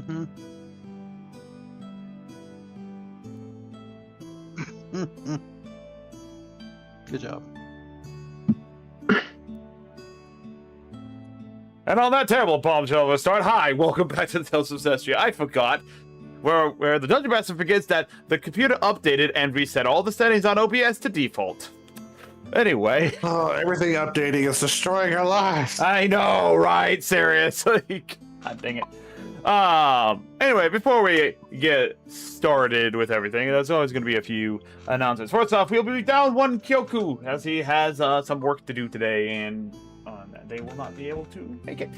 Good job. And on that terrible bombshell, we'll start. Hi, welcome back to the Tales from Cestria. I forgot where the Dungeon Master forgets that the computer updated and reset all the settings on OBS to default. Anyway. Oh, everything updating is destroying our lives. I know, right? Seriously. God dang it. Anyway, before we get started with everything, there's always going to be a few announcements. First off, we'll be down one Kyoku, as he has some work to do today, and they will not be able to make it,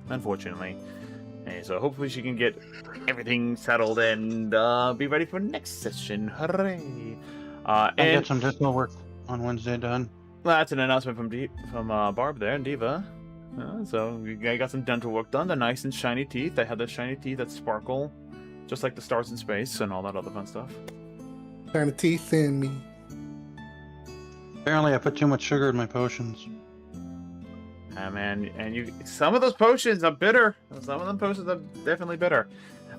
unfortunately. And so hopefully she can get everything settled and be ready for next session. Hooray! I And got some additional work on Wednesday done. that's an announcement from Barb there and Diva. So we got some dental work done. They're nice and shiny teeth. They have the shiny teeth that sparkle, just like the stars in space and all that other fun stuff. Trying to teeth in me. Apparently I put too much sugar in my potions. Man, and some of those potions are bitter. Some of them potions are definitely bitter.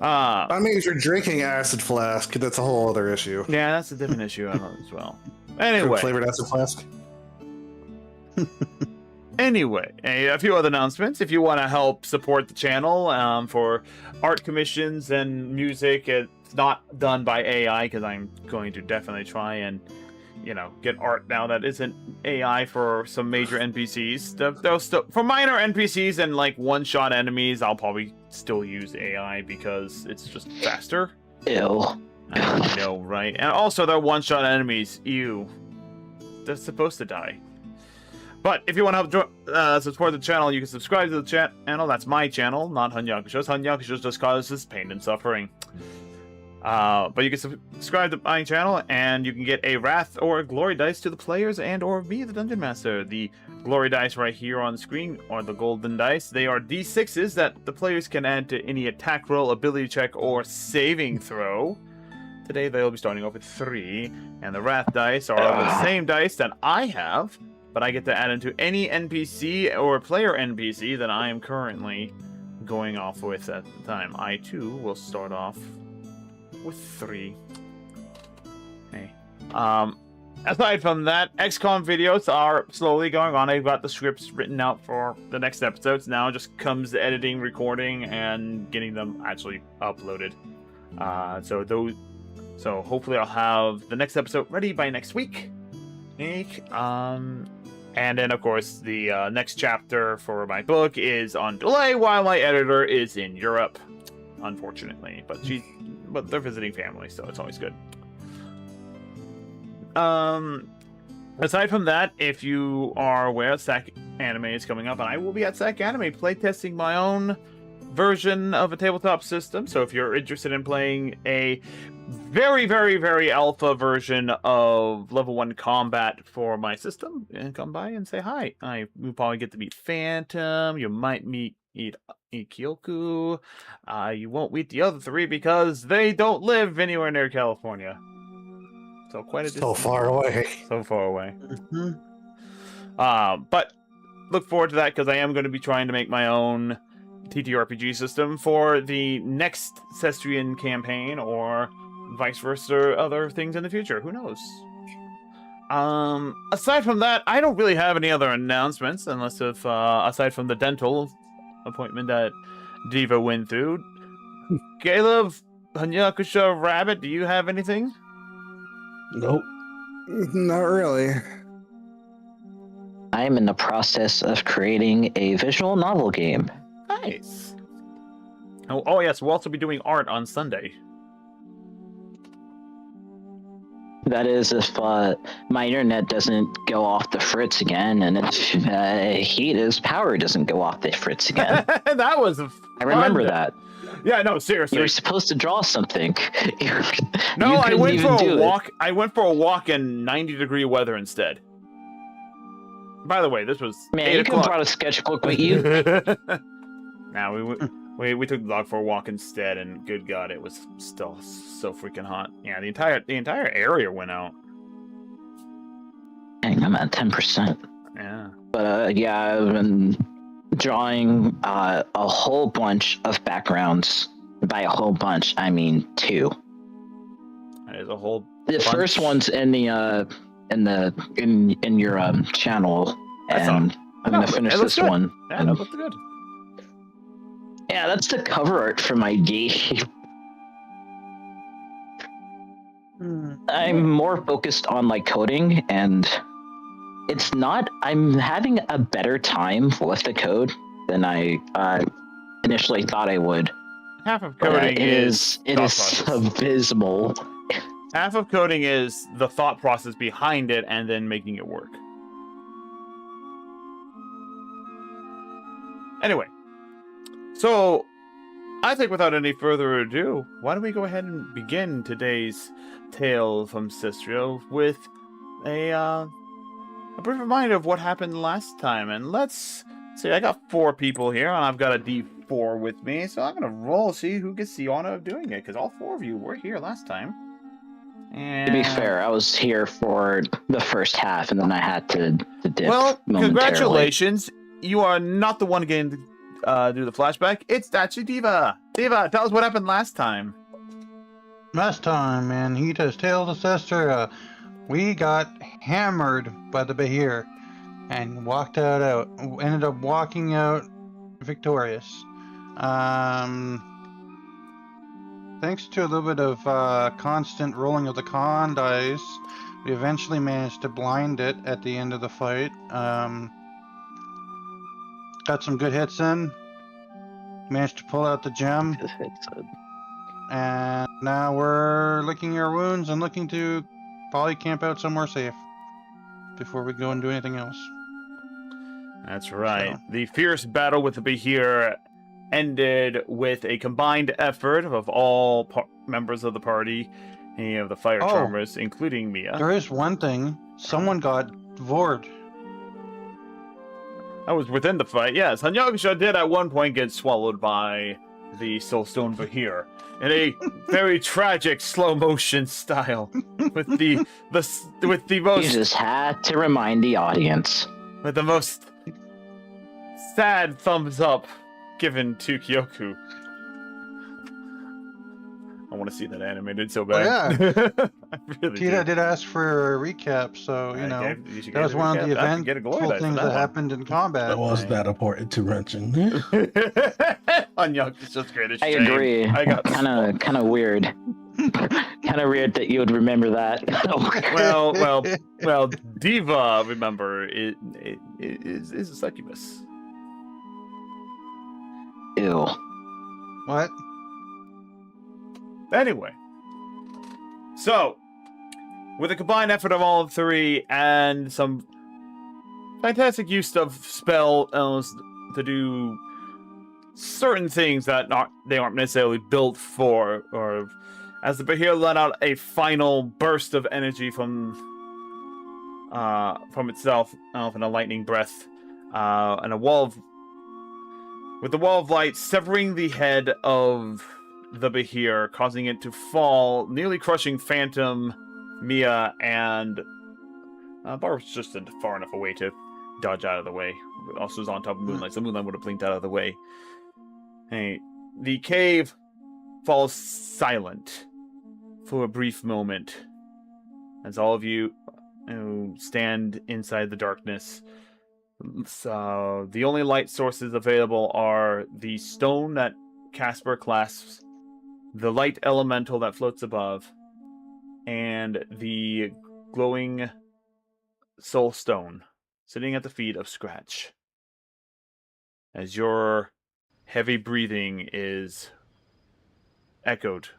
I mean, if you're drinking acid flask, that's a whole other issue. Yeah, that's a different issue as well. Anyway, Flavored acid flask. Anyway, a few other announcements. If you want to help support the channel for art commissions and music, it's not done by AI because I'm going to definitely try and, get art now that isn't AI for some major NPCs. They'll still, for minor NPCs and like one-shot enemies, I'll probably still use AI because it's just faster. Ew. I know, right? And also, they're one-shot enemies. Ew. They're supposed to die. But if you want to help support the channel, you can subscribe to the channel. That's my channel, not Hanyakusho's. Hanyakusho's just causes pain and suffering. But you can subscribe to my channel, and you can get a Wrath or a Glory dice to the players and or me, the Dungeon Master. The Glory dice right here on the screen are the golden dice. They are D6s that the players can add to any attack roll, ability check, or saving throw. Today they'll be starting off with 3, and the Wrath dice are the same dice that I have, but I get to add into any NPC or player NPC that I am currently going off with at the time. I too will start off with 3. Hey. Aside from that, XCOM videos are slowly going on. I've got the scripts written out for the next episodes. Now just comes the editing, recording, and getting them actually uploaded. So hopefully I'll have the next episode ready by next week. And then, of course, the next chapter for my book is on delay while my editor is in Europe, unfortunately. But they're visiting family, so it's always good. Aside from that, if you are aware, SAC Anime is coming up, and I will be at SAC Anime playtesting my own version of a tabletop system. So if you're interested in playing a very, very, very alpha version of level 1 combat for my system, and come by and say hi. You probably get to meet Phantom. You might meet Ikyoku. You won't meet the other 3 because they don't live anywhere near California. So quite a distance. So far away. So far away. Mm-hmm. But look forward to that because I am going to be trying to make my own TTRPG system for the next Cestrian campaign, or vice versa, other things in the future. Who knows? Aside from that, I don't really have any other announcements, unless aside from the dental appointment that Diva went through. Caleb, Hanyakusha, Rabbit, do you have anything? Nope. Not really. I'm in the process of creating a visual novel game. Nice. Oh yes, we'll also be doing art on Sunday. That is if my internet doesn't go off the fritz again, and if power doesn't go off the fritz again. That was I remember that. Yeah, no, seriously. You were supposed to draw something. No, I went for a walk. I went for a walk in 90-degree weather instead. By the way, this was Man, 8 you o'clock. could have brought a sketchbook with you. Now we took the dog for a walk instead, and good God, it was still so freaking hot. Yeah, the entire area went out. Dang, I'm at 10%. Yeah. But yeah, I've been drawing a whole bunch of backgrounds By a whole bunch, I mean 2. There's a whole The bunch. first one's in your channel, That's and all. I'm No, gonna finish it looks this good. one. Yeah, that looked good. Yeah, that's the cover art for my game. I'm more focused on like coding, and it's not. I'm having a better time with the code than I initially thought I would. Half of But, coding it is is thought process. abysmal. Half of coding is the thought process behind it and then making it work. Anyway, so I think without any further ado, why don't we go ahead and begin today's tale from Cestria with a brief reminder of what happened last time. And let's see, I got 4 people here, and I've got a D4 with me, so I'm gonna roll, see who gets the honor of doing it, because all 4 of you were here last time. And To be fair, I was here for the first half, and then I had to dip. well, momentarily. congratulations. You are not the one getting to do the flashback. It's actually Diva. Diva, tell us what happened last time. Last time in Hita's Tales of Cestria, we got hammered by the Behir and ended up walking out victorious. Thanks to a little bit of constant rolling of the con dice, we eventually managed to blind it at the end of the fight. Got some good hits in, managed to pull out the gem, and now we're licking our wounds and looking to probably camp out somewhere safe before we go and do anything else. That's right. So. The fierce battle with the Behir ended with a combined effort of all members of the party, any of the fire charmers, including Mia. There is one thing. Someone got Vord. I was within the fight, yes. Hanyakusha did at one point get swallowed by the Soulstone Behir in a very tragic slow motion style, with the most You just had to remind the audience. with the most sad thumbs up given to Kyoku. I want to see that animated so bad. Yeah. I really Tita do. did ask for a recap, so you know that was one of the eventful things that happened in combat. That was that important to mention. Hanyakusha's greatest I shame. agree. I got kind of weird. Kind of weird that you would remember that. well. Diva, remember, is a succubus. Ew. What? Anyway, so with a combined effort of all 3 and some fantastic use of spells to do certain things that they aren't necessarily built for, or as the Behir let out a final burst of energy from itself, in a lightning breath, and with the wall of light severing the head of the Behir, causing it to fall, nearly crushing Phantom, Mia, and Barb's just far enough away to dodge out of the way. Also is on top of Moonlight, so Moonlight would have blinked out of the way. Hey, the cave falls silent for a brief moment as all of you stand inside the darkness. So the only light sources available are the stone that Casper clasps, the light elemental that floats above, and the glowing soul stone sitting at the feet of Scratch. As your heavy breathing is echoed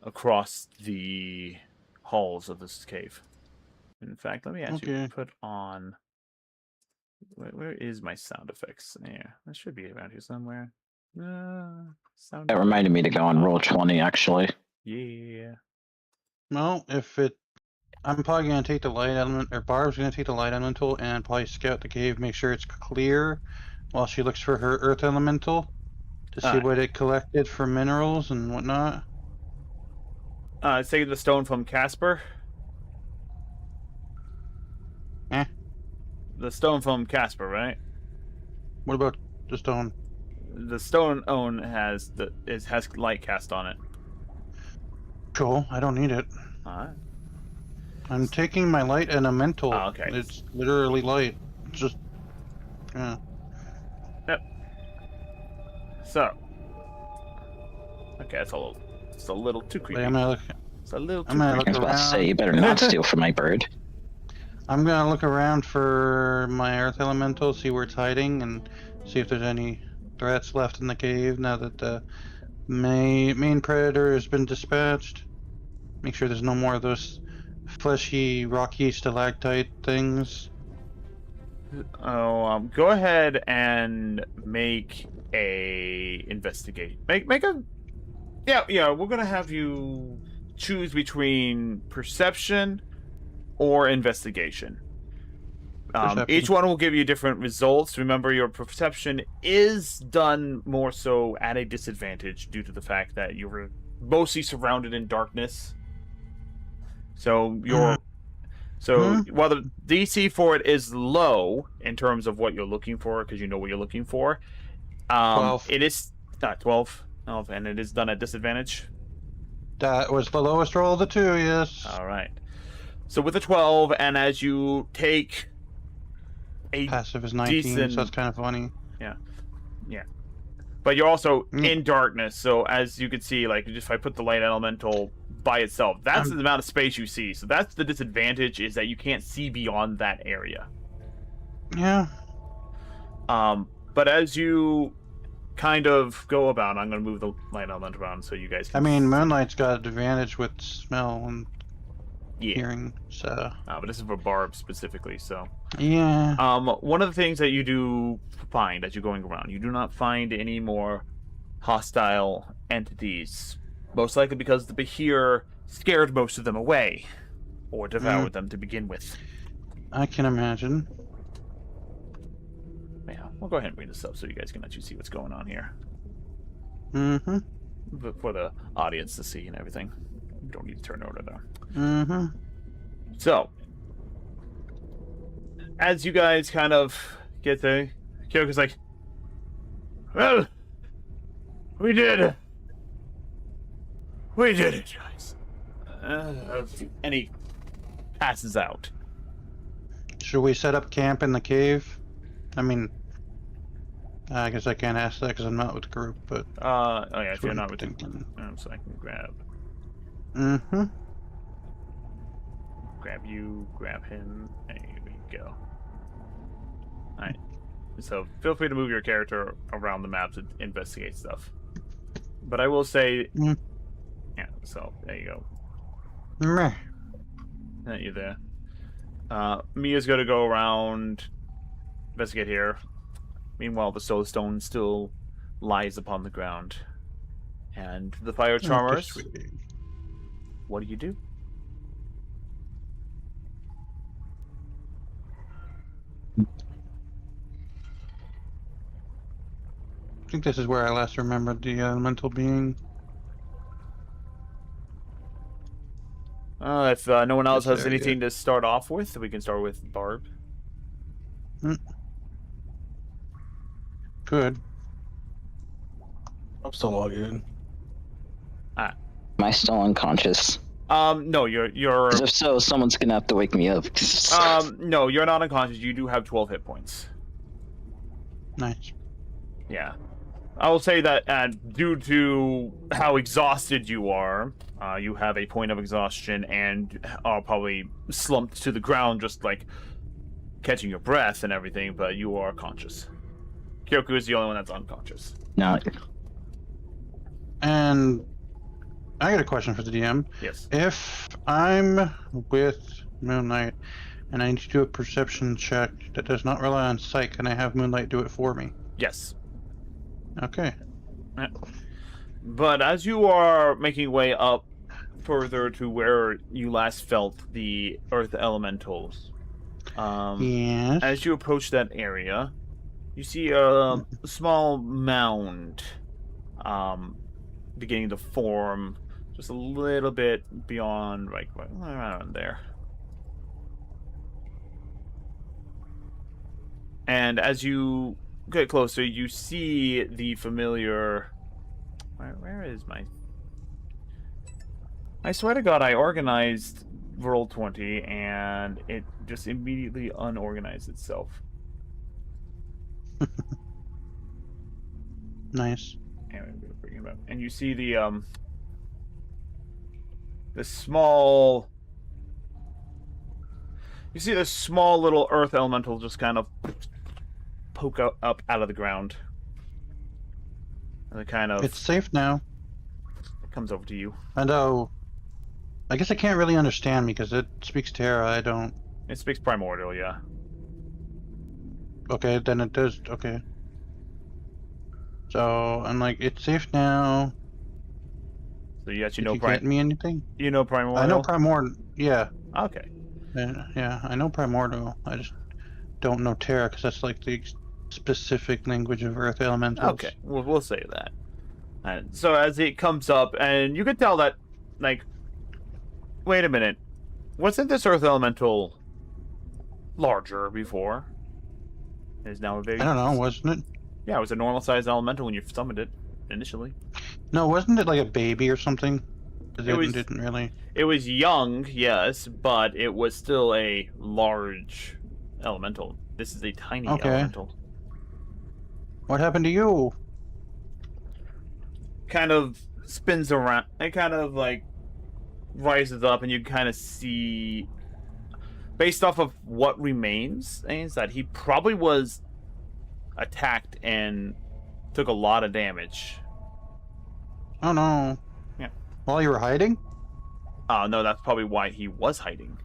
across the halls of this cave. In fact, let me actually put on... Where is my sound effects? There. That should be around here somewhere. Sound. That reminded me to go on Roll20, actually. Yeah. Well, I'm probably gonna take the light element, or Barb's gonna take the light elemental and probably scout the cave, make sure it's clear, while she looks for her earth elemental to see what it collected for minerals and whatnot. Say the stone from Casper. The stone from Casper, right? What about the stone? the stone has light cast on it. Cool. I don't need it. Alright. I'm taking my light elemental. Oh, okay. It's literally light. It's just. Yeah. So. Okay, it's a little too creepy. Wait, I'm gonna look. It's a little too I'm gonna I look was about to say, around. you better not steal from my bird. I'm gonna look around for my earth elemental, see where it's hiding, and see if there's any threats left in the cave now that the main predator has been dispatched. Make sure there's no more of those fleshy, rocky stalactite things. Oh, go ahead and make a investigate. Make a. Yeah. We're gonna have you choose between perception or investigation. Perception. Each one will give you different results. Remember, your perception is done more so at a disadvantage due to the fact that you were mostly surrounded in darkness. So while the DC for it is low in terms of what you're looking for, because you know what you're looking for, 12. it is 12, and it is done at disadvantage. That was the lowest roll of the two, yes. All right. So with a 12, and as you take a Passive is 19, decent- so that's kind of funny. but you're also Mm. in darkness, so as you can see, like, if I put the light elemental by itself, that's the amount of space you see. So that's the disadvantage, is that you can't see beyond that area. Yeah. But as you kind of go about, I'm going to move the light element around so you guys I can mean, Moonlight's got advantage with smell and yeah. hearing, so. But this is for Barb specifically, so. Yeah. One of the things that you do find as you're going around, you do not find any more hostile entities. Most likely because the Behir scared most of them away, or devoured them to begin with. I can imagine. Yeah, we'll go ahead and bring this up so you guys can actually see what's going on here. Mm-hmm. But for the audience to see and everything. You don't need to turn it over there. Mm-hmm. So, as you guys kind of get there, Kyoko's like, well, we did it, guys. And he passes out. Should we set up camp in the cave? I mean, I guess I can't ask that because I'm not with the group, but... Oh yeah, if you're what not I'm with the... thinking. So I can grab Mm-hmm. you, grab him, there we go. Alright. So feel free to move your character around the map to investigate stuff. But I will say... Mm. Yeah, so there you go. Meh. Not you there. Mia's gonna go around, investigate here. Meanwhile, the soul stone still lies upon the ground. And the fire charmers, Sweet. what do you do? I think this is where I last remembered the elemental being. If no one else Yes, has there, anything to start off with, we can start with Barb. Good. I'm still logged in. Am I still unconscious? No, you're 'Cause if so, someone's gonna have to wake me up. no, you're not unconscious. You do have 12 hit points. Nice. Yeah. I will say that due to how exhausted you are, you have a point of exhaustion and are probably slumped to the ground, just like catching your breath and everything, but you are conscious. Kyoku is the only one that's unconscious. No. And I got a question for the DM. Yes. If I'm with Moonlight and I need to do a perception check that does not rely on sight, can I have Moonlight do it for me? Yes. Okay. But as you are making way up further to where you last felt the earth elementals, Yes. as you approach that area, you see a small mound beginning to form just a little bit beyond, like, around there. And as you get closer, you see the familiar. Where is my? I swear to God, I organized Roll20 and it just immediately unorganized itself. Nice. Anyway, I'm gonna bring it up, and you see the small. You see this small little earth elemental just kind of poke up out of the ground. And it kind of It's safe now. comes over to you. And I guess I can't really understand because it speaks Terra. I don't. It speaks primordial, yeah. Okay, then it does. Okay. So I'm like, it's safe now. So you actually Did know you get me anything? You know primordial? I know primordial. Yeah. Okay. Yeah, I know primordial. I just don't know Terra because that's like the specific language of Earth elementals. Okay, we'll say that. And so as it comes up, and you can tell that, like, wait a minute, wasn't this Earth elemental larger before? It is now a very. I don't know, wasn't it? Yeah, it was a normal sized elemental when you summoned it initially. No, wasn't it like a baby or something? 'Cause It was- didn't really. It was young, yes, but it was still a large elemental. This is a tiny Okay. elemental. What happened to you? Kind of spins around. It kind of like rises up, and you kind of see, based off of what remains, is that he probably was attacked and took a lot of damage. Oh no. Yeah. While you were hiding? Oh no, that's probably why he was hiding.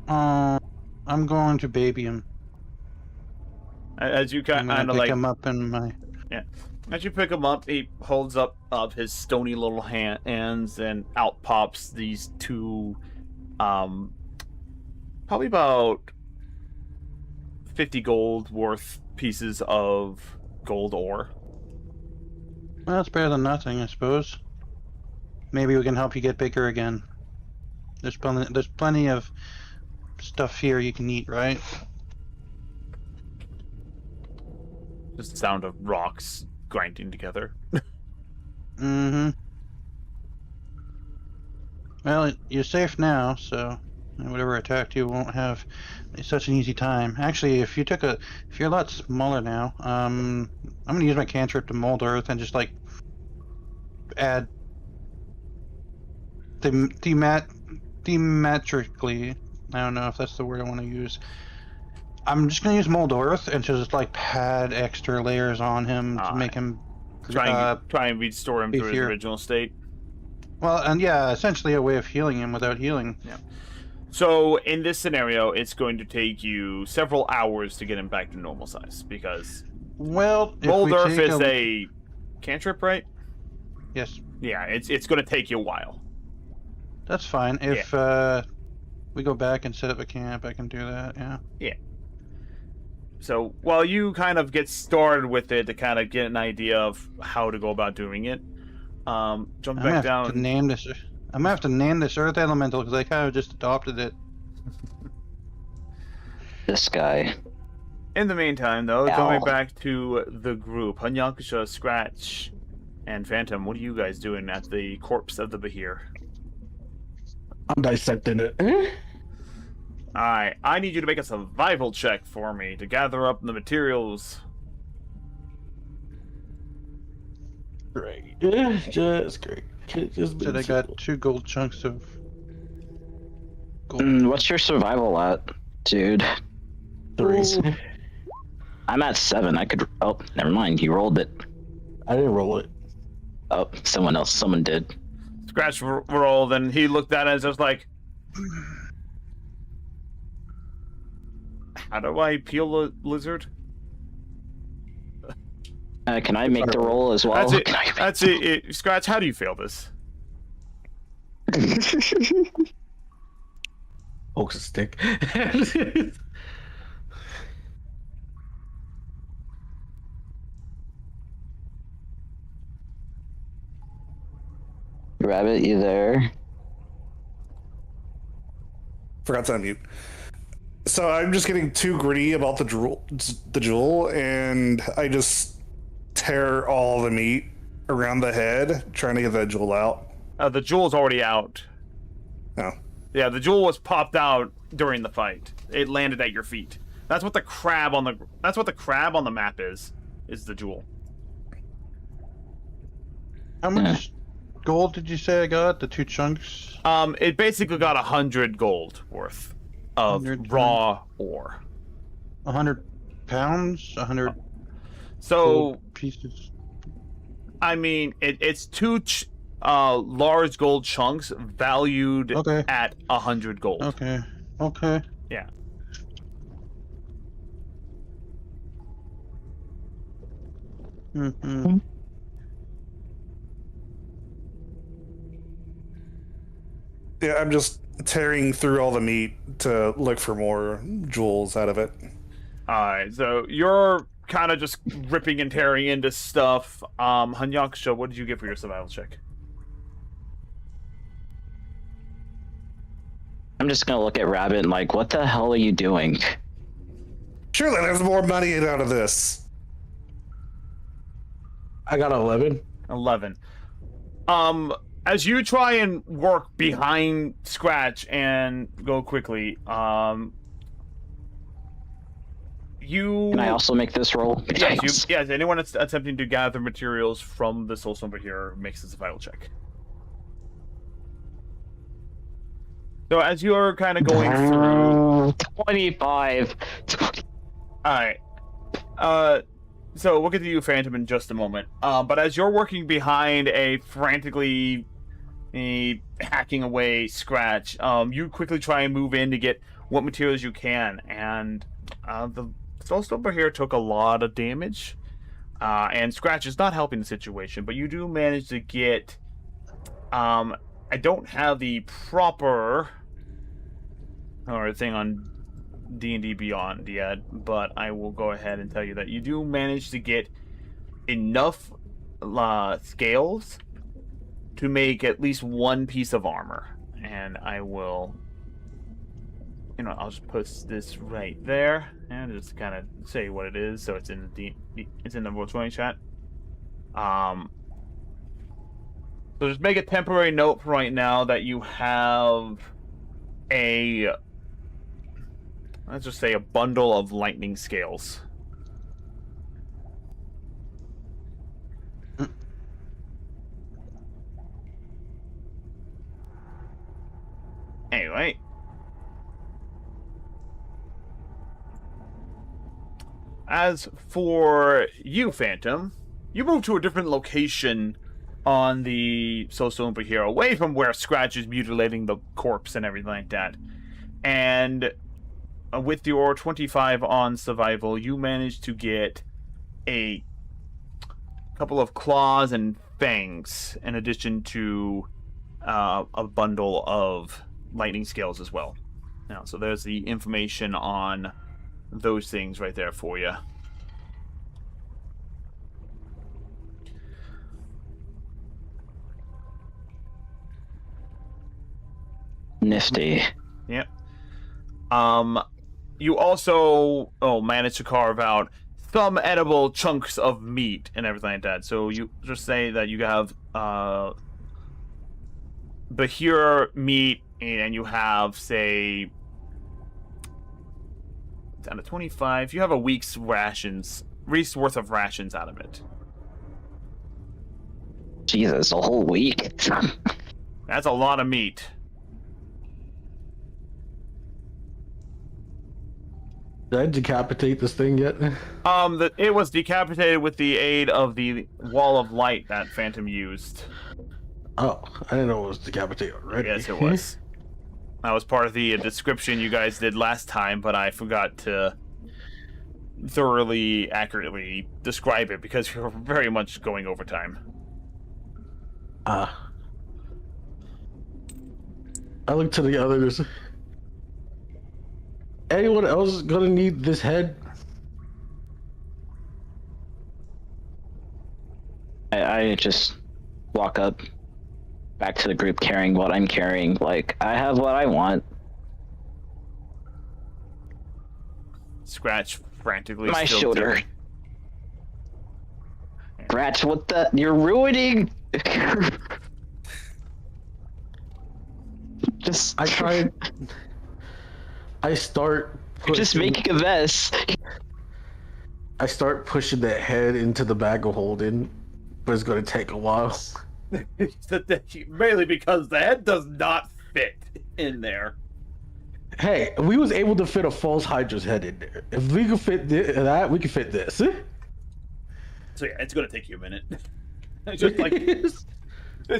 I'm going to baby him. As you I'm kind gonna of pick like, him up in my. as you pick him up, he holds up his stony little hands, and out pops these two, probably about 50 gold worth pieces of gold ore. Well, that's better than nothing, I suppose. Maybe we can help you get bigger again. There's plenty of stuff here you can eat, right? Just the sound of rocks grinding together. Mm-hmm. Well, you're safe now, so whatever attacked you won't have such an easy time. Actually, if you're a lot smaller now, I'm gonna use my cantrip to mold earth and just like add thematically. I don't know if that's the word I want to use. I'm just gonna use mold earth and just like pad extra layers on him to make him Try and restore him to his beefier. original state. Well, and yeah, essentially a way of healing him without healing. Yeah. So in this scenario, it's going to take you several hours to get him back to normal size, because Well, if mold we earth take is a cantrip, right? Yes, Yeah, it's going to take you a while. that's fine. If we go back and set up a camp, I can do that. Yeah. So while you kind of get started with it to kind of get an idea of how to go about doing it, jump I'm gonna back have down. to name this. I'm gonna have to name this Earth Elemental because I kind of just adopted it. This guy. In the meantime, though, Ow. coming back to the group, Hanyakusha, Scratch, and Phantom, what are you guys doing at the corpse of the Bahir? I'm dissecting it. Alright, I need you to make a survival check for me to gather up the materials. Great. Just great. Just Said I got 2 gold chunks of gold. What's your survival at, dude? 3. I'm at 7. I could. Oh, never mind. You rolled it. I didn't roll it. Oh, someone did. Scratch rolled, and he looked at it and just like, how do I peel a lizard? Can I make the roll as well? That's it. Can I make- That's it. Scratch, how do you fail this? Pokes a stick. Rabbit, you there? Forgot to unmute. So I'm just getting too greedy about the jewel, and I just tear all the meat around the head, trying to get that jewel out. The jewel's already out. Oh. Yeah, the jewel was popped out during the fight. It landed at your feet. That's what the crab on the map is the jewel. How much gold did you say I got? The 2 chunks? It basically got 100 gold worth of 100 raw ore. 100 pounds? 100 So, gold pieces? I mean, it's 2 large gold chunks valued at 100 gold. Okay. Okay. Yeah. Mm-hmm. Yeah, I'm just tearing through all the meat to look for more jewels out of it. Alright, so you're kind of just ripping and tearing into stuff. Hanyakusha, what did you get for your survival check? I'm just gonna look at Rabbit and like, what the hell are you doing? Surely there's more money out of this. I got 11. 11. As you try and work behind Scratch and go quickly, you... Can I also make this roll? Yes, anyone that's attempting to gather materials from the soul over here makes a survival check. So as you're kind of going through... 25. Alright. So we'll get to you, Phantom, in just a moment. But as you're working behind a frantically hacking away Scratch, you quickly try and move in to get what materials you can. And the Soulstone here took a lot of damage. And Scratch is not helping the situation, but you do manage to get... I don't have the proper thing on D&D Beyond yet, but I will go ahead and tell you that you do manage to get enough scales to make at least 1 piece of armor. And I will, I'll just put this right there and just kind of say what it is, so it's in the Roll20 chat. So just make a temporary note for right now that you have let's just say a bundle of lightning scales. Anyway. As for you, Phantom, you moved to a different location on the Soulstone here, away from where Scratch is mutilating the corpse and everything like that. And with your 25 on survival, you managed to get a couple of claws and fangs, in addition to a bundle of lightning scales as well. Now, so there's the information on those things right there for you. Nifty. Yep. You also managed to carve out some edible chunks of meat and everything like that. So you just say that you have Bahir meat, and you have, say, down to 25. You have a week's worth of rations out of it. Jesus, a whole week. That's a lot of meat. Did I decapitate this thing yet? It was decapitated with the aid of the wall of light that Phantom used. Oh, I didn't know it was decapitated already. Yes, it was. That was part of the description you guys did last time, but I forgot to thoroughly, accurately describe it because we were very much going over time. I look to the others. Anyone else gonna need this head? I just walk up back to the group carrying what I'm carrying. Like, I have what I want. Scratch frantically. My still shoulder. doing- Scratch, what the? You're ruining. Just. I tried. I start. You're just pushing- making a mess. I start pushing that head into the bag of holding, but it's gonna take a while. Mainly because the head does not fit in there. Hey, we was able to fit a false Hydra's head in there. If we could fit that, we could fit this. So yeah, it's gonna take you a minute. It's just like it's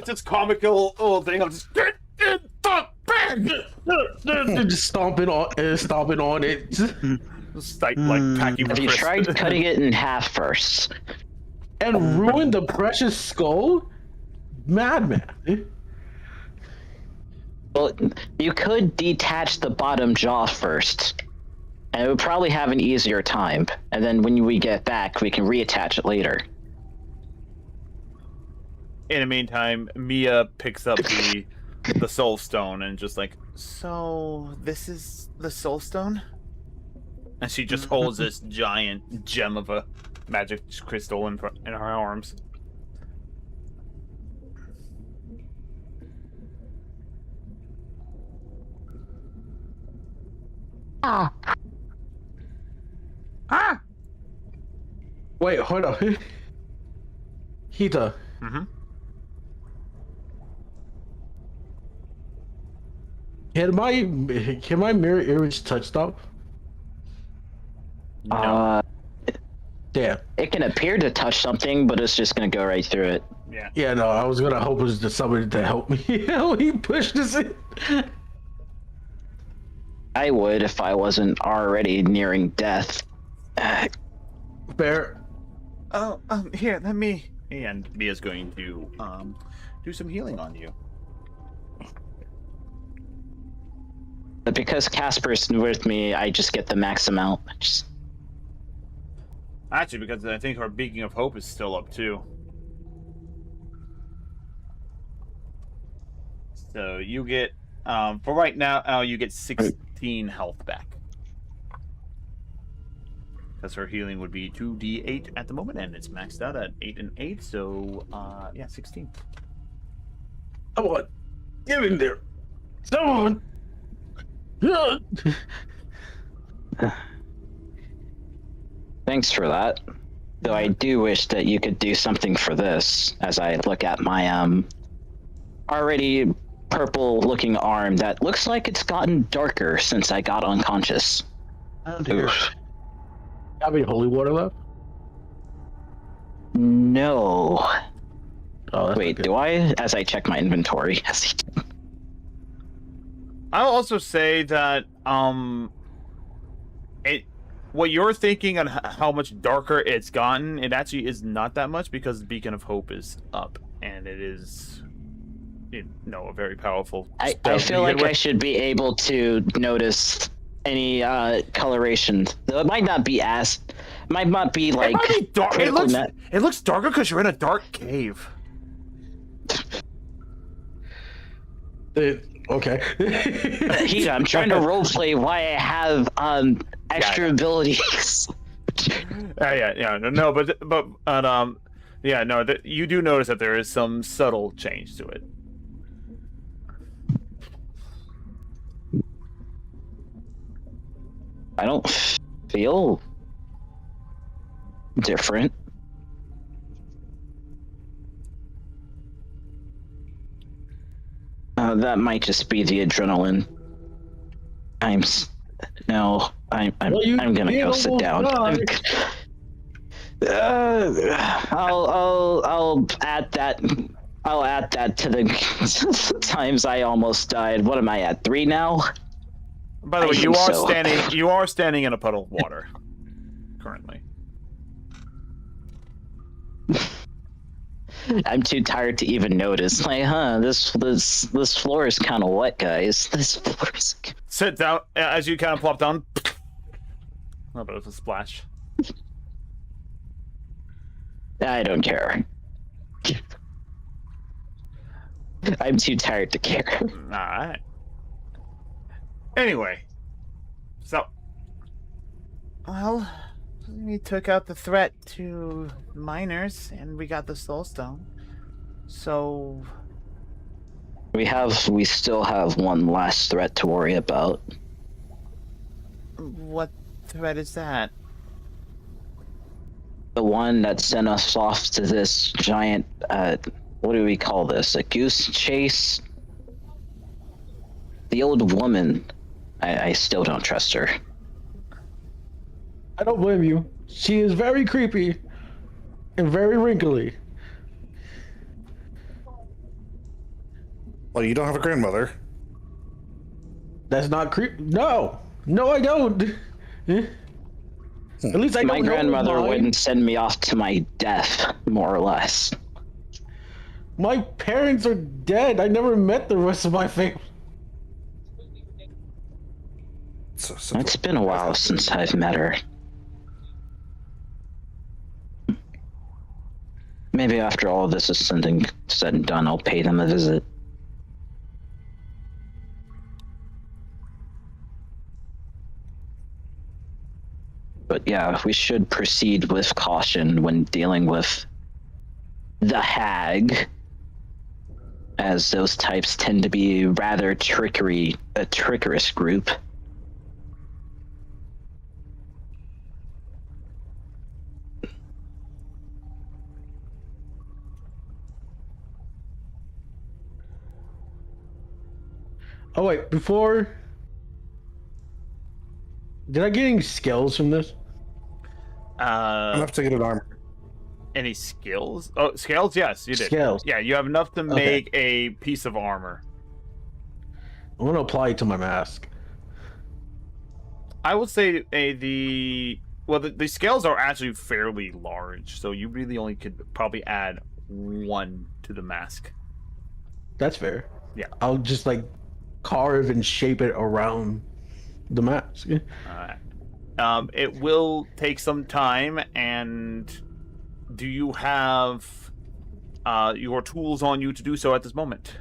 just comical little thing. I'm just get in the bag. just stomping on it. Just like packing. Have you tried cutting it in half first? And ruin the precious skull? Madman. Well, you could detach the bottom jaw first, and it would probably have an easier time. And then when we get back, we can reattach it later. In the meantime, Mia picks up the soul stone and just like, so this is the soul stone? And she just holds this giant gem of a magic crystal in her arms. Wait, hold on. Hita, Mm-hmm. can my mirror image touch stuff? No. Damn. It can appear to touch something, but it's just gonna go right through it. Yeah. Yeah, no, I was gonna hope it was just somebody to help me. He pushed us in. I would if I wasn't already nearing death. Bear. Oh, here, let me. And Mia's going to do some healing on you. But because Casper's with me, I just get the max amount. Actually, because I think her Beacon of Hope is still up too. So you get, for right now, you get 16 health back. Because her healing would be 2d8 at the moment, and it's maxed out at 8 and 8, so, yeah, 16. Come on. Get in there. Come on. Thanks for that. Though I do wish that you could do something for this, as I look at my already purple-looking arm that looks like it's gotten darker since I got unconscious. Oh dear. Got any holy water left? No. Oh, that's Wait, good. do I? As I check my inventory. I'll also say that, what you're thinking on how much darker it's gotten, it actually is not that much because the Beacon of Hope is up, and it is, a very powerful I spell to feel begin like I with. should be able to notice any coloration. Though it might not be might not be like. It might be dark. critical net. It looks darker because you're in a dark cave. Okay. Heat, I'm trying to roleplay why I have extra abilities. You do notice that there is some subtle change to it. I don't feel different. That might just be the adrenaline. I'm gonna go sit down. I'll add that. I'll add that to the times I almost died. What am I at? 3 now? By the I way, you think are so. standing. You are standing in a puddle of water currently. I'm too tired to even notice. Like, this floor is kind of wet, guys. This floor is. Sit down as you kind of plop down. A little bit of a splash. I don't care. I'm too tired to care. All right. Anyway, so Well, we took out the threat to miners, and we got the soul stone. So We still have one last threat to worry about. what threat is that? The one that sent us off to this giant, what do we call this? A goose chase? The old woman. I still don't trust her. I don't blame you. She is very creepy and very wrinkly. Well, you don't have a grandmother. That's not creep. No, I don't. At least I My don't know grandmother mine. wouldn't send me off to my death, more or less. My parents are dead. I never met the rest of my family. It's been a while since I've met her. Maybe after all of this is said and done, I'll pay them a visit. But yeah, we should proceed with caution when dealing with the hag, as those types tend to be rather a trickerous group. Oh wait, before. Did I get any skills from this? Enough to get an armor. Any skills? Oh, scales? Yes, you did. Scales. Yeah, you have enough to Okay. make a piece of armor. I want to apply it to my mask. I would say the scales are actually fairly large, so you really only could probably add one to the mask. That's fair. Yeah. I'll just like carve and shape it around the mask. Alright. It will take some time, and do you have your tools on you to do so at this moment?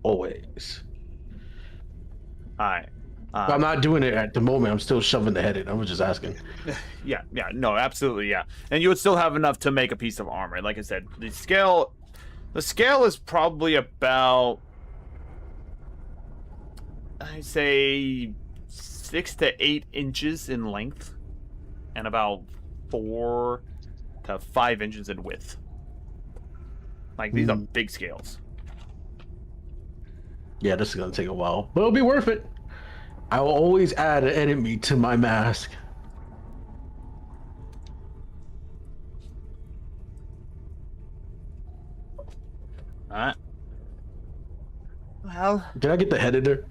Always. Alright. I'm not doing it at the moment. I'm still shoving the head in. I was just asking. Yeah, no, absolutely, yeah. And you would still have enough to make a piece of armor. Like I said, the scale is probably about, I'd say, 6 to 8 inches in length, and about 4 to 5 inches in width. Like, these are big scales. Yeah, this is gonna take a while, but it'll be worth it. I will always add an enemy to my mask. Alright. Well, Did I get the head in there?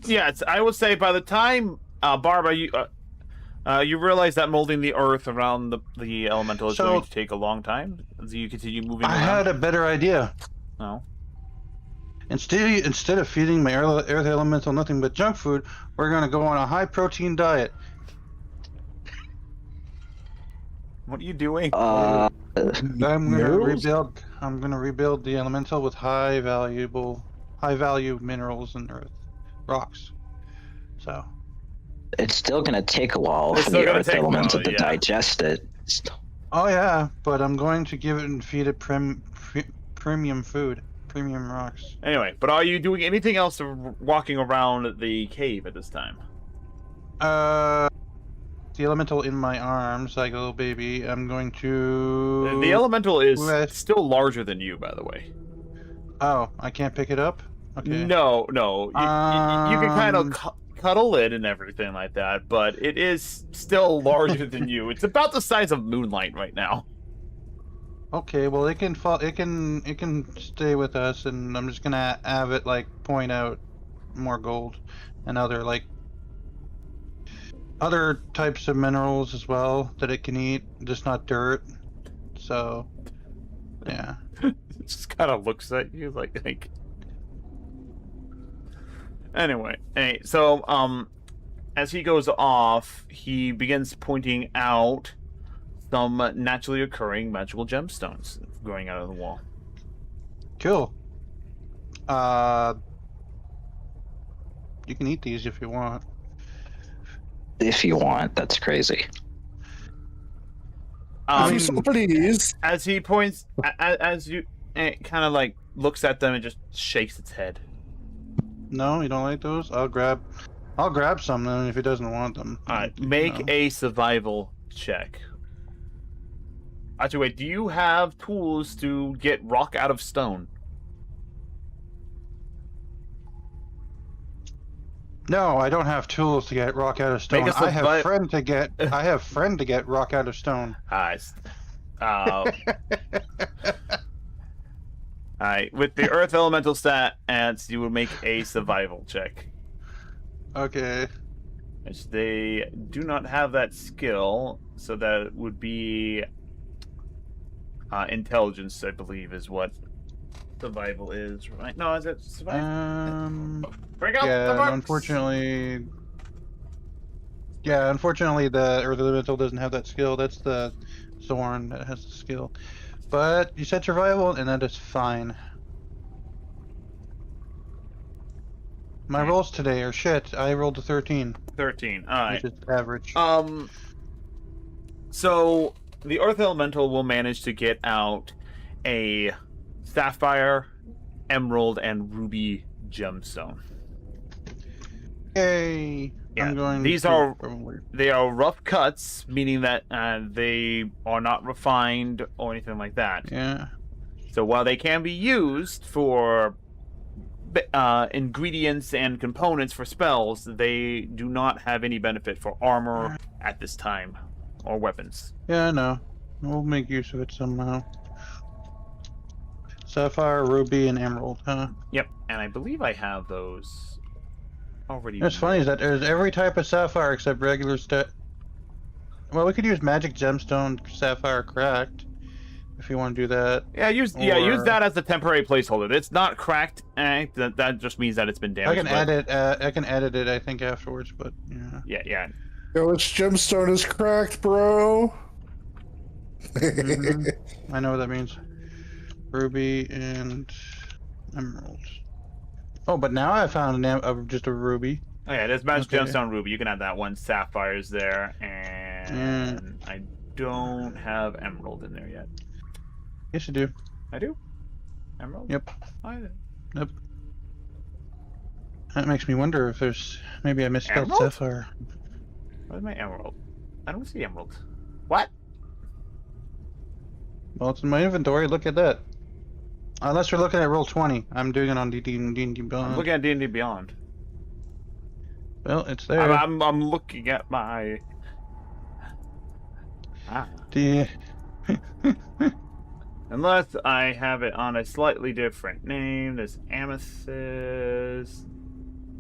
yeah, I would say by the time, Barbara, you realize that molding the earth around the elemental is going to take a long time as you continue moving around. I had a better idea. No. Instead of feeding my earth elemental nothing but junk food, we're gonna go on a high protein diet. What are you doing? I'm gonna Minerals? rebuild the elemental with high value minerals and earth rocks. So It's still gonna take a while It's for still the gonna earth take a elemental while, to yeah. digest it. oh yeah, but I'm going to give it and feed it premium food, premium rocks. Anyway, but are you doing anything else walking around the cave at this time? The elemental in my arms, like a little baby. I'm going to. The elemental is Rest. still larger than you, by the way. Oh, I can't pick it up. Okay. No. You can kind of cuddle it and everything like that, but it is still larger than you. It's about the size of Moonlight right now. Okay, well it can fall. It can stay with us, and I'm just gonna have it like point out more gold and other types of minerals as well that it can eat, just not dirt. So, yeah. It just kind of looks at you like. Anyway, so as he goes off, he begins pointing out some naturally occurring magical gemstones growing out of the wall. Cool. You can eat these if you want. if you want. That's crazy. If you so please. As he points, as you kind of like looks at them and just shakes its head. No, you don't like those? I'll grab some then if he doesn't want them. Make No. a survival check. Actually, wait. Do you have tools to get rock out of stone? No, I don't have tools to get rock out of stone. Make a I have friend to get rock out of stone. Alright, with the earth elemental stat adds, you will make a survival check. Okay. Which they do not have that skill, so that would be intelligence, I believe, is what survival is, right? No, is it survival? Bring out the Yeah, books! unfortunately the earth elemental doesn't have that skill. That's the Zorn that has the skill. But you said survival, and that is fine. My rolls today are shit. I rolled a 13. 13. Alright. Which is average. So the earth elemental will manage to get out a sapphire, emerald, and ruby gemstone. Yay! Yeah, I'm going. these to are probably... they are rough cuts, meaning that they are not refined or anything like that. Yeah. So while they can be used for ingredients and components for spells, they do not have any benefit for armor at this time or weapons. Yeah, I know. We'll make use of it somehow. Sapphire, ruby, and emerald, huh? Yep, and I believe I have those already. What's funny is that there's every type of sapphire except regular Well, we could use magic gemstone sapphire cracked if you want to do that. Yeah, use that as the temporary placeholder. It's not cracked. That just means that it's been damaged. I can edit. I can edit it. I think afterwards, but yeah. Yeah. Yo, its gemstone is cracked, bro. Mm-hmm. I know what that means. Ruby and emerald. Oh, but now I found just a ruby. Oh yeah, there's magic Okay. gemstone ruby. You can add that one. Sapphire's there, and I don't have emerald in there yet. Yes, you do. I do. Emerald. Yep. Yep. That makes me wonder if there's maybe I misspelled Emerald? sapphire. Where's my emerald? I don't see emerald. What? Well, it's in my inventory. Look at that. Unless you're looking at roll 20, I'm doing it on D&D Beyond. I'm looking at D&D Beyond. Well, it's there. I'm looking at my. Unless I have it on a slightly different name. There's amethyst.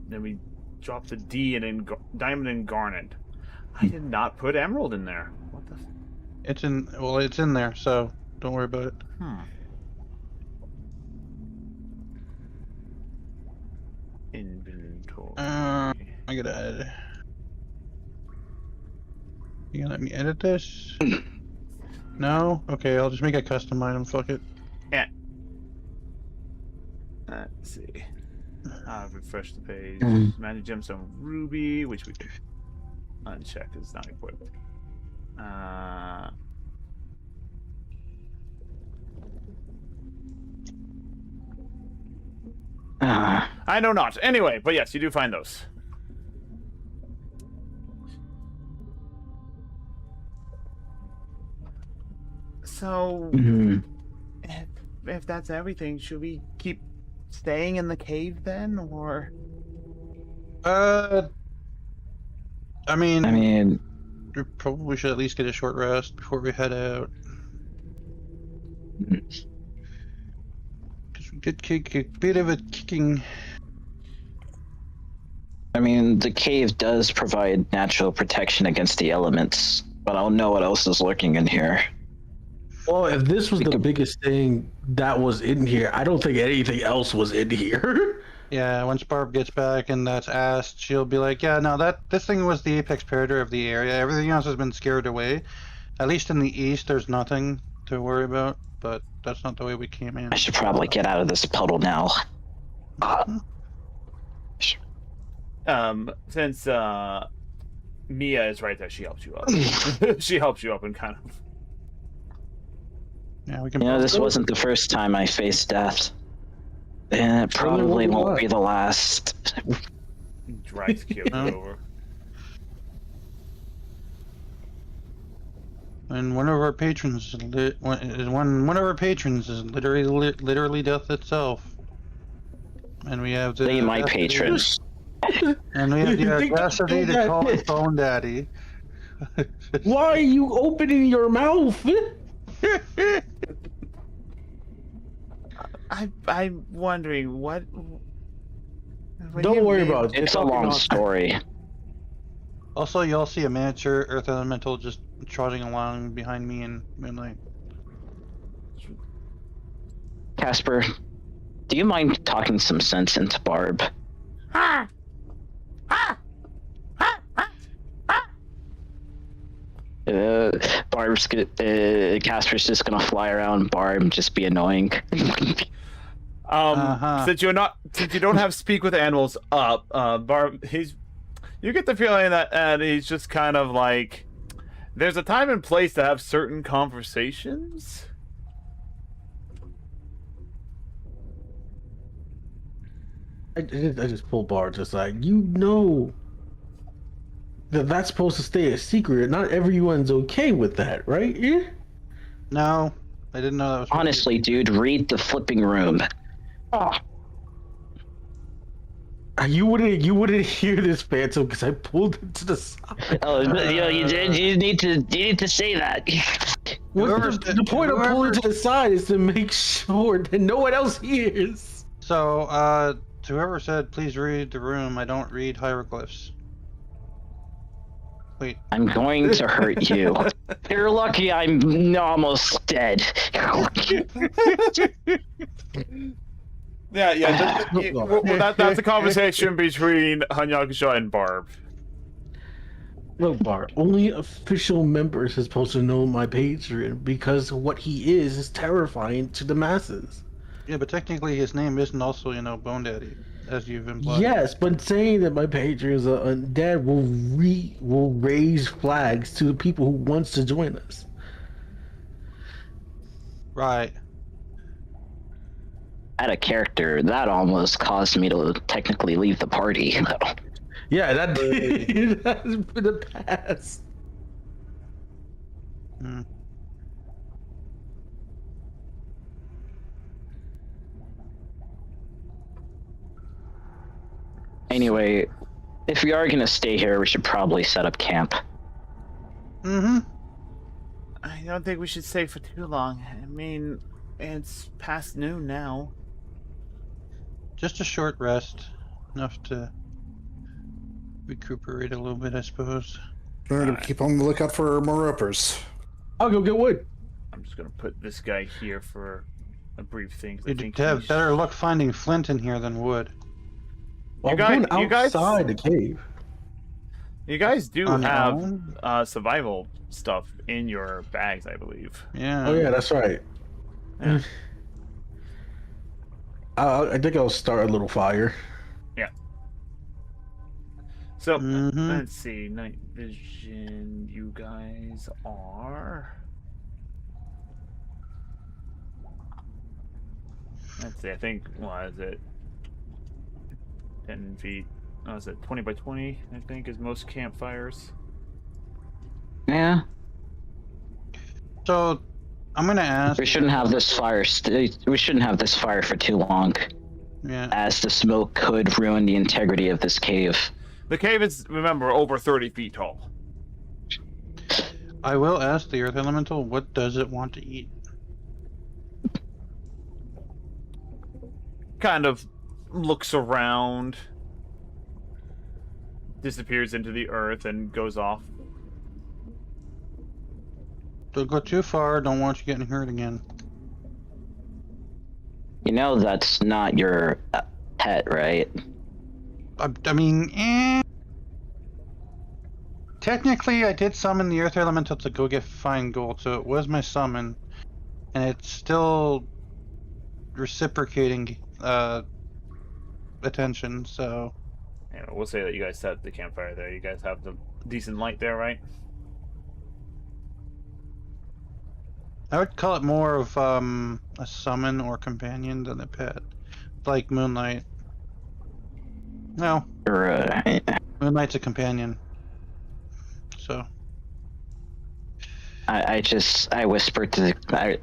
Then we drop the D and then diamond and garnet. I did not put emerald in there. What the? It's in. Well, it's in there, so don't worry about it. Inventory. I gotta edit. You gonna let me edit this? No? Okay, I'll just make a custom item. Fuck it. Yeah. Let's see. I'll refresh the page. Magic gemstone ruby, which we can uncheck is not equipped. I know not. Anyway, but yes, you do find those. So, if that's everything, should we keep staying in the cave then, or? I mean, we we probably should at least get a short rest before we head out. Because we did kick a bit of a kicking. the cave does provide natural protection against the elements, but I don't know what else is lurking in here. Well, if this was the biggest thing that was in here, I don't think anything else was in here. Yeah, once Barb gets back and that's asked, she'll be like, yeah, no, this thing was the apex predator of the area. Everything else has been scared away. At least in the east, there's nothing to worry about, but that's not the way we came in. I should probably get out of this puddle now. Since Mia is right there. She helps you up. She helps you up and kind of. Yeah, we can. You know, this wasn't the first time I faced death. And it probably won't be the last. Drives Kyoto over. And one of our patrons is one of our patrons is literally death itself. And we have the My patron. And we have the You think audacity to that- call it Bone Daddy. Why are you opening your mouth? I'm wondering what. Don't worry about it. It's a long story. Also, you'll see a miniature Earth Elemental just trotting along behind me in Moonlight. Casper, do you mind talking some sense into Barb? Casper's just gonna fly around Barb and just be annoying. Since you don't have speak with animals up, Barb, you get the feeling that he's just kind of like, there's a time and place to have certain conversations. I just pulled Bart, just like, you know that's supposed to stay a secret. Not everyone's okay with that, right? Yeah. No, I didn't know that was. Honestly, dude, read the flipping room. You wouldn't hear this, Phantom, because I pulled it to the side. Oh, you did. You need to say that. The point of pulling it to the side is to make sure that no one else hears. So, to whoever said please read the room, I don't read hieroglyphs. Wait. I'm going to hurt you. You're lucky I'm almost dead. That's a conversation between Hanyakusha and Barb. Look, Bart, only official members are supposed to know my patron because what he is terrifying to the masses. Yeah, but technically his name isn't also, Bone Daddy, as you've implied. Yes, but saying that my patron is a undead will raise flags to the people who wants to join us. Right. Out of character, that almost caused me to technically leave the party. Yeah, that has been the past. Hmm. Anyway, if we are gonna stay here, we should probably set up camp. Mm-hmm. I don't think we should stay for too long. I mean, it's past noon now. Just a short rest. Enough to recuperate a little bit, I suppose. We're gonna keep on the lookout for more rippers. I'll go get wood. I'm just gonna put this guy here for a brief thing. 'Cause I You'd think have he's- better luck finding flint in here than wood. Well, You I'm guys- going you guys- outside the cave. You guys do On your have own? survival stuff in your bags, I believe. Yeah. Oh yeah, that's right. Yeah. I think I'll start a little fire. So Mhm. let's see, night vision. You guys are. Let's see. I think what is it? 10 feet. Oh, is it 20 by 20? I think is most campfires. Yeah, So, I'm gonna ask. we shouldn't have this fire. We shouldn't have this fire for too long, Yeah. as the smoke could ruin the integrity of this cave. The cave is, remember, over 30 feet tall. I will ask the Earth Elemental, what does it want to eat? Kind of looks around, disappears into the earth, and goes off. Don't go too far, don't want you getting hurt again. You know that's not your pet, right? I mean, technically, I did summon the Earth Elemental to go get fine gold, so it was my summon, and it's still reciprocating attention. So We'll say that you guys set the campfire there. You guys have the decent light there, right? I would call it more of a summon or companion than a pet, like Moonlight. No, Right. Moonlight's a companion. So I whispered to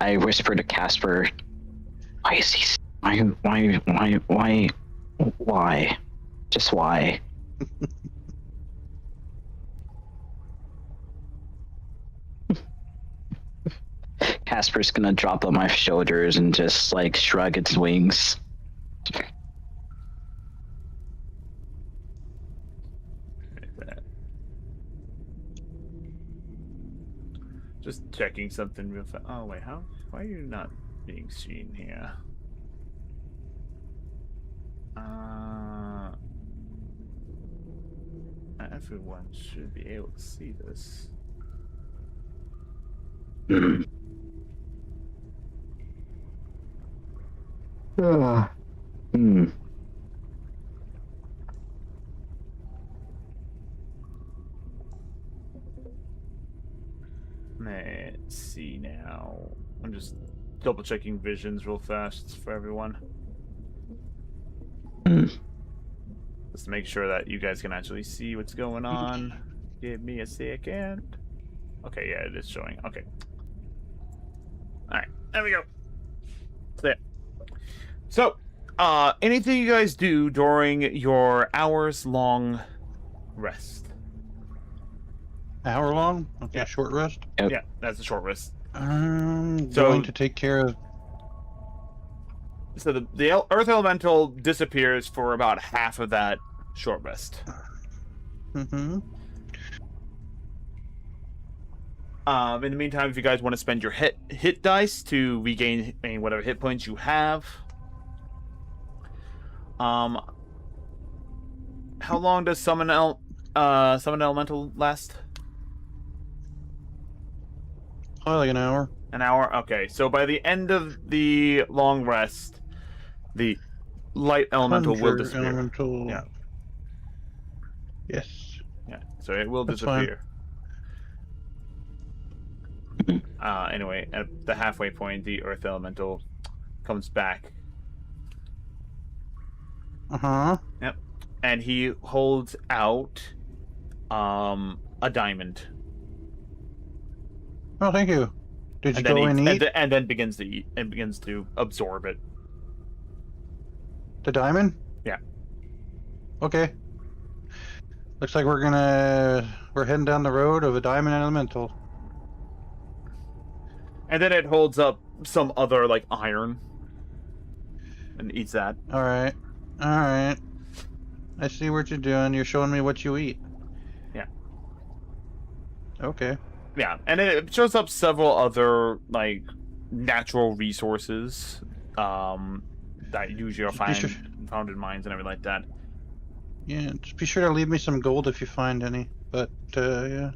I whispered to Casper, why is he why? Just why? Casper's gonna drop on my shoulders and just like shrug its wings. Just checking something real fast. Oh wait, why are you not being seen here? Everyone should be able to see this. Hmm. Let's see now. I'm just double checking visions real fast for everyone. Just to make sure that you guys can actually see what's going on. Give me a second. Okay, yeah, it is showing. Okay. Alright, there we go. There. So, anything you guys do during your hours-long rest? hour long? Okay, Yeah. short rest. Yep. Yeah, that's a short rest. I'm So- going to take care of. So the Earth Elemental disappears for about half of that short rest. Mm-hmm. In the meantime, if you guys want to spend your hit dice to regain whatever hit points you have, how long does summon elemental last? Probably like an hour. An hour. Okay, so by the end of the long rest, the light elemental will Conjure disappear. Elemental. Yeah. Yes. Yeah, so it will That's fine. disappear. Anyway, at the halfway point, the Earth Elemental comes back. Uh-huh. Yep. And he holds out a diamond. Oh, thank you. Did you And then, go and eat and then begins to eat and begins to absorb it. the diamond? Yeah. Okay. Looks like we're heading down the road of a diamond elemental. And then it holds up some other, like, iron. And eats that. Alright. Alright. I see what you're doing. You're showing me what you eat. Yeah. Okay. Yeah, and it shows up several other, like, natural resources that usually are found in mines and everything like that. Yeah, just be sure to leave me some gold if you find any. But, yeah.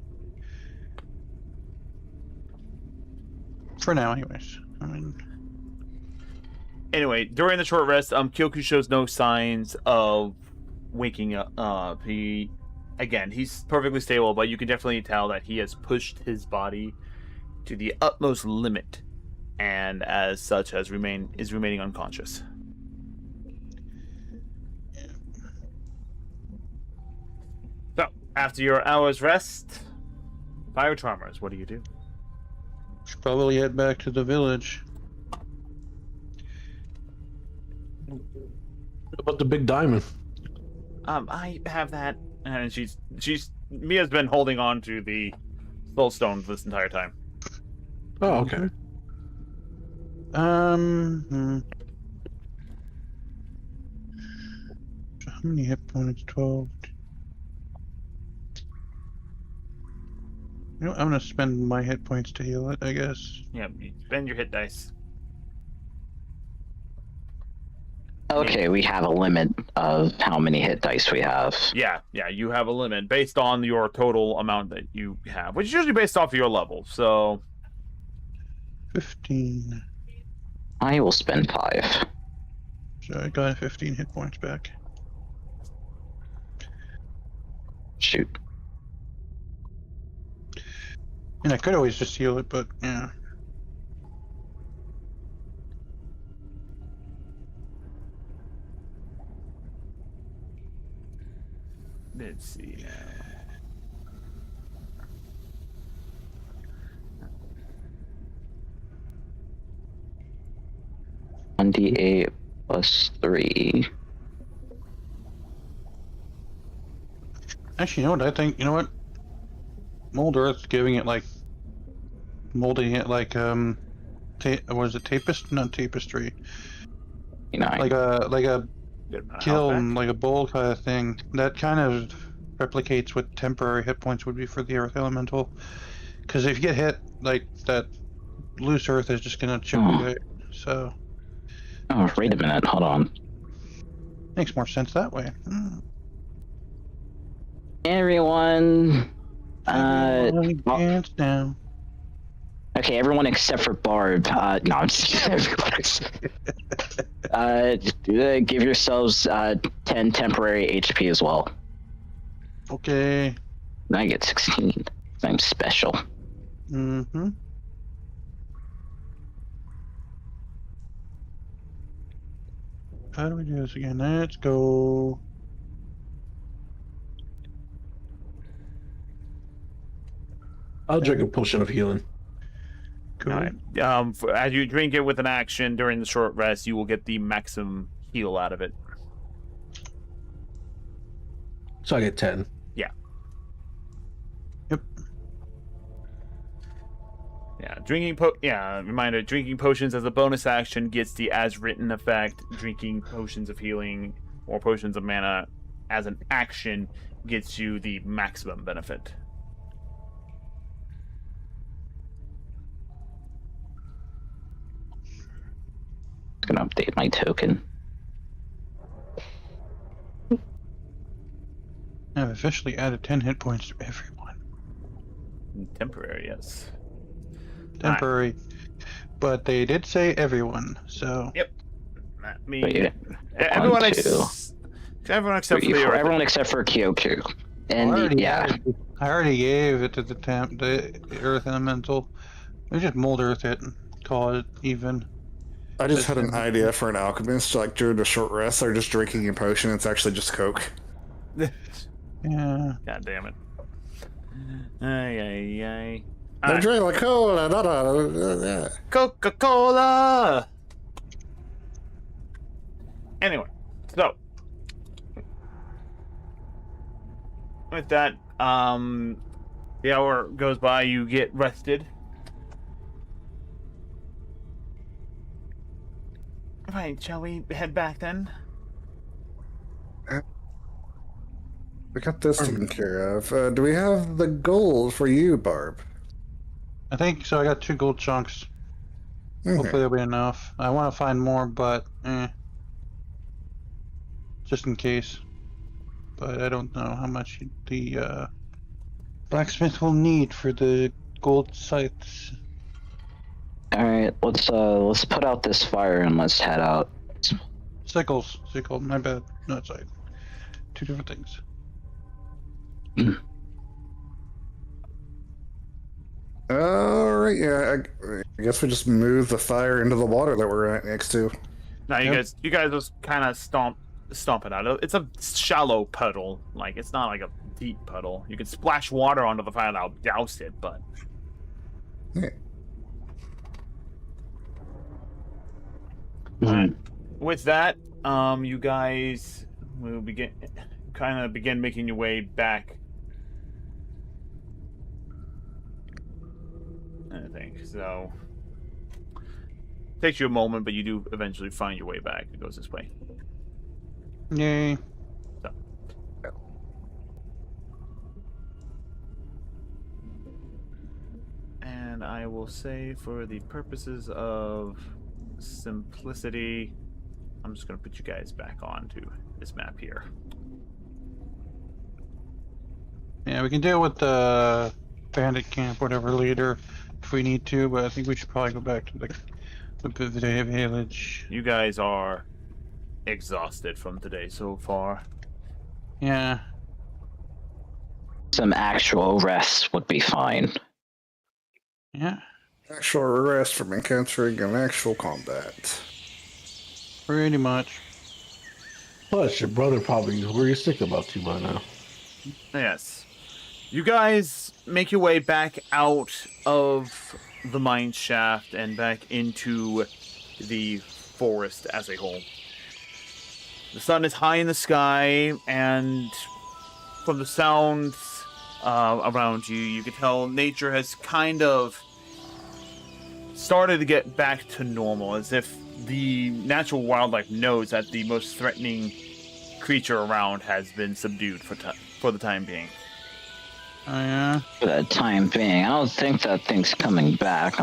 For now, anyways. I mean... Anyway, during the short rest, Kyoku shows no signs of waking up. He's perfectly stable, but you can definitely tell that he has pushed his body to the utmost limit, and as such is remaining unconscious. So, after your hour's rest, Fire Charmers, what do you do? Should probably head back to the village. What about the big diamond? I have that, and Mia's been holding on to the soul stone this entire time. Oh, okay. How many hit points? 12. You know, I'm gonna spend my hit points to heal it, I guess. Yeah, you spend your hit dice. Okay, we have a limit of how many hit dice we have. Yeah, you have a limit based on your total amount that you have, which is usually based off of your level. So 15. I will spend 5. So I got 15 hit points back. Shoot. And I could always just heal it, but yeah. Let's see now. One d8 plus 3. Actually, you know what I think? You know what? Mold Earth giving it like molding it like what is it? Not tapestry. Like a Good amount of health kiln, back. like a bowl kind of thing. That kind of replicates what temporary hit points would be for the Earth Elemental. Because if you get hit, like that loose Earth is just gonna chip away. So Oh, wait a minute. Hold on. makes more sense that way. Everyone. Everyone dance now. Okay, everyone except for Barb. No, I'm just kidding. Give yourselves 10 temporary HP as well. Okay. I get 16. I'm special. Mm-hmm. How do we do this again? Let's go. I'll drink a potion of healing. Cool. All right. As you drink it with an action during the short rest, you will get the maximum heal out of it. So I get 10. Yeah. Yep. Yeah, reminder, drinking potions as a bonus action gets the as written effect. Drinking potions of healing or potions of mana as an action gets you the maximum benefit. I'm gonna update my token. I've officially added 10 hit points to everyone. Temporary, yes. Temporary. But they did say everyone, so. Yep. That means Wait, everyone, one, two, everyone except for three, the four, Earth. everyone except for Kyoku. And I already gave it to the Earth Elemental. We just mold Earth it and call it even. I just had an idea for an alchemist, like during a short rest, they're just drinking a potion, it's actually just Coke. Yeah. God damn it. Ay. They're drinking like cola, Coca-Cola! Anyway, so with that, the hour goes by, you get rested. Right, shall we head back then? We got this taken care of. Do we have the gold for you, Barb? I think so. I got 2 gold chunks. Hopefully that'll be enough. I want to find more, but just in case. But I don't know how much the blacksmith will need for the gold scythes. all right, let's put out this fire and let's head out. Sickle, my bad. No, sorry. 2 different things. Alright, yeah, I guess we just move the fire into the water that we're right next to. Now Yep. you guys just kind of stomp it out. It's a shallow puddle, like it's not like a deep puddle. You can splash water onto the fire and douse it, but Yeah. with that, you guys will begin making your way back. I think so. Takes you a moment, but you do eventually find your way back. It goes this way. Yay. So. And I will say, for the purposes of simplicity, I'm just going to put you guys back onto this map here. Yeah, we can deal with the bandit camp, whatever, later if we need to, but I think we should probably go back to the village. You guys are exhausted from today so far. Yeah. Some actual rest would be fine. Yeah, Actual rest from encountering an actual combat. pretty much. Plus, your brother probably is really sick about you by now. Yes. You guys make your way back out of the mine shaft and back into the forest as a whole. The sun is high in the sky, and from the sounds around you, you can tell nature has kind of started to get back to normal, as if the natural wildlife knows that the most threatening creature around has been subdued for the time being. Oh yeah. For the time being, I don't think that thing's coming back.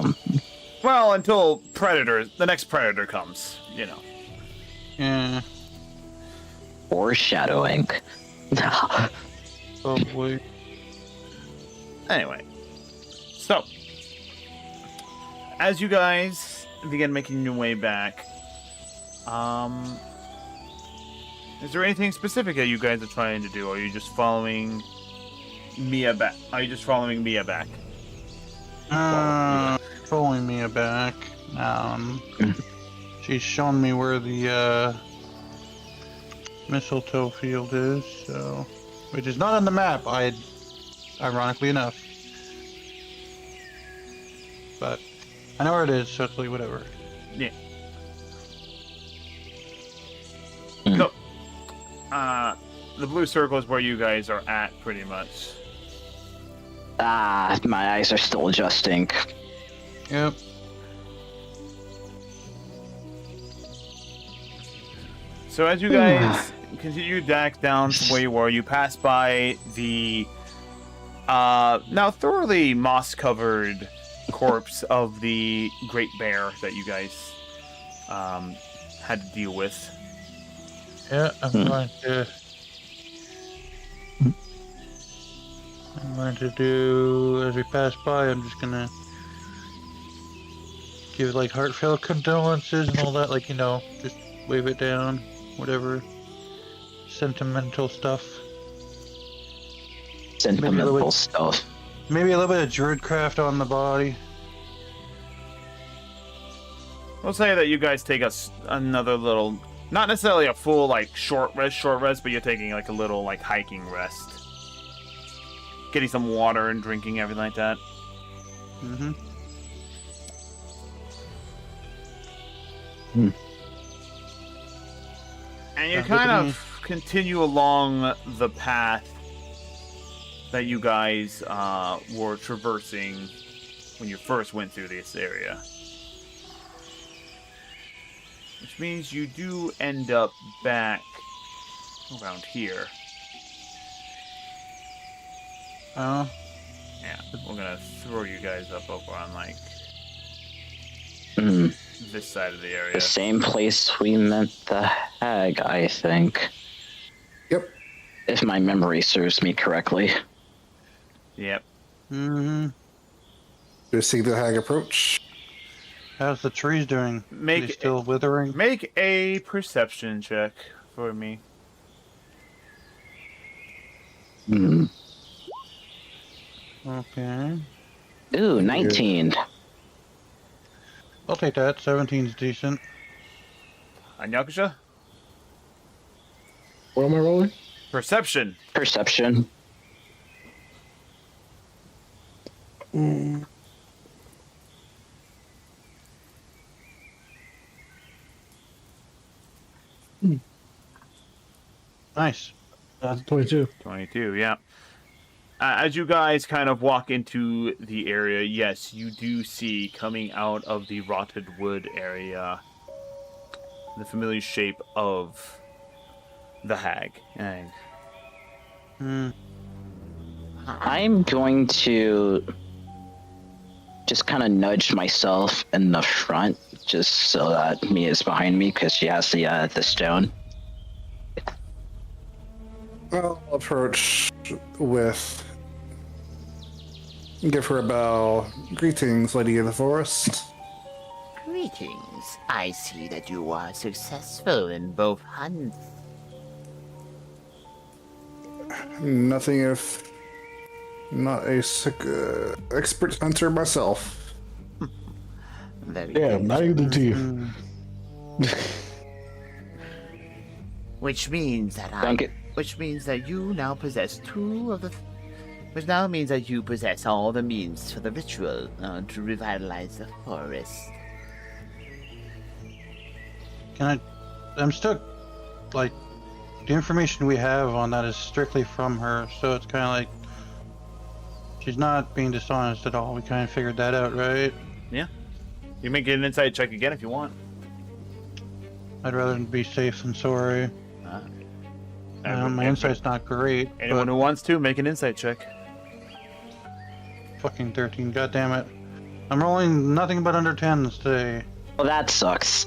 Well, until the next predator comes, you know. Yeah. Foreshadowing. Probably. Anyway, so as you guys begin making your way back, is there anything specific that you guys are trying to do, or are you just following Mia back? Following Mia back. She's shown me where the mistletoe field is, so which is not on the map. Ironically enough, but I know where it is, so it's like whatever. Yeah. So, the blue circle is where you guys are at, pretty much. My eyes are still adjusting. Yep. So as you guys continue back down to where you were, you pass by the now thoroughly moss-covered corpse of the great bear that you guys had to deal with. Yeah, I'm going to do, as we pass by, I'm just gonna give like heartfelt condolences and all that, like, you know, just wave it down, whatever sentimental stuff. Sentimental stuff. Maybe a little bit of druidcraft on the body. We'll say that you guys take another little, not necessarily a full like short rest, but you're taking like a little like hiking rest. Getting some water and drinking, everything like that. Mm-hmm. And you Sounds good kind to of continue along the path that you guys were traversing when you first went through this area. Which means you do end up back around here. Oh, Yeah, we're gonna throw you guys up over on like Mm, this side of the area. the same place we met the hag, I think. Yep. If my memory serves me correctly. Yep. mm-hmm. Do you see the hag approach? How's the trees doing? Make Are they still withering? Make a perception check for me. Hmm. Okay. Ooh, 19. I'll take that. 17's decent. Anyakusha? What am I rolling? Perception. Perception. Nice. That's 22. 22, yeah. As you guys kind of walk into the area, yes, you do see coming out of the rotted wood area the familiar shape of the hag. And Hmm. I'm going to just kind of nudge myself in the front, just so that Mia's behind me, because she has the stone. I'll approach with. Give her a bow. Greetings, Lady of the Forest. Greetings. I see that you are successful in both hunts. Nothing if not a expert hunter myself. very Yeah, not even to you. Mm, Which means that Don't get- which means that you now possess which now means that you possess all the means for the ritual to revitalize the forest. I'm still, like, the information we have on that is strictly from her, so it's kind of like she's not being dishonest at all. We kind of figured that out, right? You may get an insight check again if you want. I'd rather be safe than sorry. My insight's not great. Anyone but who wants to, make an insight check. fucking 13, god damn it. I'm rolling nothing but under 10s today. Well, that sucks.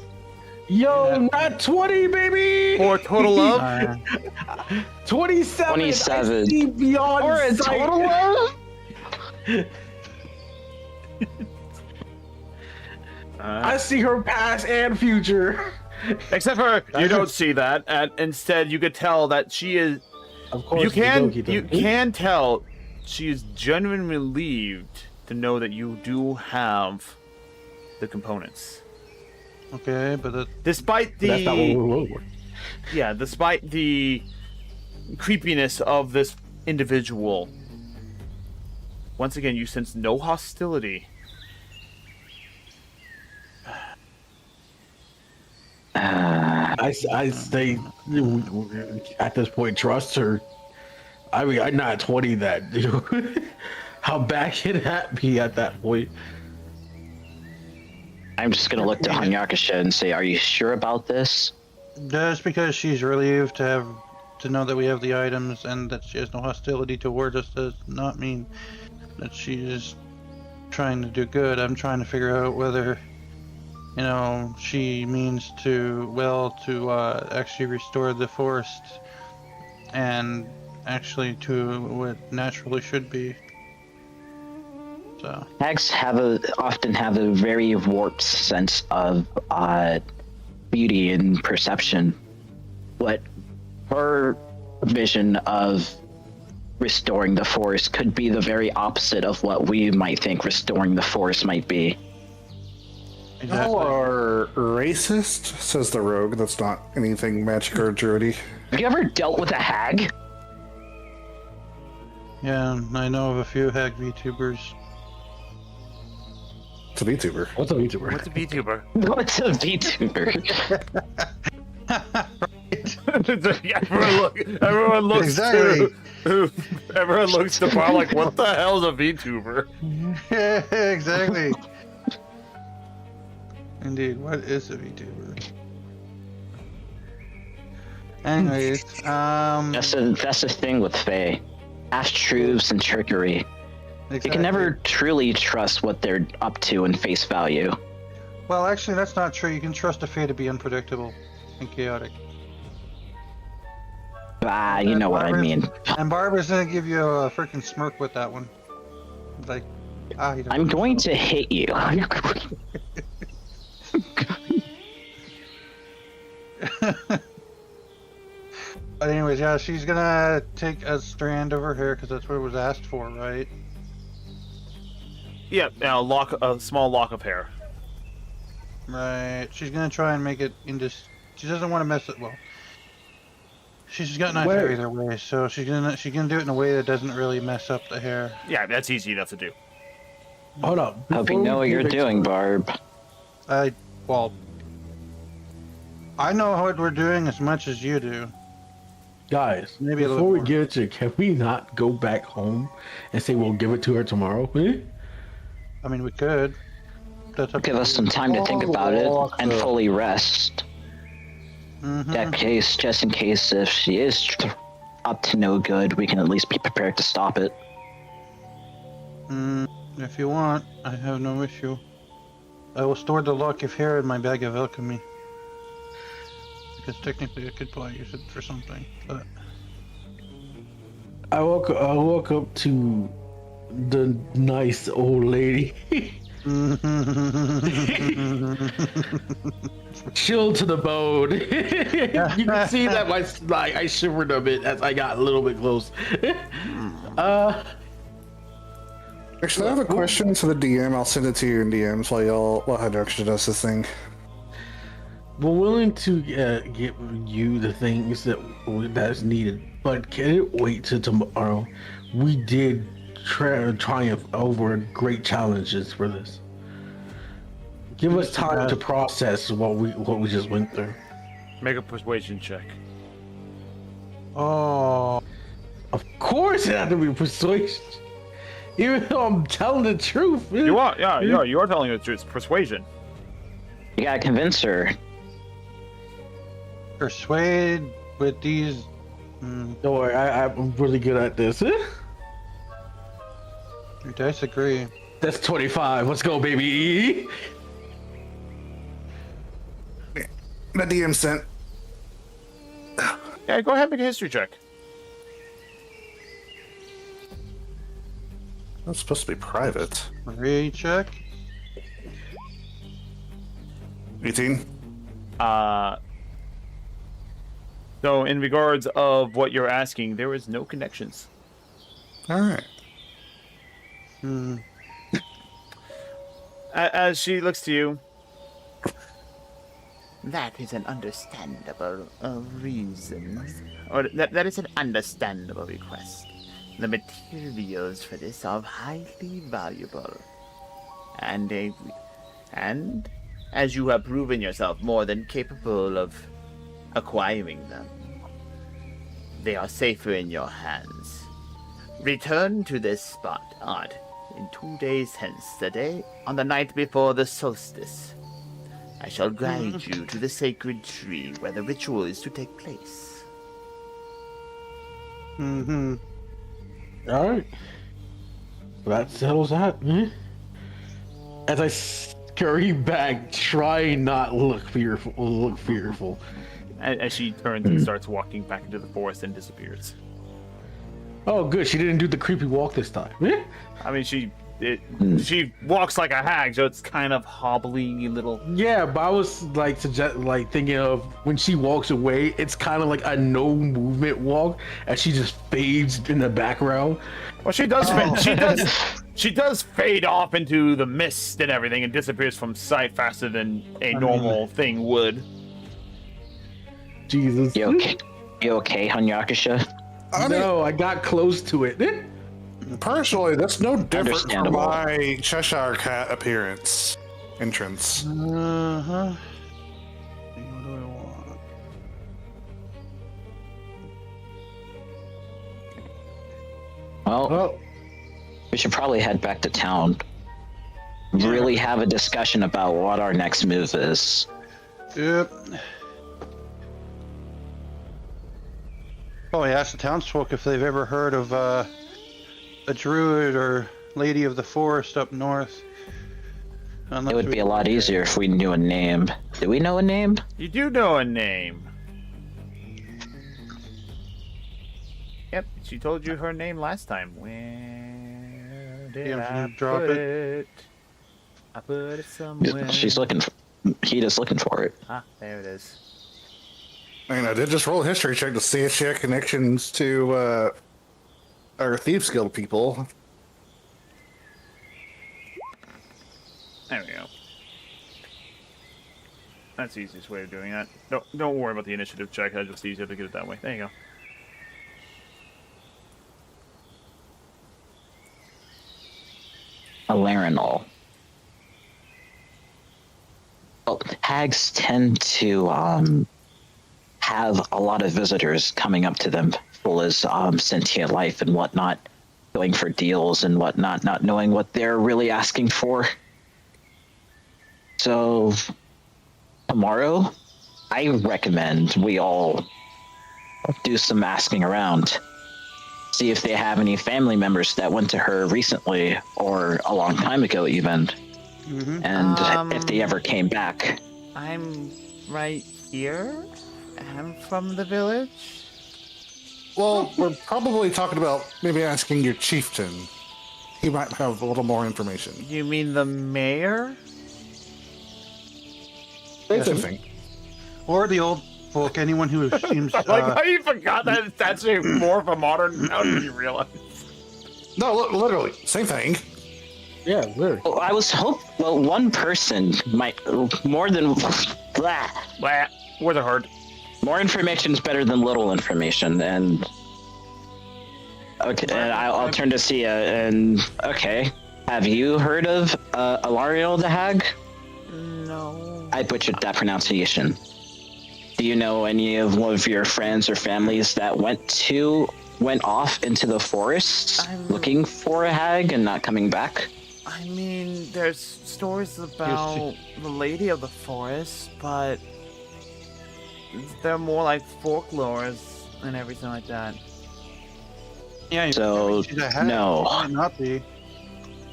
Yo, Yeah. not 20, baby. For a total of? 27. 27. I see beyond Or a sight. total of? I see her past and future. Except for you don't see that. Instead, you could tell that she is. Of course, You can Midoki tell she is genuinely relieved to know that you do have the components, Okay, but despite That's not what the we're looking for. despite the creepiness of this individual. Once again, you sense no hostility. I stay at this point. Trust her. I mean, I'm not 20. That how bad can that be at that point? I'm just gonna look to Hanyakasha and say, "Are you sure about this?" just because she's relieved to know that we have the items and that she has no hostility towards us does not mean that she is trying to do good. I'm trying to figure out whether, she means to actually restore the forest and actually to what naturally should be. So Hags often have a very warped sense of beauty and perception. What her vision of restoring the forest could be the very opposite of what we might think restoring the forest might be. exactly. Y'all are racist, says the rogue. That's not anything magic or druidy. Have you ever dealt with a hag? Yeah, I know of a few hag VTubers. It's a VTuber. What's a VTuber? What's a VTuber? What's a VTuber? Everyone looks Exactly. everyone looks to Bar like, what the hell is a VTuber? Exactly. Indeed, what is a VTuber? Anyways, That's the thing with Fae. Half truths and trickery. You can never truly trust what they're up to in face value. Well, actually, that's not true. You can trust a Fae to be unpredictable and chaotic. Ah, you know what I mean. And Barbara's gonna give you a freaking smirk with that one. Like, you don't I'm going to hit you. But anyways, yeah, she's gonna take a strand of her hair because that's what it was asked for, right? Yeah, a small lock of hair. Right. She's gonna try and make it into. She doesn't want to mess it. Well, she's got nice hair either way, so she's gonna do it in a way that doesn't really mess up the hair. Yeah, that's easy enough to do. Hold up. Hope you know what you're doing, Barb. I know what we're doing as much as you do. Guys, Maybe a little before we more. give it to her, can we not go back home and say we'll give it to her tomorrow? Eh? I mean, we could. That's up Give to us you. some time to think about it and fully rest. Mhm. That case, just in case if she is up to no good, we can at least be prepared to stop it. If you want, I have no issue. I will store the lock of hair in my bag of alchemy. Because technically I could probably use it for something, but... I woke up to the nice old lady. Chill to the bone. You can see that I shivered a bit as I got a little bit close. Actually, I have a question to the DM. I'll send it to you in DMs while Hydroxia does this thing. We're willing to give you the things that's needed, but can it wait till tomorrow? We did triumph over great challenges for this. Give us time to process what we just went through. Make a persuasion check. Oh, Of course, it had to be persuasion. Even though I'm telling the truth. You are, yeah, you are telling the truth. It's persuasion. You gotta convince her. persuade with these. Don't worry, I'm really good at this. Your dice agree. That's 25. Let's go, baby. The DM sent. Yeah, go ahead and make a history check. That's supposed to be private. Recheck. check. 18. So in regards of what you're asking, there is no connections. All right. As she looks to you, That is an understandable reason. Or that is an understandable request. The materials for this are highly valuable. And as you have proven yourself more than capable of acquiring them, they are safer in your hands. Return to this spot, in 2 days hence, on the night before the solstice. I shall guide you to the sacred tree where the ritual is to take place. Mm-hmm. All right. That settles that. As I scurry back, try not look fearful. as she turns and starts walking back into the forest and disappears. Oh, good. She didn't do the creepy walk this time. I mean, she walks like a hag, so it's kind of hobbly little. Yeah, but I was thinking of when she walks away, it's kind of like a no movement walk, as she just fades in the background. Well, she does. She does fade off into the mist and everything, and disappears from sight faster than a normal thing would. Jesus. You okay, Hanyakusha? No, I got close to it. Personally, that's no different from Understandable. my Cheshire Cat entrance. Uh-huh. What do I want? Well, Oh, we should probably head back to town. Really have a discussion about what our next move is. Yep. Probably ask the townsfolk if they've ever heard of a druid or lady of the forest up north. It would be a lot easier if we knew a name. Do we know a name? You do know a name. Yep, she told you her name last time. Where did Yeah, I drop put it. it? I put it somewhere. She's looking. He is looking for it. Ah, there it is. And I did just roll a history check to see if she had connections to our Thieves Guild people. There we go. That's the easiest way of doing that. Don't worry about the initiative check. It's just easier to get it that way. There you go. A Larinol. Well, hags tend to have a lot of visitors coming up to them, full as sentient life and whatnot, going for deals and whatnot, not knowing what they're really asking for. So, tomorrow, I recommend we all do some asking around. See if they have any family members that went to her recently or a long time ago even. Mm-hmm. And if they ever came back. I'm right here. I'm from the village. Well, we're probably talking about maybe asking your chieftain. He might have a little more information. You mean the mayor? Same thing. Or the old folk, anyone who seems. Like how you forgot that it's actually more of a modern. How did you realize? No, literally, same thing. Yeah, very. Well, I was well, one person might more than blah. Blah. Words are hard. More information is better than little information, and okay, and I'll turn to Sia and okay. Have you heard of Ilario the Hag? No. I butchered that pronunciation. Do you know any of one of your friends or families that went off into the forest looking for a hag and not coming back? I mean, there's stories about the Lady of the Forest, but they're more like folklores and everything like that. Yeah. So, she's a hag. no. Might not be.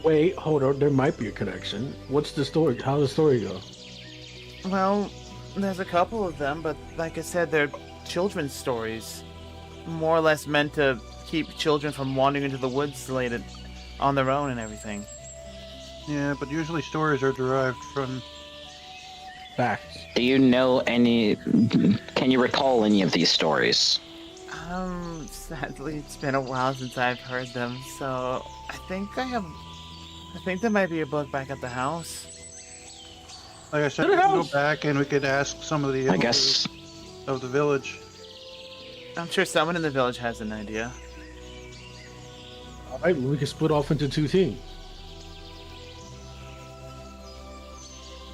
Wait, hold on. There might be a connection. What's the story? How does the story go? Well, there's a couple of them, but like I said, they're children's stories. More or less meant to keep children from wandering into the woods late on their own and everything. Yeah, but usually stories are derived from. Facts. Do you know any? Can you recall any of these stories? Sadly, it's been a while since I've heard them, so I think there might be a book back at the house. Like I said, we can go back and we could ask some of the I elders guess. of the village. I'm sure someone in the village has an idea. All right, we can split off into 2 teams.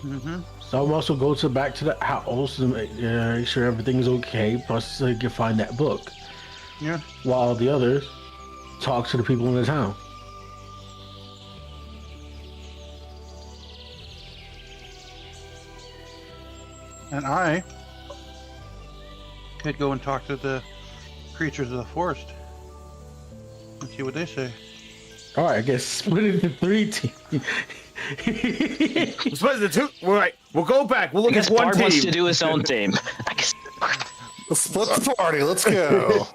Mm-hmm. Some also go back to the house and make sure everything is okay. Plus, they can find that book. Yeah. While the others talk to the people in the town. And I could go and talk to the creatures of the forest and see what they say. All right, I guess split it into 3 teams. We'll split it into 2. Right. We'll go back. We'll look I guess at one Bard team. wants to do his own team. I guess. Let's split the party. Let's go.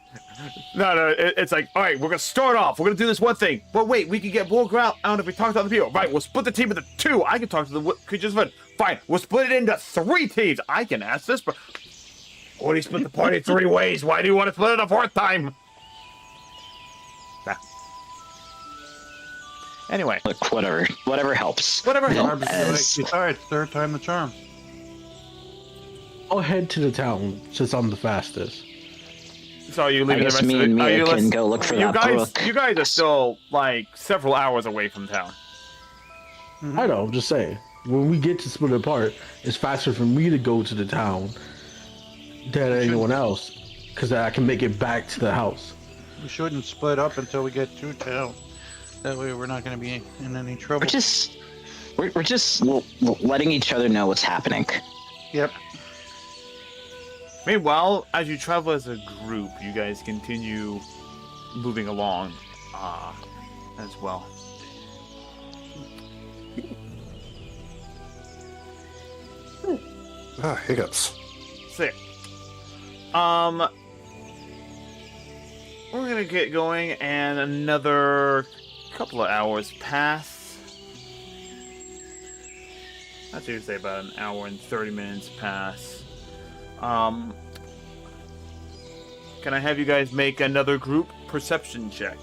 No, it's like, all right, we're gonna start off. We're gonna do this one thing. But wait, we can get more ground out if we talk to other people. Right, we'll split the team into 2. I can talk to the creatures of it. Fine, we'll split it into 3 teams. I can ask this, but what do you split the party 3 ways? Why do you want to split it a 4th time? Anyway, Look, whatever helps. Whatever helps. Barbecue, as- besides, 3rd time the charm. I'll head to the town since I'm the fastest. So you I leaving the guess rest me of it? and Are Mia you can go look for you that guys, book. You guys are still like several hours away from town. I know, I'm just saying. When we get to split it apart, it's faster for me to go to the town than anyone else. Because I can make it back to the house. We shouldn't split up until we get to town. That way we're not going to be in any trouble. We're just letting each other know what's happening. Yep. Meanwhile, as you travel as a group, you guys continue moving along as well. Hiccups. Sick. We're gonna get going, and another couple of hours pass. I'd say about an hour and 30 minutes pass. Can I have you guys make another group perception check?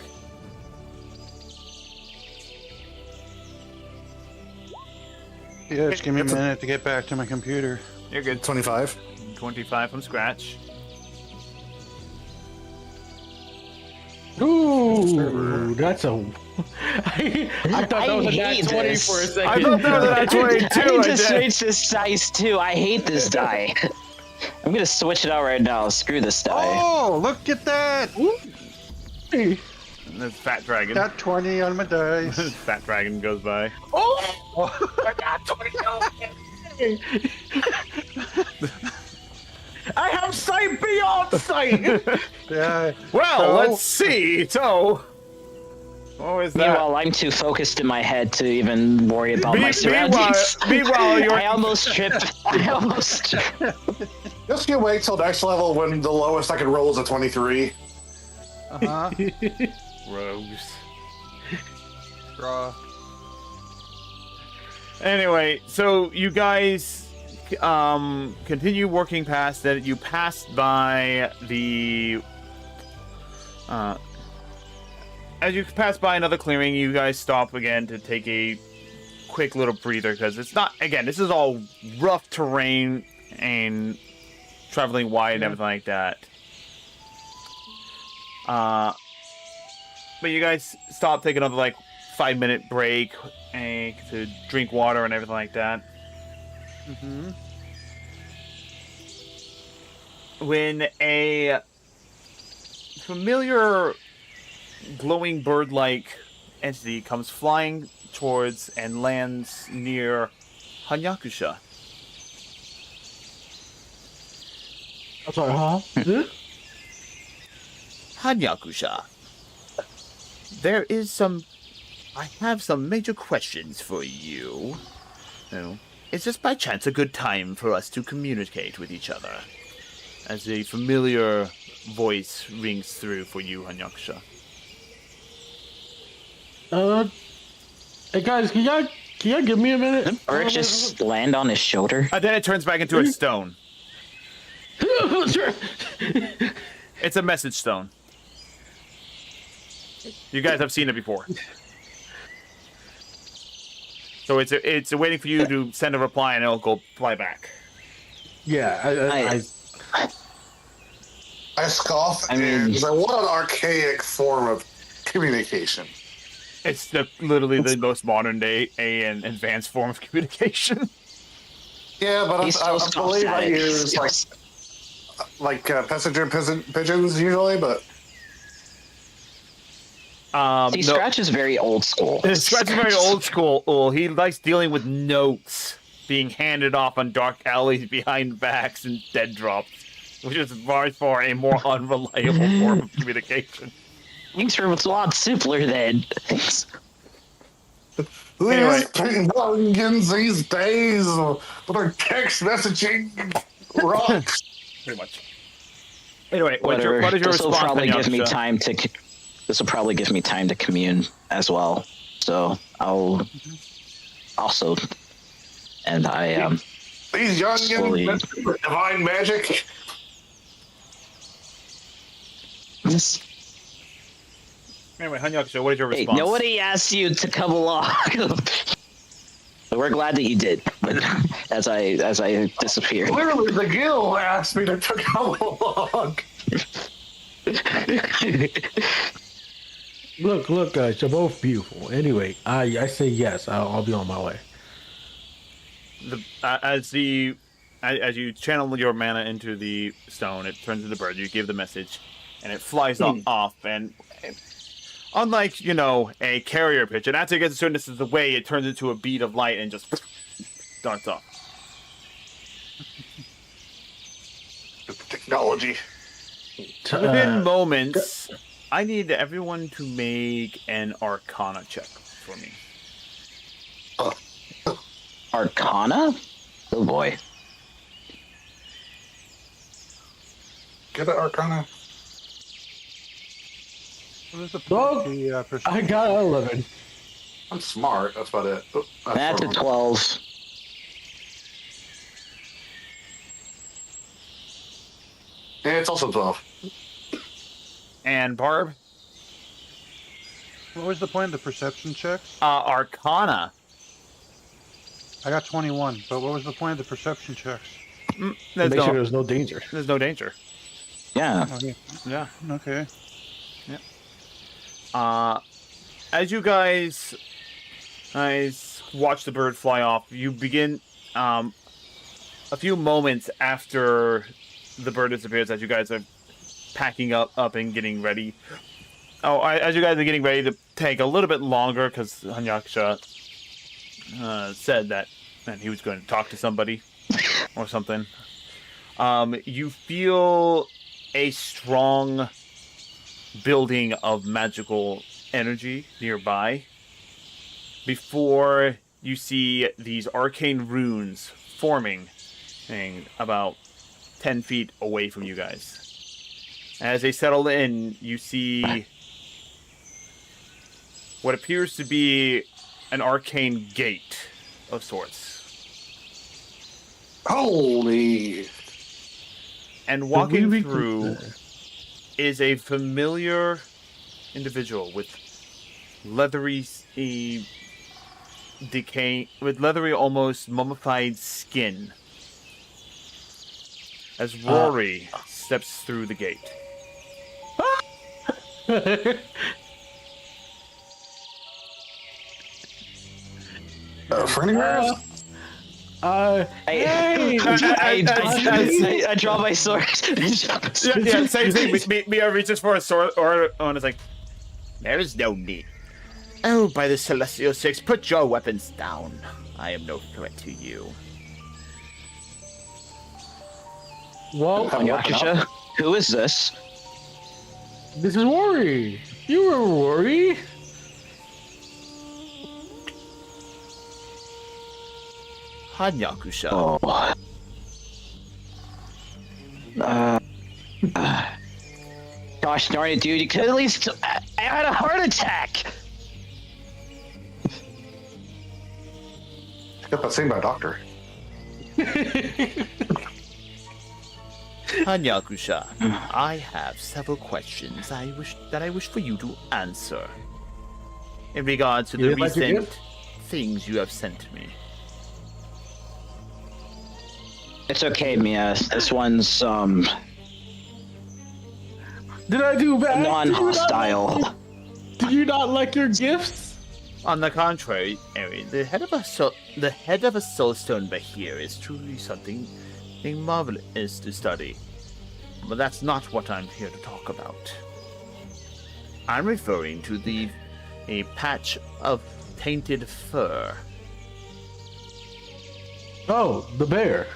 Yeah, just give me a minute to get back to my computer. You're good. 25. 25 from scratch. Ooh, that's a. I thought that was a nat hate 20 this. for a second. I thought that was a nat 20 I too. need I to did. switch this dice too. I hate this die. I'm gonna switch it out right now. Screw this die. Oh, look at that! And there's Fat Dragon. Got 20 on my dice. Fat Dragon goes by. I got 20. I have sight beyond sight. Yeah. Well, So- let's see. So, what is that? Meanwhile, I'm too focused in my head to even worry about my Meanwhile, surroundings. you're I almost tripped. I almost tripped. Just you wait till next level when the lowest I can roll is a 23. Uh-huh. rogues. Draw. Anyway, so you guys continue working past that. You passed by the as you pass by another clearing, you guys stop again to take a quick little breather because it's not. Again, this is all rough terrain and traveling wide and everything like that. But you guys stop, take another like 5-minute break and to drink water and everything like that. Mm-hmm. When a familiar glowing bird-like entity comes flying towards and lands near Hanyakusha. I'm sorry, huh? Hanyakusha, I have some major questions for you. Oh, is this by chance a good time for us to communicate with each other? As a familiar voice rings through for you, Hanyakusha. Hey guys, can y'all give me a minute? Didn't Bert just land on his shoulder? And then it turns back into a stone. It's a message stone. You guys have seen it before. So it's waiting for you to send a reply and it'll go fly back. Yeah, I scoff and say, what an archaic form of communication. It's literally the most modern day and advanced form of communication. Yeah, but He still I scoffs believe at I it. use passenger pigeons usually, but See, Scratch is very old school. Scratch is very old school. Oh, he likes dealing with notes being handed off on dark alleys behind backs and dead drops, which is by far a more unreliable form of communication. Things are a lot simpler then. Anyway. these youngins these days with their text messaging rocks. Pretty much. Anyway, what is Whatever. your This will response, probably give me Hanyakusha? time to. This will probably give me time to commune as well. So I'll also, and I These Slowly. youngins with divine magic. Anyway, Hanyakusha, what is your Hey, response? nobody asked you to come along. But we're glad that you did. But as I disappear. Literally, the guild asked me to come along. look, guys, you're both beautiful. Anyway, I say yes. I'll be on my way. As you channel your mana into the stone, it turns into a bird. You give the message, and it flies off. And unlike a carrier pigeon, after it gets a certain distance away, it turns into a bead of light and just darts off. Technology. Within moments, I need everyone to make an Arcana check for me. Arcana? Oh boy. Get it, Arcana. What is the Oh, the perception? I got 11. I'm smart. That's about it. Oh, That's a 12. And it's also 12. And Barb, What was the point of the perception checks? Arcana. I got 21, but what was the point of the perception checks? There's Make sure no, there's no danger. there's no danger. Yeah. Okay. Yeah. Okay. As you guys watch the bird fly off, you begin a few moments after the bird disappears, as you guys are packing up and getting ready. As you guys are getting ready to take a little bit longer, because Hanyakusha said that he was going to talk to somebody or something. You feel a strong building of magical energy nearby before you see these arcane runes forming about 10 feet away from you guys. As they settle in, you see what appears to be an arcane gate of sorts. Holy. And walking through is a familiar individual with leathery, decay with leathery, almost mummified skin. As Rory steps through the gate. Friend of yours? Hey, I draw my sword. Yeah, same thing. Mia reaches for a sword, or and it's like, There is no need. Oh, by the Celestial Six, put your weapons down. I am no threat to you. well, Yakusha, who is this? this is Rory. You were Rory. Hanyakusha. Oh. Gosh darn it, dude! You could at least. I had a heart attack. Got that seen by a doctor. Hanyakusha, I have several questions I wish for you to answer. In regards to You the didn't like your recent gift? things you have sent me. It's okay, Mia. This one's Did I do bad? non-hostile. Did you not like your gifts? On the contrary, Eri, the head of a soulstone Bahir is truly something marvelous to study. But that's not what I'm here to talk about. I'm referring to a patch of tainted fur. Oh, the bear.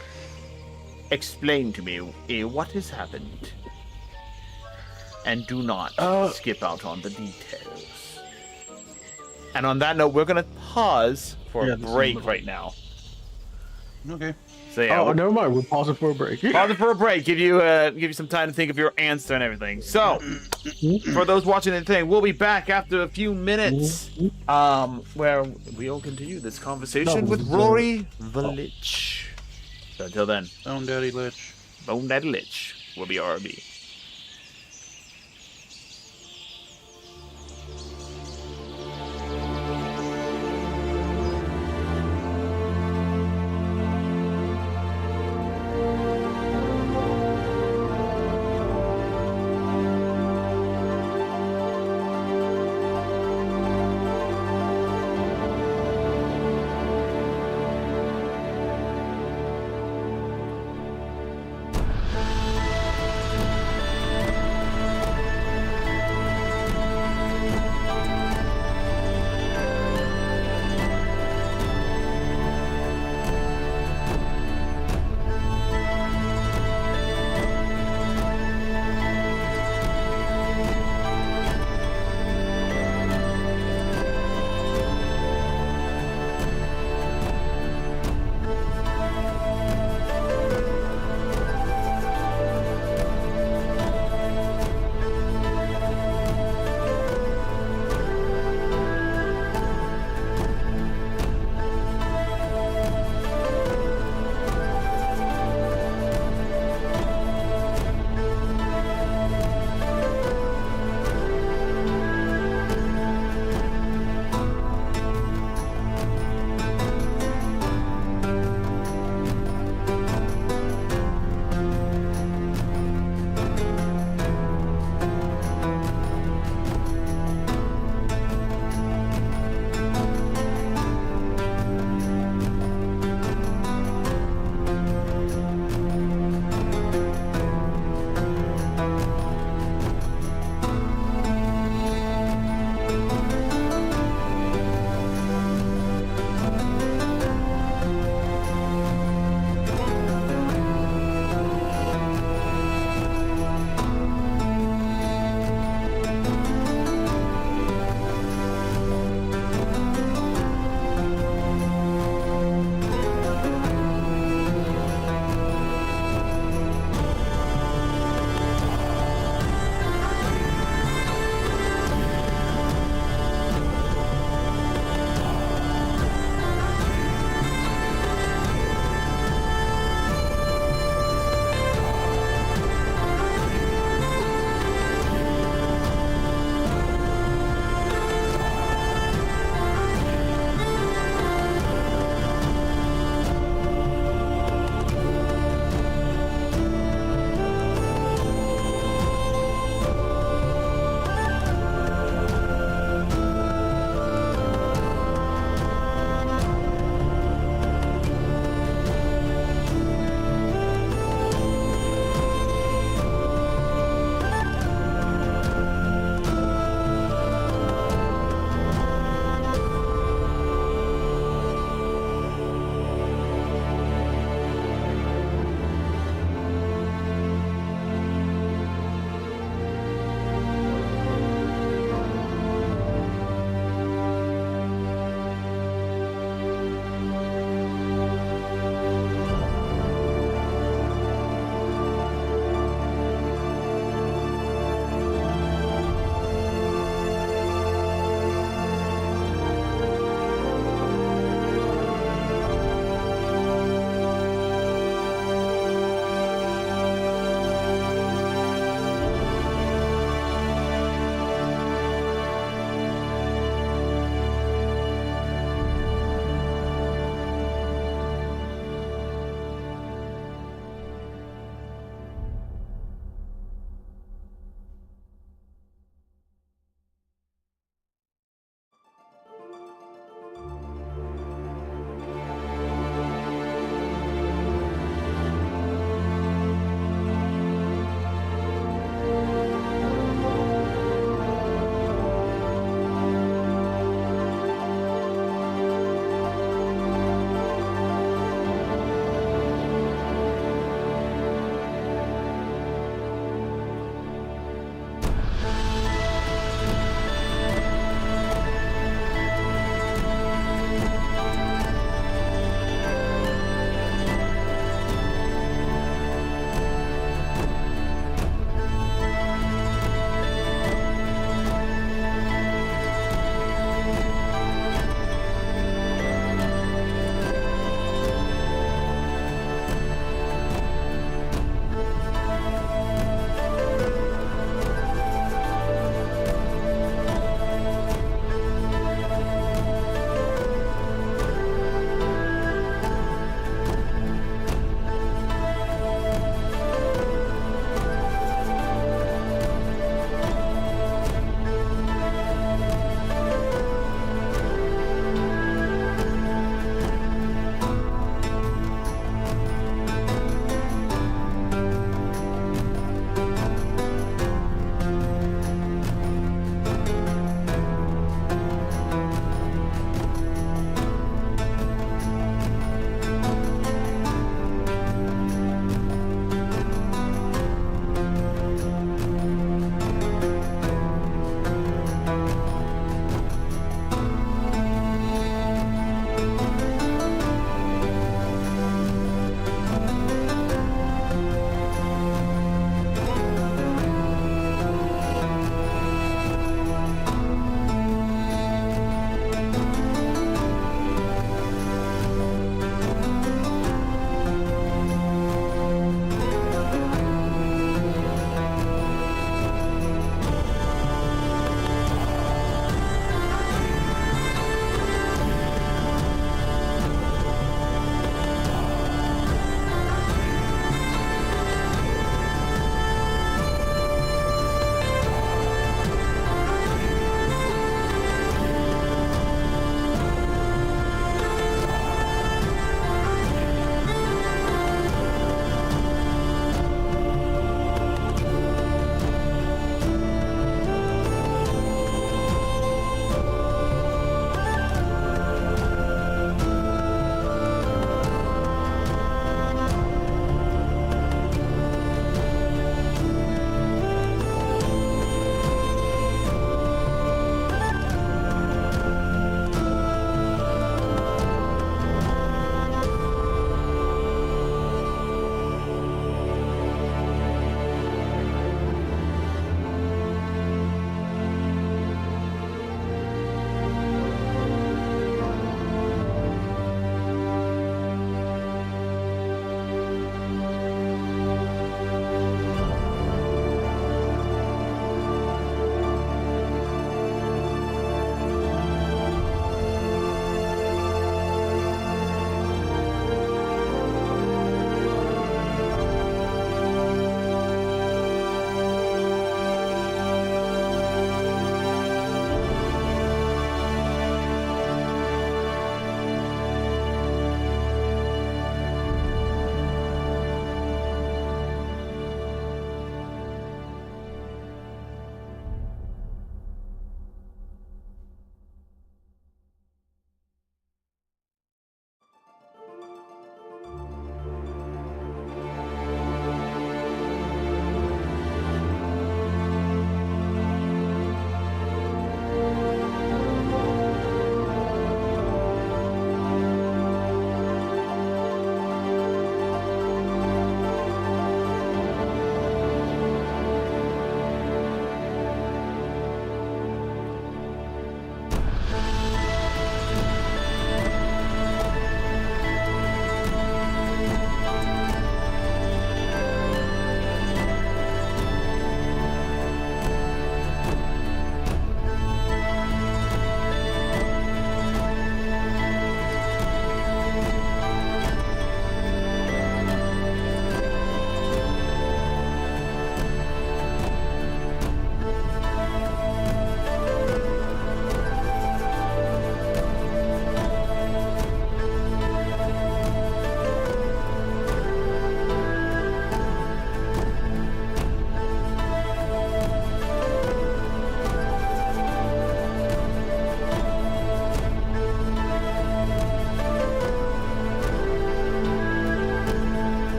Explain to me what has happened. And do not skip out on the details. And on that note, we're going to pause for a break right now. Okay. so yeah. Oh, never mind. We're pausing for a break. Pause it for a break. Give you some time to think of your answer and everything. So, for those watching the thing, we'll be back after a few minutes, where we'll continue this conversation with Rory the Lich. So until then, Bone Daddy Lich. Bone Daddy Lich will be RB.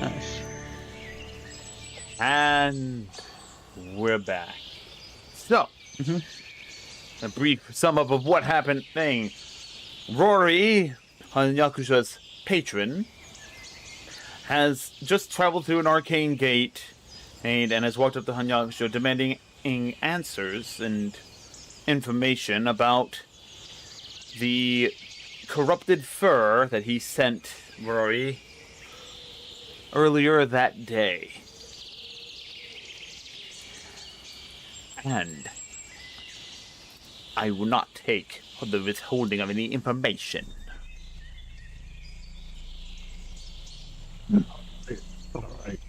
Nice. And we're back. So, a brief sum up of what happened thing. Rory, Hanyakusha's patron, has just traveled through an arcane gate and has walked up to Hanyakusha demanding answers and information about the corrupted fur that he sent Rory earlier that day. And I will not take the withholding of any information. All right.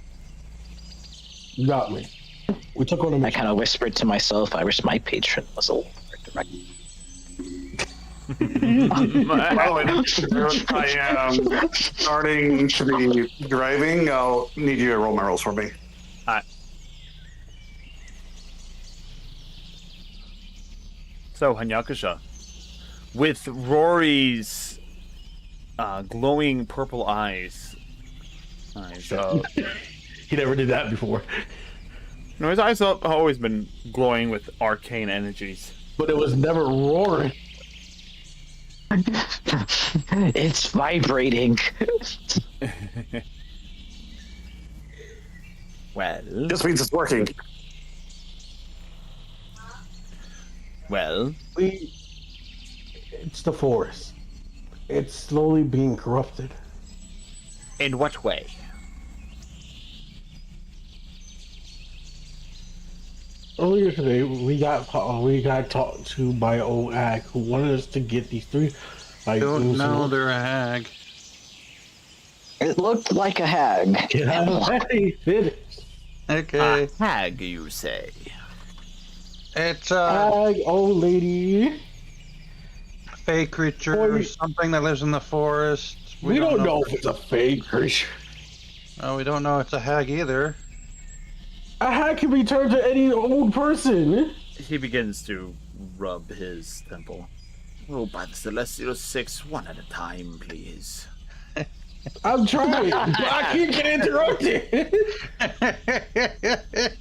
You got me. We took on a I mission. kind of whispered to myself, I wish my patron was a little more direct. I am starting to be driving. I'll need you to roll my rolls for me. So, Hanyakusha, with Rory's glowing purple eyes, He never did that before. no, his eyes have always been glowing with arcane energies. But it was never roaring. It's vibrating. Well, Just means it's working. well, It's the forest. It's slowly being corrupted. in what way? Earlier today, we got talked to by old Ag who wanted us to get these three. Don't know they're a hag. It looked like a hag. Hey, finished. Okay. A hag, you say? It's Ag, old lady. fey creature or something that lives in the forest. We don't know if it's a fake creature. Oh, we don't know it's a hag either. A hag can be turned to any old person. He begins to rub his temple. Oh, by the Celestial Six, one at a time, please. I'm trying, but I keep getting interrupted.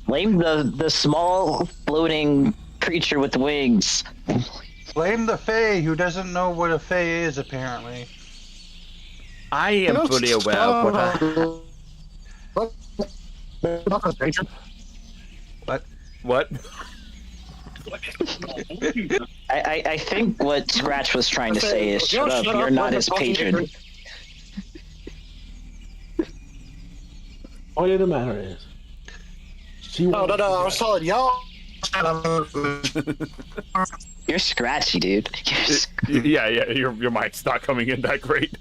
Blame the small floating creature with wings. Blame the fey who doesn't know what a fey is, apparently. I am fully aware of what What? I think what Scratch was trying to say is, shut up, you're not his patron. Point of the matter is, she. No, I was telling y'all. You're scratchy, dude. Yeah, your mic's not coming in that great.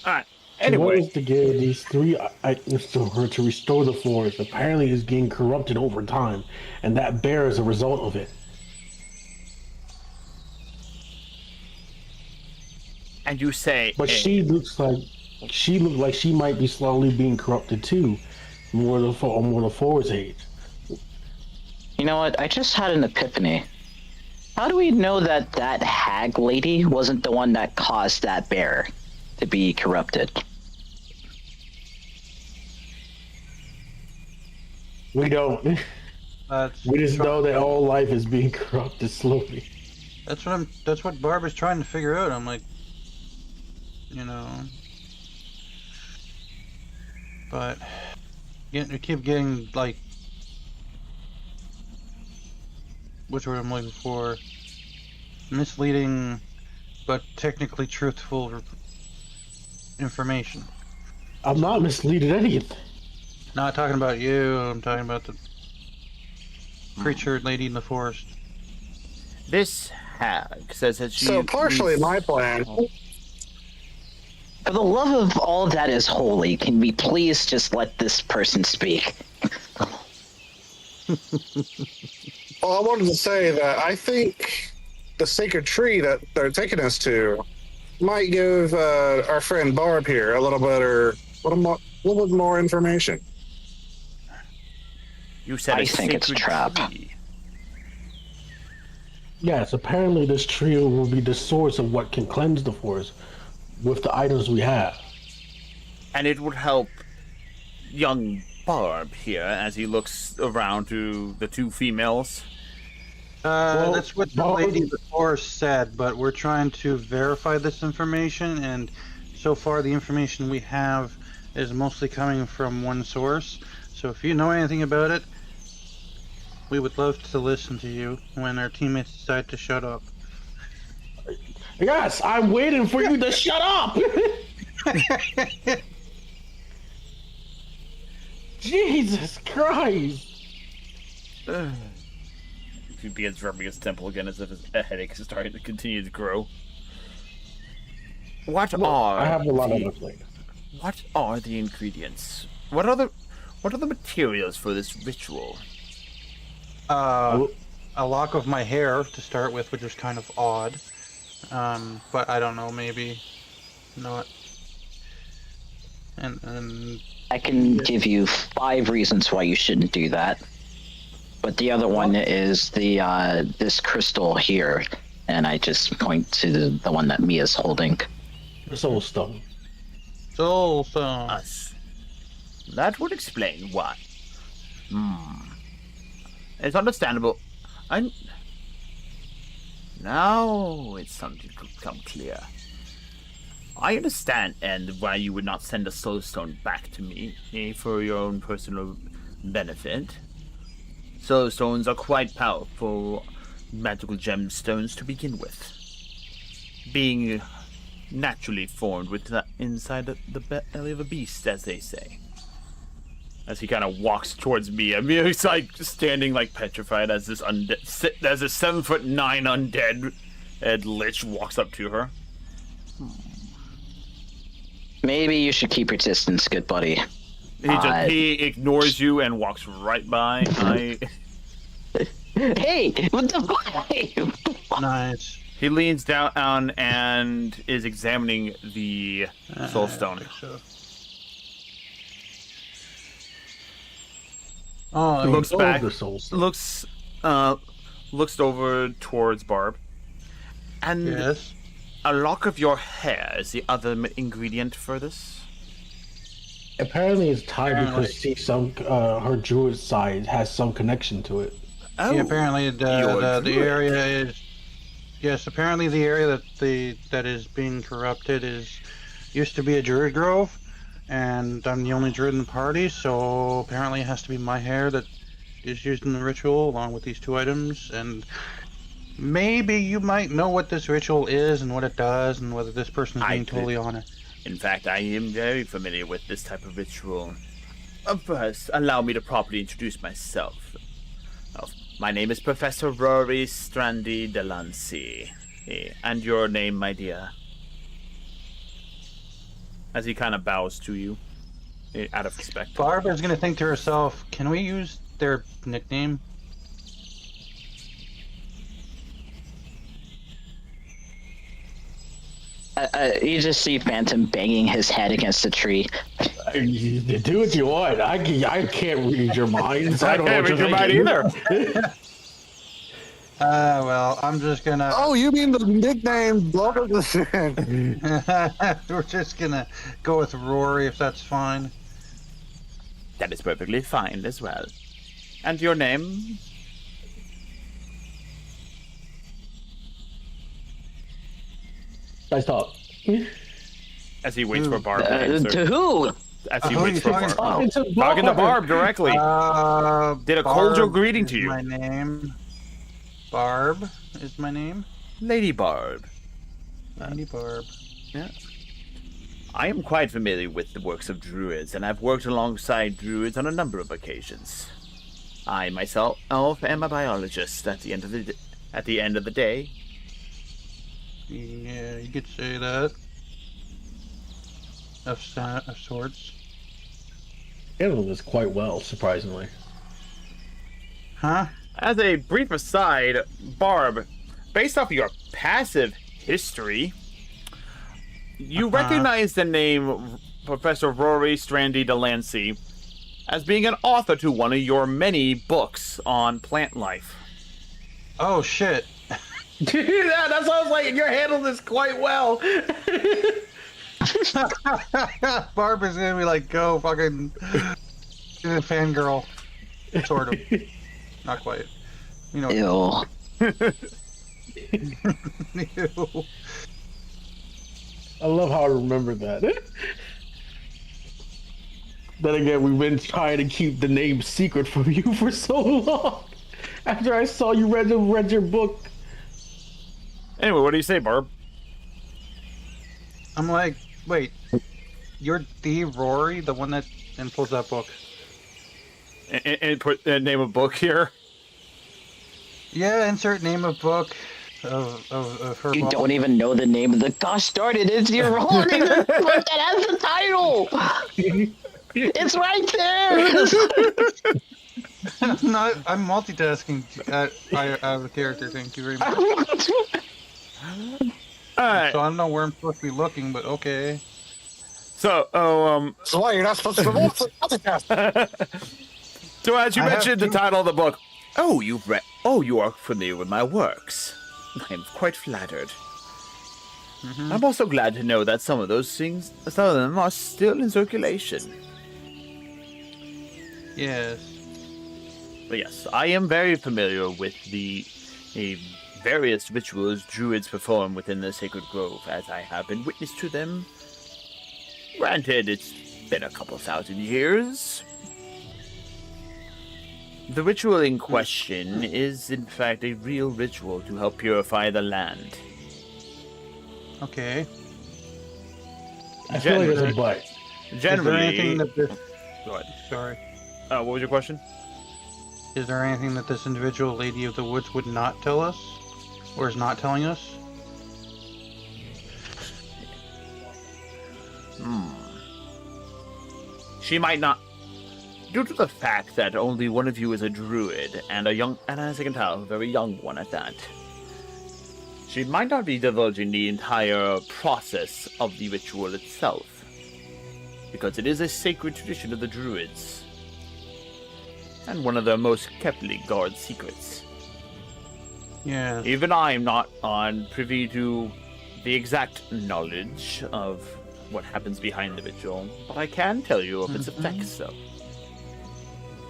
Alright, Anyway, anyway. to give these three items to her to restore the forest. Apparently, is getting corrupted over time, and that bear is a result of it. And you say, But she looks like she might be slowly being corrupted too, more the forest age. You know what? I just had an epiphany. How do we know that that hag lady wasn't the one that caused that bear to be corrupted? We don't. We just know that all life is being corrupted slowly. That's what Barbara's trying to figure out. I'm like, you know, but we keep getting like, what's the word I'm looking for? Misleading, but technically truthful information. I'm not misleading anything. Not talking about you. I'm talking about the creature lady in the forest. this hag says that she. So partially my plan. For the love of all that is holy, can we please just let this person speak? Well, I wanted to say that I think the sacred tree that they're taking us to might give our friend Barb here a little bit more information. You said I a think it's a sacred trap. tree. Yes, apparently this trio will be the source of what can cleanse the forest. with the items we have. And it would help young Barb here as he looks around to the two females. That's what the Barb- lady before said, but we're trying to verify this information, and so far the information we have is mostly coming from one source. So if you know anything about it, we would love to listen to you when our teammates decide to shut up. Yes, I'm waiting for you to shut up. Jesus Christ. He begins rubbing his temple again as if his headache is starting to continue to grow. What are I have a lot the, on the plate. What are the ingredients? What are the materials for this ritual? A lock of my hair to start with, which is kind of odd. But I don't know, maybe not. And I can give you 5 reasons why you shouldn't do that. But the other one is the this crystal here, and I just point to the one that Mia's holding. The soul stone. soul stone. Us. That would explain why. It's understandable. Now it's something to become clear. I understand and why you would not send a soul stone back to me for your own personal benefit. Soul stones are quite powerful magical gemstones to begin with. Being naturally formed inside the belly of a beast, as they say. As he kind of walks towards me, I mean, he's like standing like petrified as this undead, as a 7'9" undead lich walks up to her. Maybe you should keep your distance, good buddy. He ignores you and walks right by. Hey, what the fuck? Nice. He leans down and is examining the soul stone. I think so. Oh, He looks back, The soul stone. looks over towards Barb, and yes. a lock of your hair is the other ingredient for this. Apparently it's tied because her druid side has some connection to it. Oh, Yeah, apparently you're the druid. area is. Yes, apparently the area that is being corrupted used to be a druid grove, and I'm the only druid in the party, so apparently it has to be my hair that is used in the ritual along with these 2 items. And maybe you might know what this ritual is and what it does, and whether this person is I being could- totally honest. In fact, I am very familiar with this type of ritual. First, allow me to properly introduce myself. My name is Professor Rory Strandy Delancey. And your name, my dear? As he kind of bows to you, out of respect. Barbara's gonna think to herself, "Can we use their nickname?" You just see Phantom banging his head against a tree. You do what you want. I can't read your minds. I don't know can't what read you're your mind thinking. either. Well, I'm just gonna. Oh, you mean the nickname? We're just gonna go with Rory if that's fine. That is perfectly fine as well. And your name? Nice talk. As he waits for Barb to answer. To who? As he Who are waits you for talking Barb. about? Talking to Barb directly. Did a cordial Barb greeting to is you. My name. Barb is my name. Lady Barb. Lady Barb. I am quite familiar with the works of druids, and I've worked alongside druids on a number of occasions. I myself am a biologist at the end of the day. Yeah, you could say that. Of sorts. Handled this quite well, surprisingly. Huh? As a brief aside, Barb, based off of your passive history, you recognize the name Professor Rory Strandy Delancey as being an author to one of your many books on plant life. Oh shit. Yeah, that's what I was like. You're handling this quite well. Barbara's gonna be like, go fucking fangirl. Sort of. Not quite. You know. Ew. Ew. I love how I remember that. Then again, we've been trying to keep the name secret from you for so long. After I saw you read your book. Anyway, what do you say, Barb? I'm like, wait, you're the Rory, the one that and pulls that book. And put name of book here. Yeah, insert name of book of her. You mom. don't even know the name of the. Gosh darn it! It's your holding the book that has the title. It's right there. I'm multitasking out of the character. Thank you very much. Alright. So I don't know where I'm supposed to be looking, but okay. So, That's why you're not supposed to multitask. so as you I have mentioned the to- title of the book, you are familiar with my works. I'm quite flattered. Mhm. I'm also glad to know that some of them are still in circulation. Yes. But yes, I am very familiar with the various rituals druids perform within the sacred grove, as I have been witness to them. Granted, it's been a couple thousand years. The ritual in question is, in fact, a real ritual to help purify the land. Okay. I feel like it's a butt. Is there Generally, anything that this? Go ahead. Sorry. What was your question? Is there anything that this individual Lady of the Woods would not tell us, or is not telling us? She might not. Due to the fact that only one of you is a druid, and as I can tell, a very young one at that, she might not be divulging the entire process of the ritual itself, because it is a sacred tradition of the druids, and one of their most carefully guarded secrets. Yeah. Even I'm not privy to the exact knowledge of what happens behind the ritual, but I can tell you of its effects, though.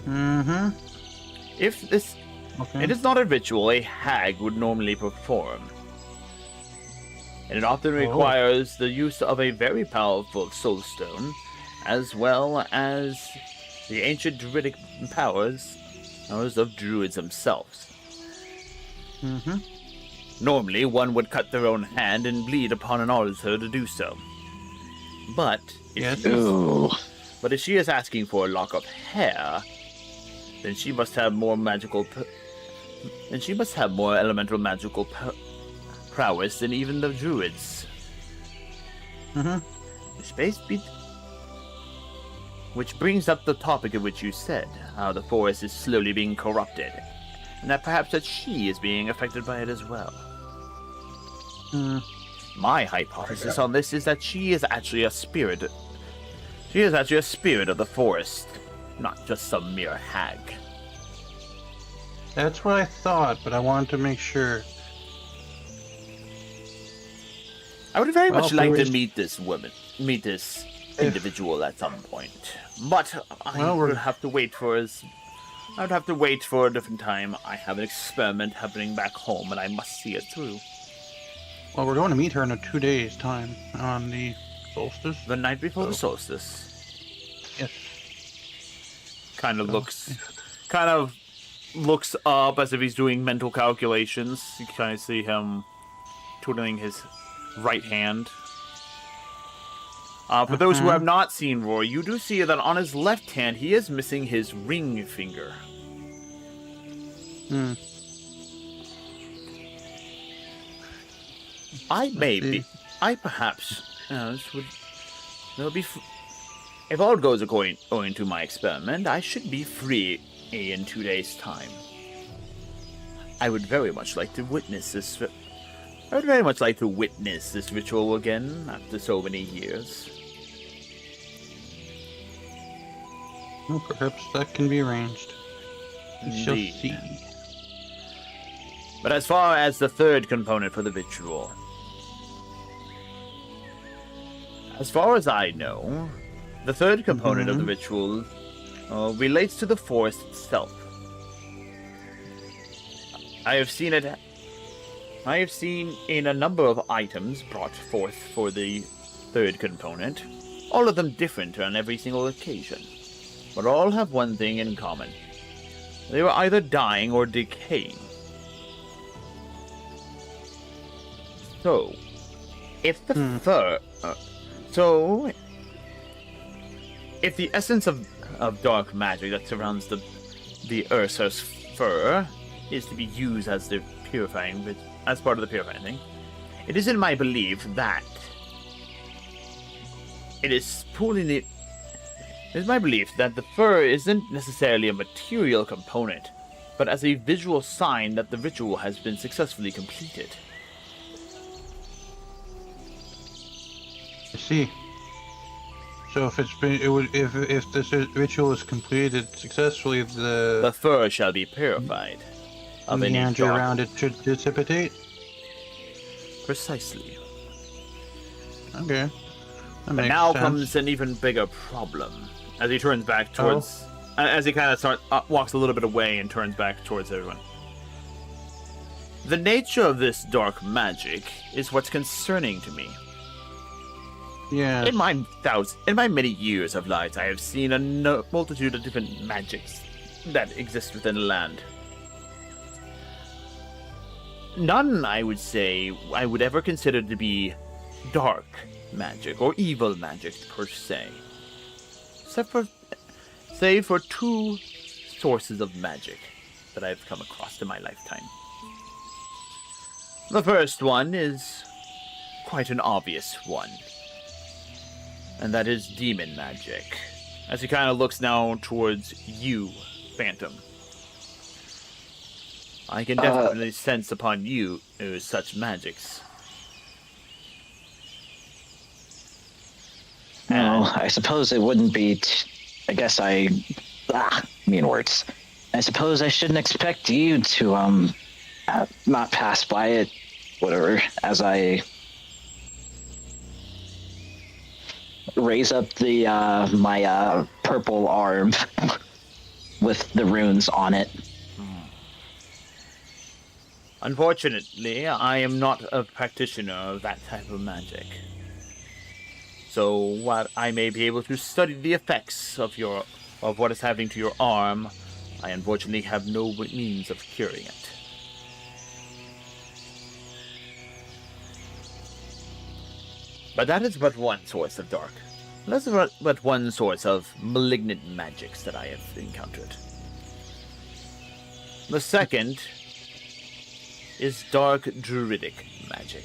Mm-hmm. If this Okay. It is not a ritual a hag would normally perform, and it often requires the use of a very powerful soul stone, as well as the ancient druidic powers of druids themselves. Mm-hmm. Normally, one would cut their own hand and bleed upon an altar to do so. But Yes. Ooh. if she is asking for a lock of hair, then she must have more elemental magical prowess than even the druids. Mm-hmm. Which brings up the topic of which you said, how the forest is slowly being corrupted, and that perhaps that she is being affected by it as well. Mm. My hypothesis on this is that she is actually a spirit. She is actually a spirit of the forest, not just some mere hag. That's what I thought, but I wanted to make sure. I would very Well, much like to anyways- meet this individual at some point, but I would have to wait for a different time. I have an experiment happening back home, and I must see it through. Well, we're going to meet her in 2 days' time on the solstice. The night before the solstice. Yes. Kind of looks up as if he's doing mental calculations. You kind of see him twiddling his right hand. For those who have not seen Roy, you do see that on his left hand he is missing his ring finger. Hmm. If all goes according to my experiment, I should be free in 2 days' time. I would very much like to witness this. I would very much like to witness this ritual again after so many years. Well, perhaps that can be arranged. We shall Indeed. see. But as far as the third component for the ritual, As far as I know, the third component of the ritual relates to the forest itself. I have seen in a number of items brought forth for the third component, all of them different on every single occasion, but all have one thing in common. They were either dying or decaying. So, if the if the essence of dark magic that surrounds the Ursa's fur is to be used as the purifying, as part of the purifying thing, it is in my belief that it is my belief that the fur isn't necessarily a material component, but as a visual sign that the ritual has been successfully completed. I see. So if it's been, if this ritual is completed successfully, The fur shall be purified of the any energy dark. around it should dissipate. Precisely. Okay. That But makes now sense. comes an even bigger problem. As he turns back towards, as he kind of walks a little bit away and turns back towards everyone. The nature of this dark magic is what's concerning to me. Yeah. In my many years of life, I have seen a multitude of different magics that exist within the land. None, I would say, I would ever consider to be dark magic or evil magic per se. Save for two sources of magic that I've come across in my lifetime. The first one is quite an obvious one, and that is demon magic. As he kind of looks now towards you, Phantom. I can definitely sense upon you such magics. No, I suppose it wouldn't be. Mean words. I suppose I shouldn't expect you to not pass by it, whatever. As I raise up the my purple arm with the runes on it. Unfortunately, I am not a practitioner of that type of magic. So, while I may be able to study the effects of what is happening to your arm, I unfortunately have no means of curing it. But that is but one source of dark. That's but one source of malignant magics that I have encountered. The second is dark druidic magic.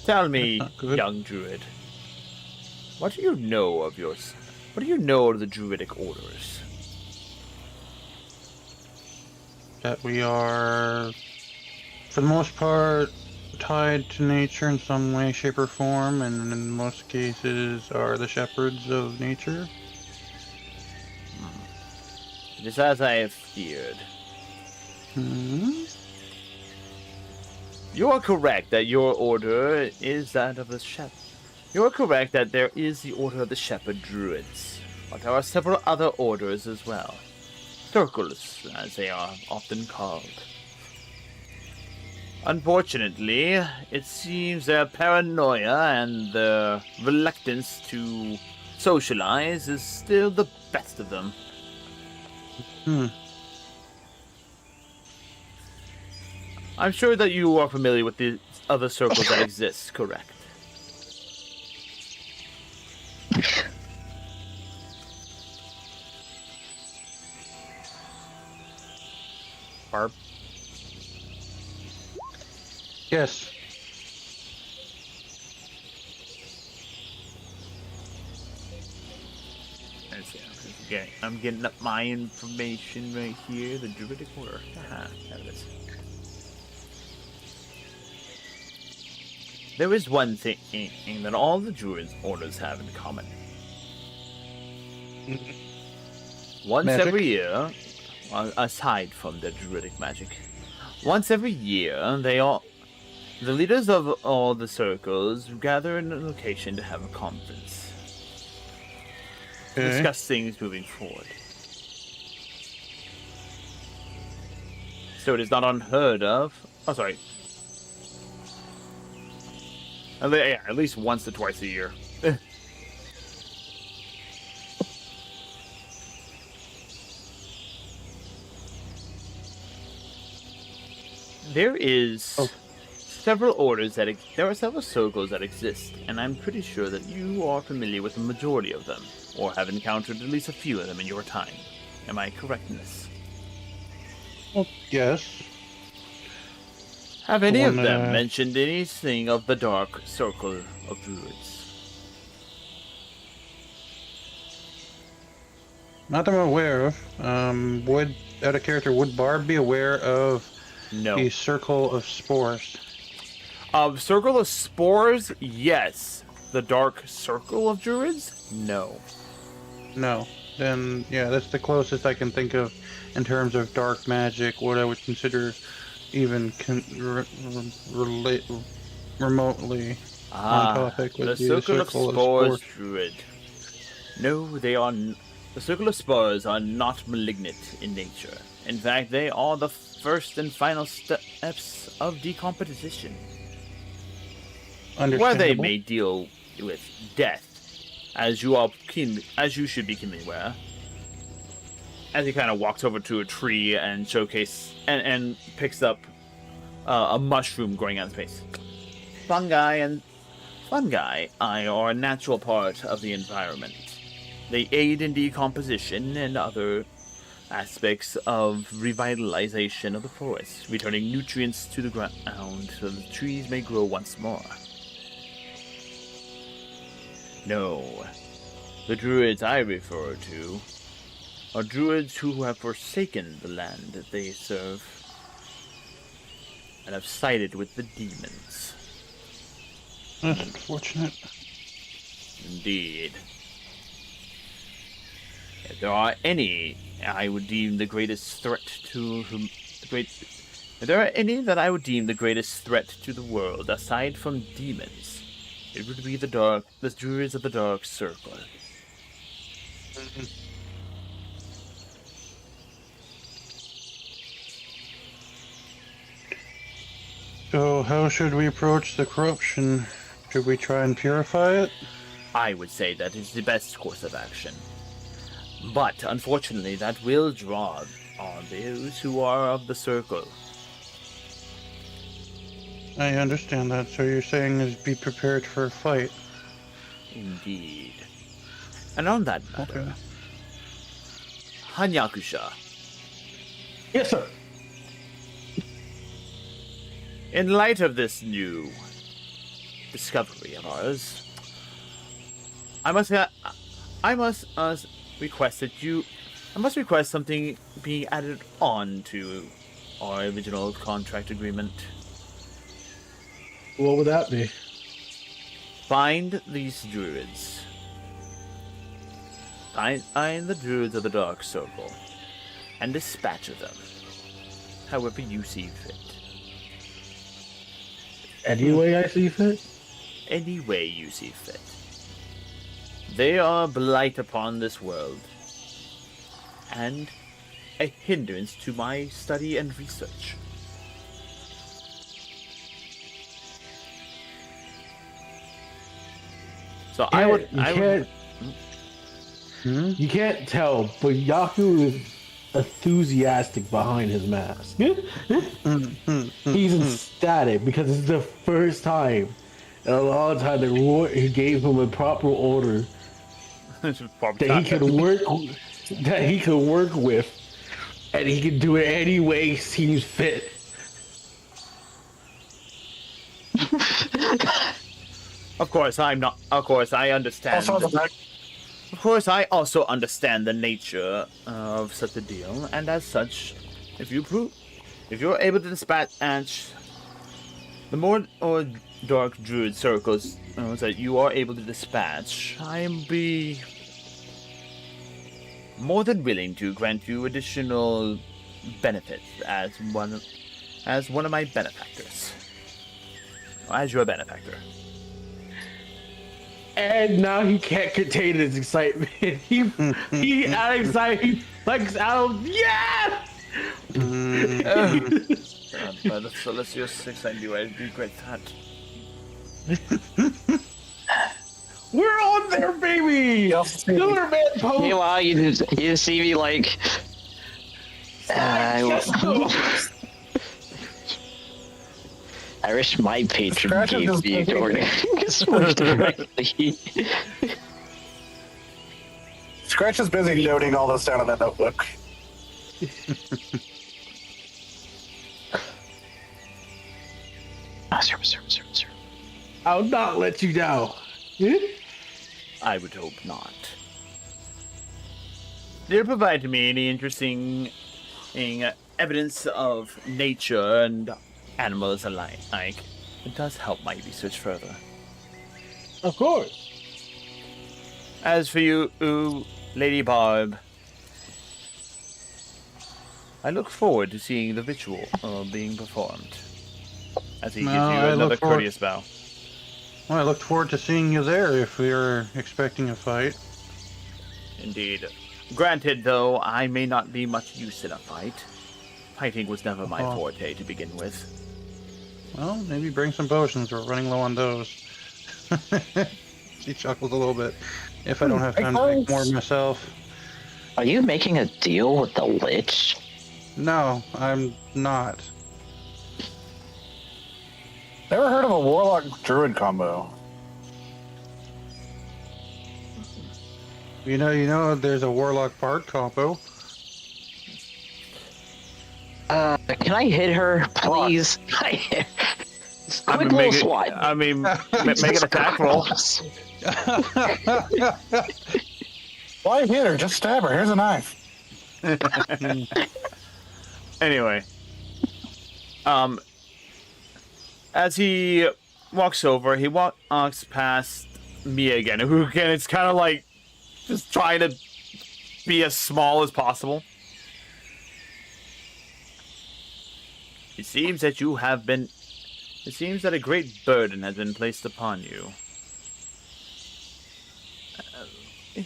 Tell me, That's not good. young druid, what do you know of the druidic orders? That we are, for the most part, tied to nature in some way, shape, or form, and in most cases are the shepherds of nature. It is as I have feared. You are correct that your order is that of the shepherd. You are correct that there is the order of the shepherd druids, but there are several other orders as well. Circles, as they are often called. Unfortunately, it seems their paranoia and their reluctance to socialize is still the best of them. I'm sure that you are familiar with the other circles that exist, correct? Barb? Yes. Let's see, okay, I'm getting up my information right here. The Druidic Order. There it is. There is one thing that all the Druid orders have in common. Once Magic? every year, aside from their druidic magic. Once every year, the leaders of all the circles gather in a location to have a conference. Okay. Discuss things moving forward. So it is not unheard of. Oh, sorry. At least once or twice a year. There is several orders there are several circles that exist, and I'm pretty sure that you are familiar with the majority of them, or have encountered at least a few of them in your time. Am I correct in this? Well, yes. Have any The of one them that, mentioned anything of the Dark Circle of Druids? Not that I'm aware of. Out of character, would Barb be aware of No. the Circle of Spores? Circle of Spores, yes. The Dark Circle of Druids? No. No. Then, yeah, that's the closest I can think of in terms of dark magic, what I would consider even remotely on topic with the Circle of Spores Druid. No, they are... The Circle of Spores are not malignant in nature. In fact, they are the first and final steps of decomposition. Where they may deal with death, as you should be keenly aware. As he kind of walks over to a tree and and picks up a mushroom growing out of space. Fungi are a natural part of the environment. They aid in decomposition and other aspects of revitalization of the forest, returning nutrients to the ground so the trees may grow once more. No, the druids I refer to are druids who have forsaken the land that they serve and have sided with the demons. That's unfortunate. Indeed. If there are any I would deem the greatest threat to if there are any that I would deem the greatest threat to the world aside from demons, it would be the druids of the Dark Circle. So, how should we approach the corruption? Should we try and purify it? I would say that is the best course of action. But, unfortunately, that will draw on those who are of the Circle. I understand that. So you're saying is be prepared for a fight. Indeed. And on that matter, Okay. Hanyakusha, Yes, sir. in light of this new discovery of ours, I must request something be added on to our original contract agreement. What would that be? Find these druids. Find the druids of the Dark Circle and dispatch of them, however you see fit. Any way I see fit? Any way you see fit. They are a blight upon this world, and a hindrance to my study and research. So You can't tell, but Yaku is enthusiastic behind his mask. He's ecstatic because it's the first time in a long time that he gave him a proper order that he could work with, and he can do it any way he seems fit. Of course, I understand. Of course, I also understand the nature of such a deal, and as such, if you're able to dispatch the more or dark druid circles that you are able to dispatch, more than willing to grant you additional benefits as one of my benefactors. As your benefactor. And now he can't contain his excitement. He out of excitement, like out of yeah. By the Celestial 6, I do regret that. We're on there, baby. Killer Man Pope. Meanwhile, you see me like. I wish my patron Scratch gave his me a face. order directly. Scratch is busy noting all this down in that notebook. Sir. I'll not let you down. I would hope not. Did it provide to me any interesting evidence of nature and animals alike? It does help my research further. Of course. As for you, Lady Barb, I look forward to seeing the ritual being performed. As he gives you another courteous bow. Well, I looked forward to seeing you there if we were expecting a fight. Indeed. Granted, though, I may not be much use in a fight. Fighting was never my forte to begin with. Well, maybe bring some potions. We're running low on those. She chuckles a little bit. If I don't have time to make more myself. Are you making a deal with the Lich? No, I'm not. Never heard of a warlock druid combo? You know, there's a warlock bard combo. Can I hit her, please? Quick little make swat. it, make an attack roll. Why hit her? Just stab her. Here's a knife. Anyway, as he walks over, he walks past me again. Who again? It's kind of like just trying to be as small as possible. It seems that you have been... It seems that a great burden has been placed upon you.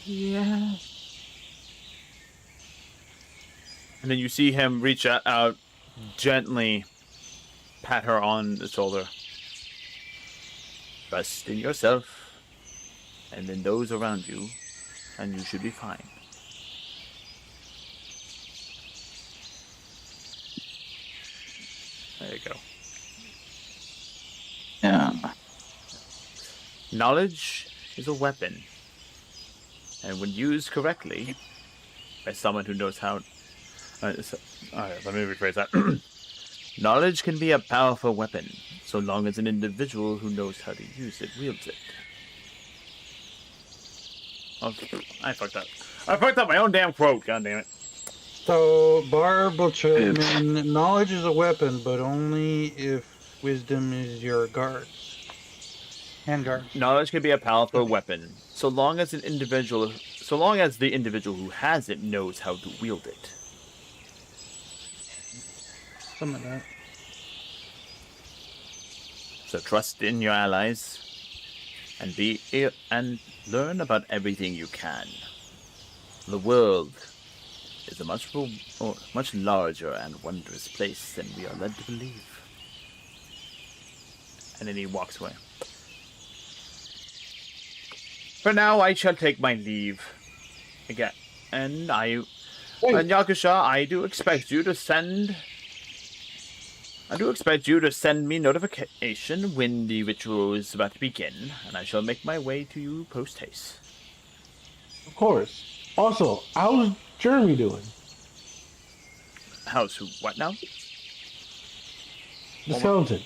Yeah. And then you see him reach out, gently pat her on the shoulder. Trust in yourself and in those around you, and you should be fine. There you go. Yeah. Knowledge is a weapon, and when used correctly by someone who knows how... let me rephrase that. Knowledge can be a powerful weapon, so long as an individual who knows how to use it wields it. Oh, I fucked up. I fucked up my own damn quote, god damn it. So, Barb will mean knowledge is a weapon, but only if wisdom is your guards. Handguards. Knowledge can be a powerful weapon, so long as the individual who has it knows how to wield it. Something like that. So trust in your allies, and learn about everything you can. The world is a much larger and wondrous place than we are led to believe. And then he walks away. For now, I shall take my leave again, and Yakusha, I do expect you to send me notification when the ritual is about to begin, and I shall make my way to you post-haste. Of course. Also, how's Jeremy doing? How's who? What now? The skeleton.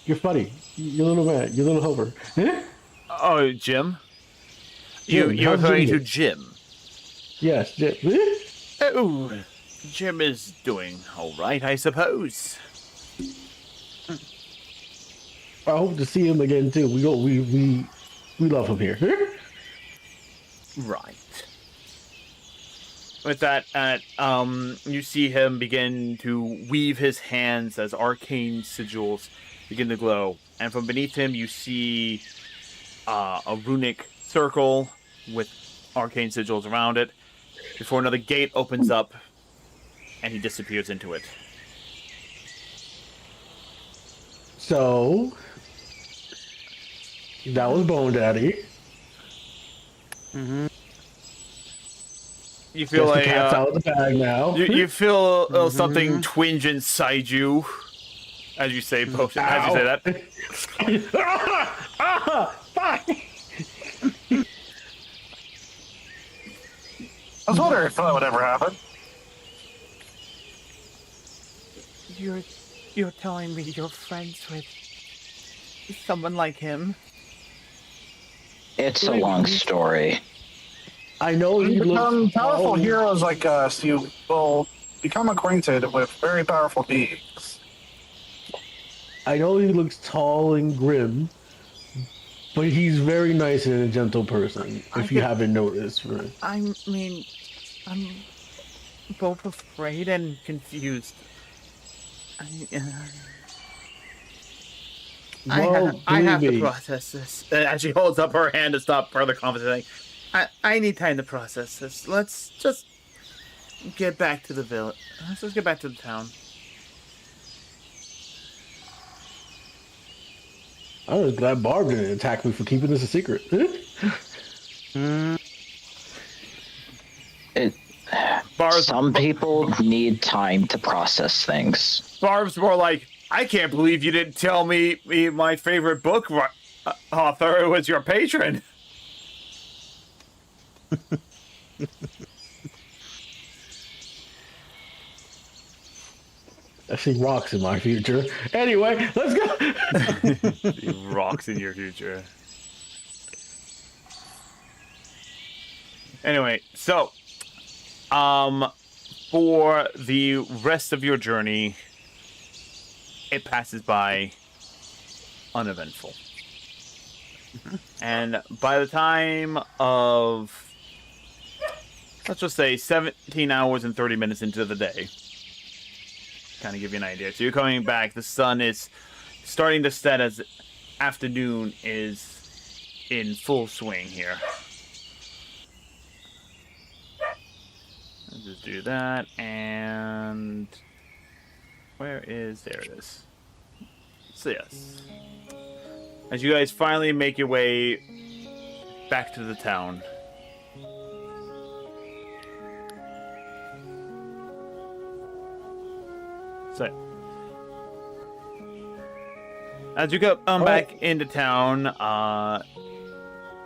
Your buddy. Your little man. Your little helper. Oh, Jim? Jim, You're how's referring Jim to Jim? Yes. Jim. Oh, Jim is doing all right, I suppose. I hope to see him again too. We love him here. Right. with that, you see him begin to weave his hands as arcane sigils begin to glow. And from beneath him, you see a runic circle with arcane sigils around it before another gate opens up and he disappears into it. So, that was Bone Daddy. Mm-hmm. You feel Guess the like cat's out of the bag now. you feel something twinge inside you as you say both. As you say that, Fuck! I was wondering if that would ever happen. You're telling me you're friends with someone like him? It's a long story. I know he looks Powerful tall. heroes like us, you will become acquainted with very powerful beings. I know he looks tall and grim, but he's very nice and a gentle person. If you haven't noticed, right? I mean, I'm both afraid and confused. Well, I have believe to me, process this. as she holds up her hand to stop further conversation. I need time to process this. Let's just get back to the village. Let's just get back to the town. I was glad Barb didn't attack me for keeping this a secret. Some people need time to process things. Barb's more like, I can't believe you didn't tell me my favorite book author was your patron. I see rocks in my future. Anyway, let's go. He rocks in your future. Anyway, so, for the rest of your journey, it passes by uneventful. And by the time of, let's just say 17 hours and 30 minutes into the day, kind of give you an idea. So you're coming back, the sun is starting to set as afternoon is in full swing here. Let's just do that, and there it is. So yes, as you guys finally make your way back to the town, so as you go back into town,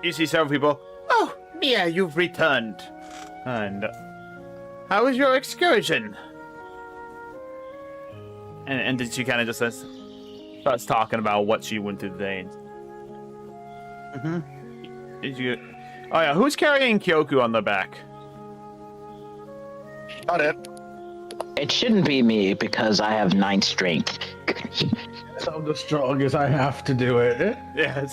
you see several people. Oh, Mia, you've returned, and how was your excursion? And then she kind of just starts talking about what she went through today. Did you? Oh yeah, who's carrying Kyoku on the back? Not it. It shouldn't be me because I have 9 strength. I'm the strongest. I have to do it. Yeah.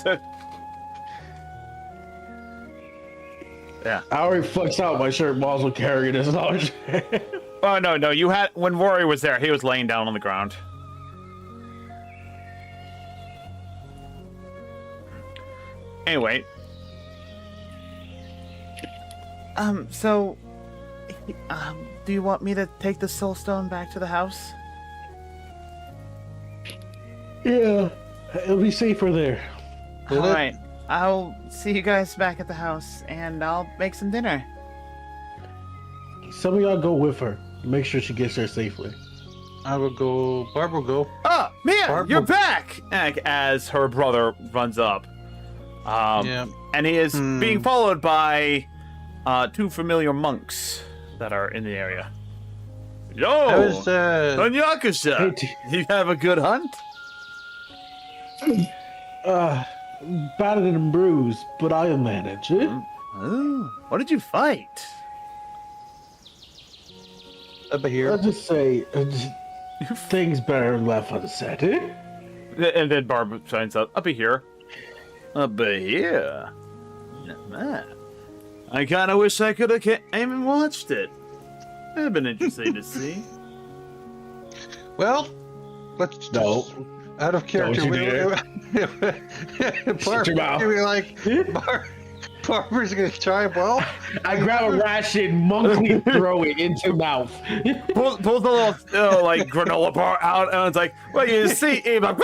Yeah. I already flexed out my shirt balls with carrying this large. Oh no! You had when Rory was there, he was laying down on the ground. Anyway. So, do you want me to take the soul stone back to the house? Yeah, it'll be safer there. Will it? Alright, I'll see you guys back at the house, and I'll make some dinner. Some of y'all go with her. Make sure she gets there safely. I will go. Barb will go. Oh, Mia, Barb you're will- back! As her brother runs up. Yeah. And he is being followed by 2 familiar monks that are in the area. Yo! How is Onyakusha! Hey, You have a good hunt? battered and bruised, but I'll manage it. Oh, what did you fight? over here? I'll just say, things better left unsaid. And then Barb shines up here. Up here? Man, I kind of wish I could have came and watched it. It'd been interesting to see. Well, let's No. just, out of character. Don't you Barb, your mouth. be like, Barber's gonna try. Well, I grab a ration, monkey throw it into mouth. Pulls the little like granola bar out, and it's like, well, you see, Abe, like,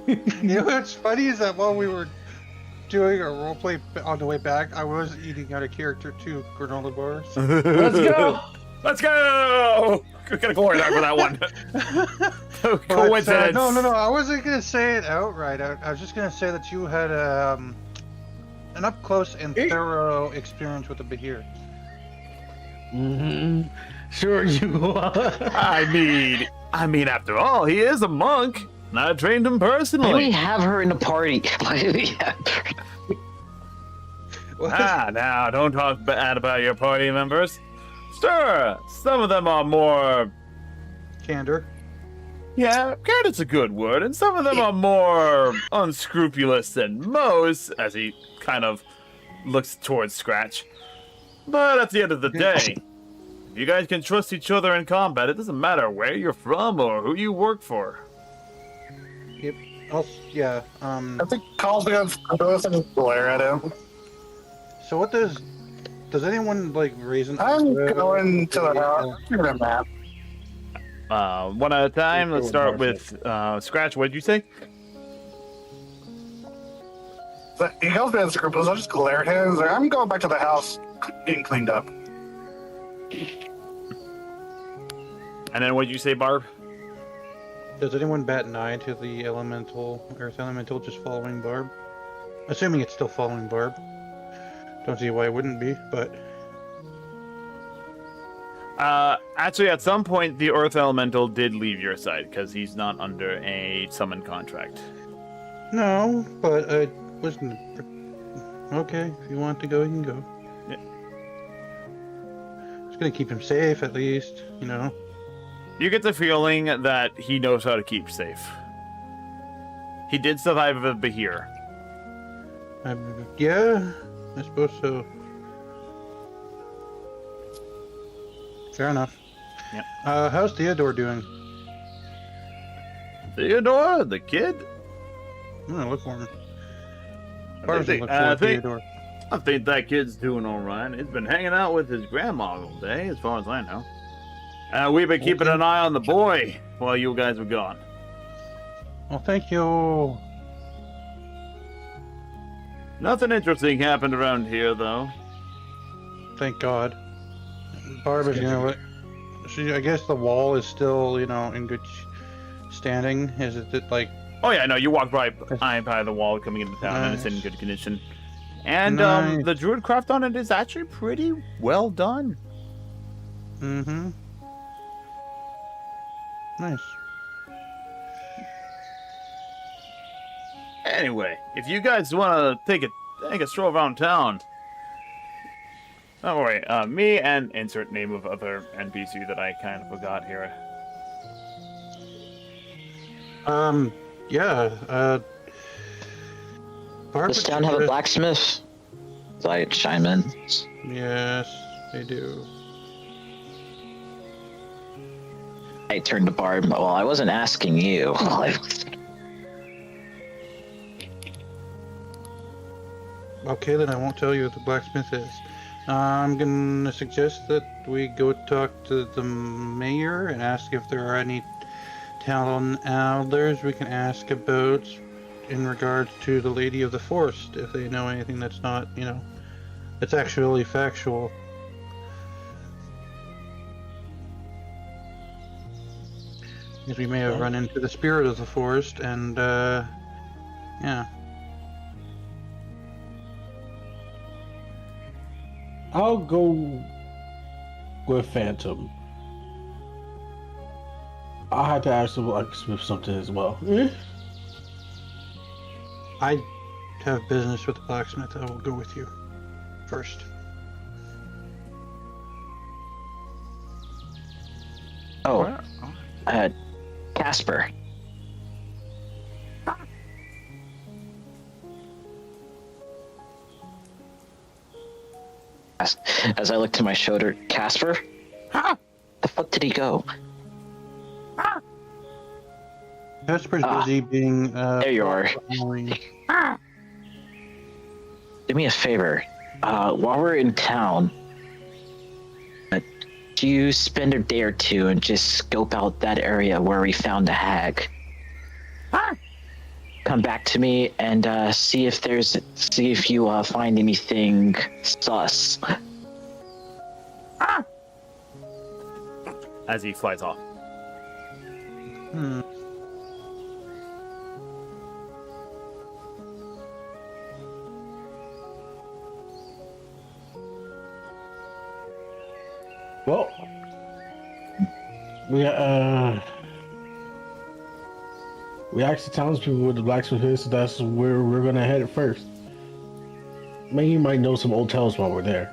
you know what's funny is that while we were doing our roleplay on the way back, I was eating out of character 2 granola bars. Let's go. Let's go! Get a glory dog for that one. But, Coincidence. no. I wasn't gonna say it outright. I was just gonna say that you had an up close and thorough experience with the Bahir. Mm-hmm. Sure you are. I mean, after all, he is a monk. And I trained him Why do we personally. have her in the party? Why do we have her? Now, don't talk bad about your party members. Sure, some of them are more... Candor. Yeah, candid's a good word, and some of them are more unscrupulous than most, as he kind of looks towards Scratch. But at the end of the day, you guys can trust each other in combat. It doesn't matter where you're from or who you work for. Yep. Also, yeah. I think Carl's gonna go and glare at him. So what does anyone like reason? I'm going to the house. Give me a map. One at a time. Let's start with Scratch. What did you say? So he calls me unscrupulous. I'll just glare at him. He's like, I'm going back to the house, getting cleaned up. And then what did you say, Barb? Does anyone bat an eye to the earth elemental just following Barb? Assuming it's still following Barb. Don't see why it wouldn't be, but... Actually, at some point, the Earth Elemental did leave your side, because he's not under a summon contract. No, but I wasn't... Okay, if you want to go, you can go. Yeah. It's gonna keep him safe, at least, you know? You get the feeling that he knows how to keep safe. He did survive a Bahir. Yeah, I suppose so. Fair enough. Yeah. How's Theodore doing? Theodore, the kid? I'm gonna look for him. I Barb's think, gonna look for I think- Theodore. I think that kid's doing all right. He's been hanging out with his grandma all day, as far as I know. We've been keeping an eye on the boy while you guys were gone. Well, thank you. Nothing interesting happened around here, though. Thank God. Barb is gonna let... I guess the wall is still, you know, in good standing. Is it like... Oh yeah, no, you walked right by the wall coming into town, and it's in good condition. And Nice. the druid craft on it is actually pretty well done. Mm-hmm. Nice. Anyway, if you guys want to take a stroll around town, don't worry. Me and insert name of other NPC that I kind of forgot here. Yeah, Barb Does would town have a suggest- blacksmith? So I chime in. Yes, they do. I turned to Barb. Well, I wasn't asking you. Okay, then I won't tell you what the blacksmith is. I'm gonna suggest that we go talk to the mayor and ask if there are any town elders we can ask about in regards to the Lady of the Forest, if they know anything that's not, you know, that's actually factual. Because we may have run into the spirit of the forest, and, yeah. I'll go with Phantom. I'll have to ask the blacksmith something as well. I have business with the blacksmith. I will go with you first. Oh, Casper. As I look to my shoulder, Casper? The fuck did he go? Casper's busy being. There you are. Do me a favor. While we're in town, do you spend a day or two and just scope out that area where we found the hag? Come back to me and see if you find anything sus. As he flies off. Well, we asked the townspeople where the blacksmith is, so that's where we're gonna head first. Maybe you might know some old tales while we're there.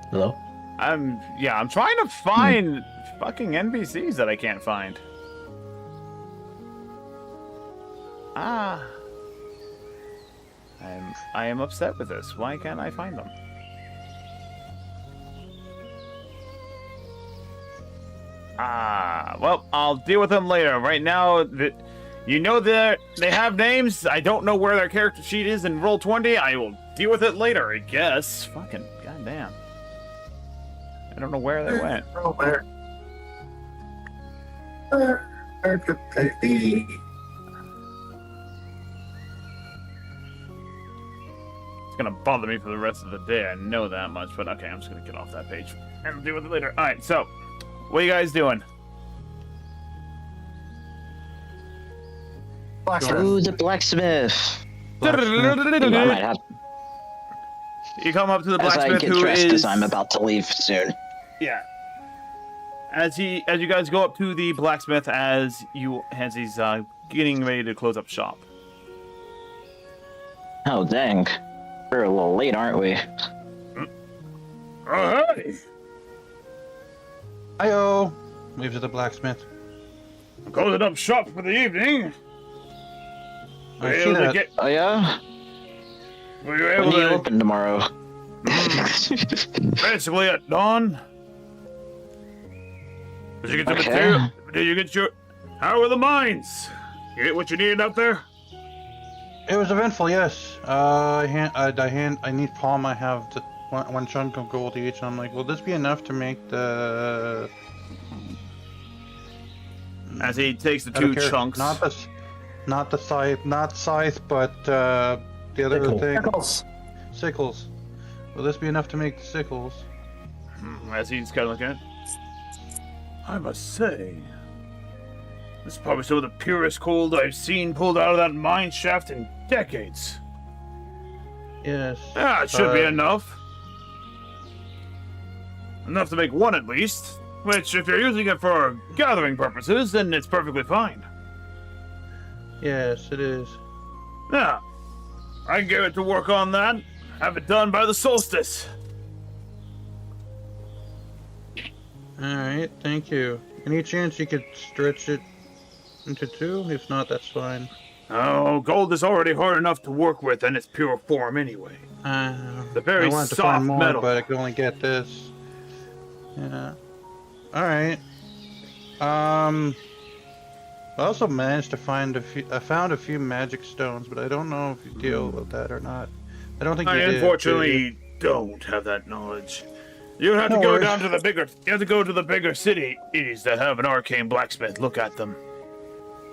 Hello? I'm trying to find fucking NPCs that I can't find. I am upset with this. Why can't I find them? Well, I'll deal with them later. Right now, you know they have names. I don't know where their character sheet is in Roll20. I will deal with it later, I guess. Fucking goddamn. I don't know where they went. Where could they be? It's gonna bother me for the rest of the day. I know that much, but okay, I'm just gonna get off that page and deal with it later. All right, so what are you guys doing? Ooh, the blacksmith. I might have, You come up to the as I blacksmith get who dressed, is as I'm about to leave soon. yeah. As you guys go up to the blacksmith as he's getting ready to close up shop. Oh dang, we're a little late, aren't we? Alright. Hi-oh! Waves at the blacksmith. I'm closing up shop for the evening. I see that. Oh yeah? Were you When able do you to open tomorrow? basically at dawn? Did you get the Okay. material? Did you get your? How are the mines? You get what you needed up there? It was eventful, yes. I need palm. I have one chunk of gold each, and I'm like, will this be enough to make the? As he takes the I don't two care. chunks. Not the scythe, but the other Sickle. thing. Pickles. Sickles. Will this be enough to make the sickles? As he's kind of looking at it. I must say, this is probably some of the purest gold I've seen pulled out of that mine shaft in decades. Yes. Yeah, it should be enough. Enough to make one at least. Which, if you're using it for gathering purposes, then it's perfectly fine. Yes, it is. Yeah, I can get it to work on that. Have it done by the solstice. Alright, thank you. Any chance you could stretch it into 2? If not, that's fine. Oh, gold is already hard enough to work with in its pure form anyway. The very I wanted to soft find more, metal. but I could only get this. Yeah. Alright. I also managed to find I found a few magic stones, but I don't know if you deal with that or not. I don't think you I did, do you? unfortunately don't have that knowledge. You have to No go worries. down to the bigger. You have to go to the bigger cities that have an arcane blacksmith. Look at them.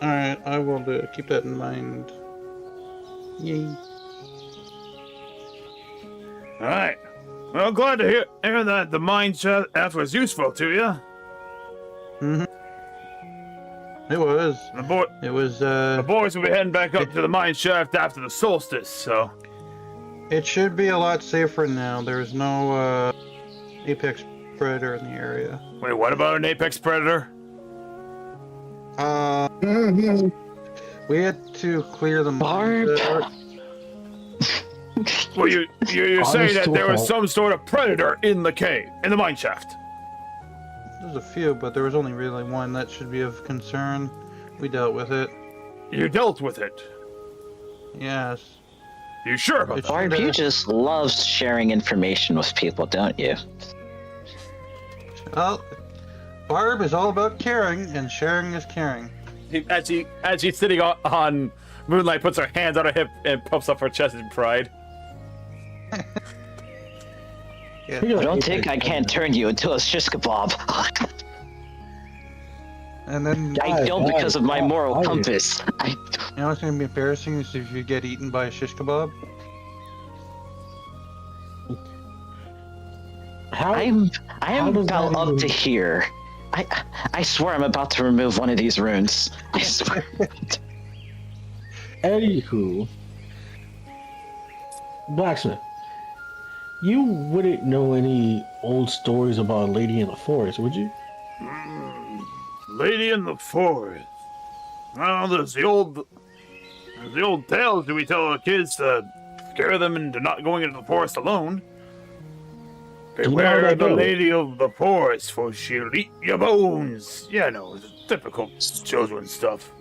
Alright, I will keep that in mind. Yay. All right. Well, glad to hear that the mine shaft was useful to you. It was. It was, The boys will be heading back up to the mine shaft after the solstice, so. it should be a lot safer now. There's no, apex predator in the area. Wait, what about an apex predator? We had to clear the Barb. Well, you're saying Honest that to there was a fault. some sort of predator in the cave, in the mine shaft. There's a few, but there was only really one that should be of concern. We dealt with it. You dealt with it. Yes. You sure about It's- that? Barb, you just love sharing information with people, don't you? Well, Barb is all about caring, and sharing is caring. As she's sitting on Moonlight, puts her hands on her hip and puffs up her chest in pride. Yeah. Don't think I can't turn you into a shish kebab. And then, I don't because of my moral compass. you know what's going to be embarrassing is if you get eaten by a shish kebab. I am does about that up even- to here. I swear I'm about to remove one of these runes. I swear. Anywho, Blacksmith, you wouldn't know any old stories about a lady in the forest, would you? Lady in the forest. Well, there's the old tales that we tell our kids to scare them into not going into the forest alone. you know how Beware that the goes? lady of the forest, for she'll eat your bones. Yeah, no, it's typical children's stuff.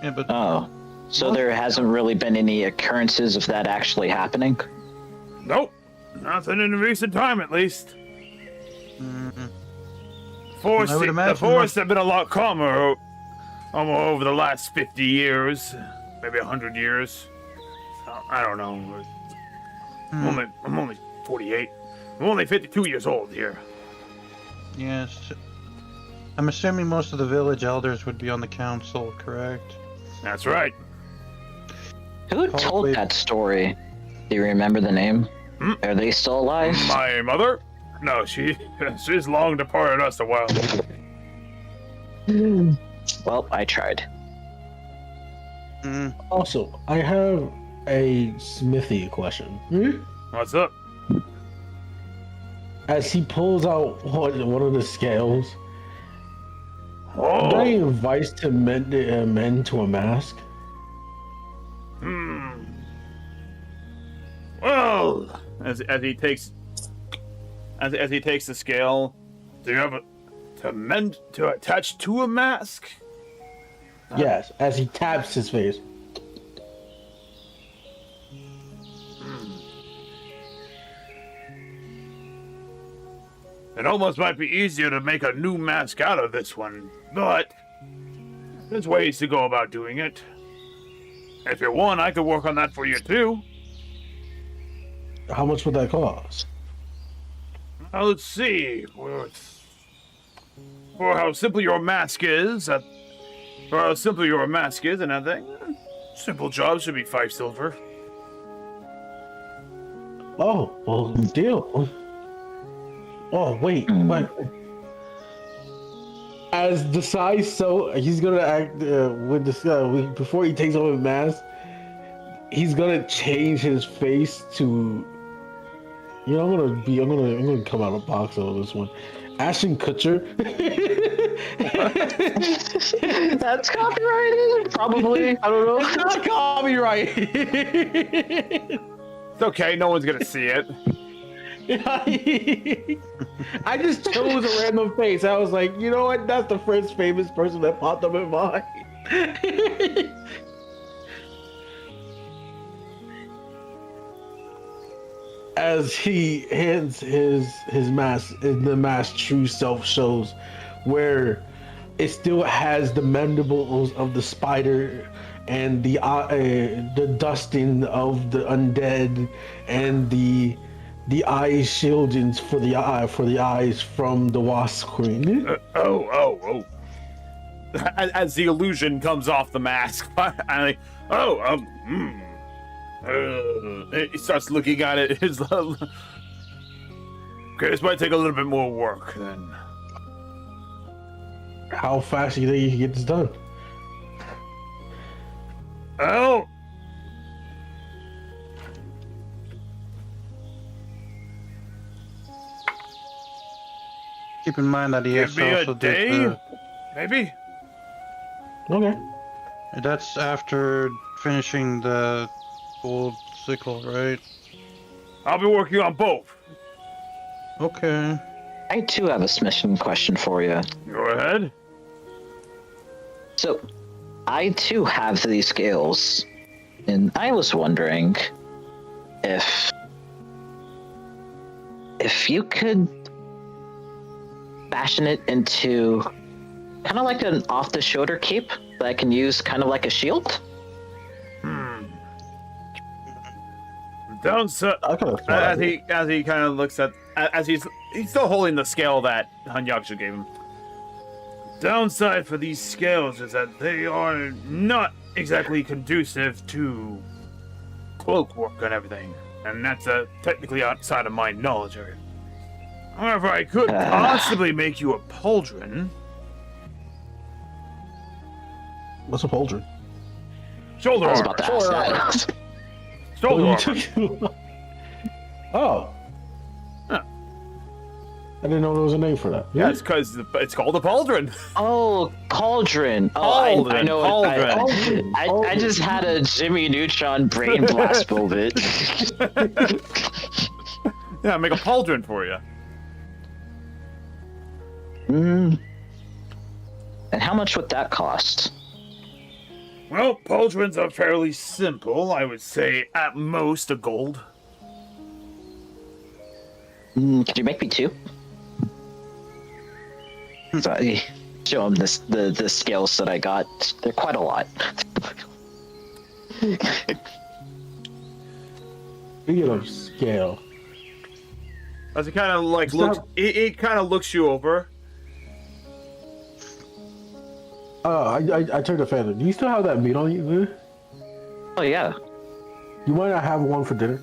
Yeah, but Oh, so there hasn't really been any occurrences of that actually happening? Nope, nothing in recent time at least. mm, Forest, I would the imagine forests have been a lot calmer over the last 50 years, maybe 100 years. I don't know. I'm only 48. I'm only 52 years old here. yes. I'm assuming most of the village elders would be on the council, correct? That's right. Who Oh, told wait. that story? Do you remember the name? Hmm? Are they still alive? My mother? No, she's long departed us a while. Well, I tried. Mm, Also, I have a smithy question. What's up? As he pulls out one of the scales, do I Oh, advise to mend to a mask? Well, as he takes the scale, do you have to attach to a mask? Yes, as he taps his face. It almost might be easier to make a new mask out of this one, but there's ways to go about doing it. If you want, I could work on that for you too. How much would that cost? Now, let's see. For how simple your mask is, and everything, simple job should be 5 silver. Oh, well, deal. Oh, wait, but as the size, so he's gonna act with this before he takes off his mask. He's gonna change his face to. You know, I'm gonna come out of the box on this one. Ashton Kutcher. That's copyrighted? Probably. I don't know. It's not copyright. It's okay, no one's gonna see it. I just chose a random face. I was like, you know what? That's the first famous person that popped up in mind. As he hands his mask, the mask true self shows, where it still has the mandibles of the spider and the dusting of the undead and the eye shieldings for the eyes from the wasp queen. Oh. As the illusion comes off the mask, he starts looking at it. Okay, this might take a little bit more work then. How fast do you think you can get this done? Oh, keep in mind that he has give me to a also do day, maybe. Okay. that's after finishing the gold sickle, right? I'll be working on both. Okay. I too have a smithing question for you. Go ahead. So, I too have these scales, and I was wondering if you could fashion it into kind of like an off-the-shoulder cape that I can use kind of like a shield. Downside, I could have as he kind of looks at, as he's still holding the scale that Hanyaksha gave him. Downside for these scales is that they are not exactly conducive to cloak work and everything, and that's technically outside of my knowledge area. However, I could possibly make you a pauldron. What's a pauldron? Shoulder I was armor. about to ask that. Shoulder Oh, armor. Oh. Huh. I didn't know there was a name for that. Yeah, it's because it's called a pauldron. Oh, cauldron. Oh, Pauldron, I know. pauldron. I just had a Jimmy Neutron brain blast moment. Yeah, make a pauldron for you. And how much would that cost? Well, pauldrons are fairly simple. I would say at most a gold. Could you make me two? So I show him the scales that I got. They're quite a lot. Speaking of scale. As he kind of like It's looks, not- he kind of looks you over. I turned to Phantom. Do you still have that meat on you, dude? Oh yeah. You might not have one for dinner.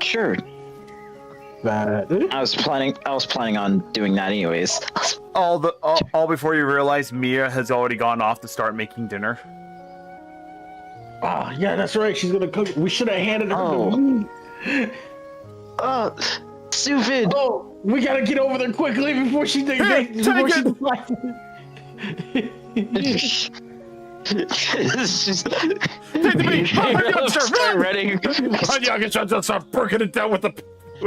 Sure. Bad. I was planning on doing that anyways. All before you realize Mia has already gone off to start making dinner. Ah, yeah, that's right. She's gonna cook. We should have handed her Oh. the meat. Sufid. Oh, we gotta get over there quickly before she Here, take it. It's just Take the meat. start running. Hanyaksha start breaking it down with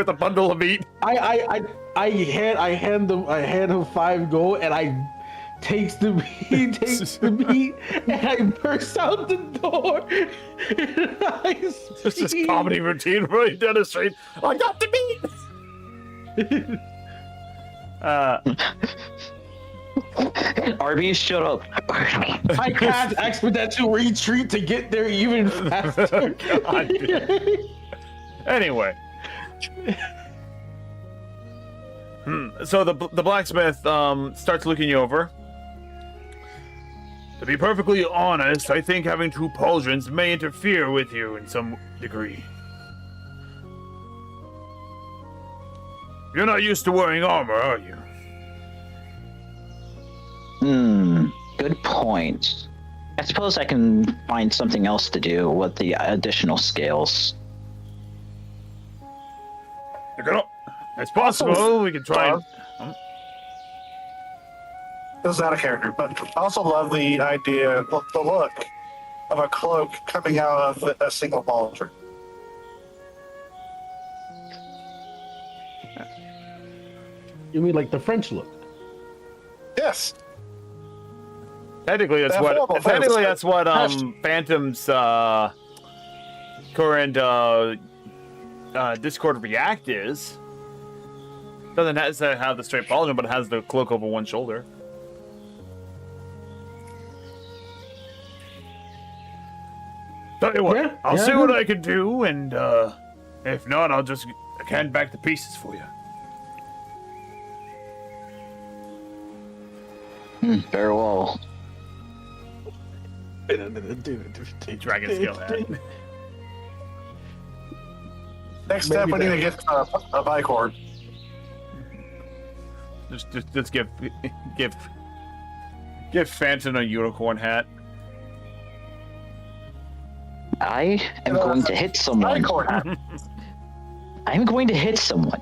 a bundle of meat. I hand him 5 gold, and I takes the meat, and I burst out the door. And I This is see- comedy routine running down the street. I got the meat. Arby's, shut up. I cast exponential retreat to get there even faster. God damn. Anyway. So the blacksmith starts looking you over. To be perfectly honest, I think having 2 pauldrons may interfere with you in some degree. You're not used to wearing armor, are you? Good point. I suppose I can find something else to do with the additional scales. It's possible. We can try. This is out of character, but I also love the idea, the look of a cloak coming out of a single pauldron. You mean like the French look? Yes. Technically, that's what Phantom's current Discord React is. Doesn't have the straight pauldron, but it has the cloak over one shoulder. Tell you what, Yeah, I'll yeah, see I what know. I can do, and if not, I'll just hand back the pieces for you. Very well. Dragon scale hat. Next step, we need to get a bicord. Just give Phantom a unicorn hat. I am going to hit someone. Bicord. I'm going to hit someone.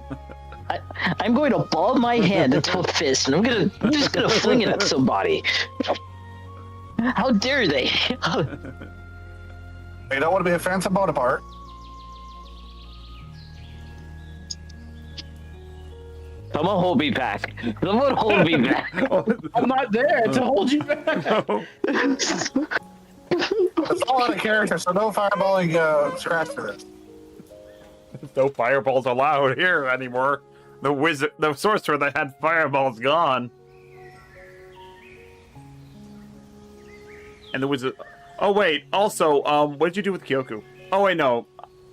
I'm going to ball my hand into a fist, and I'm just gonna fling it at somebody. How dare they? You don't want to be a Phantom Bonaparte. Someone hold me back. Someone hold me back. I'm not there to hold you back. No. It's all out of character, so no fireballing scratch for this. No fireballs allowed here anymore. The sorcerer that had fireballs gone. And the wizard. Oh wait. Also, what did you do with Kyoku? Oh wait, no.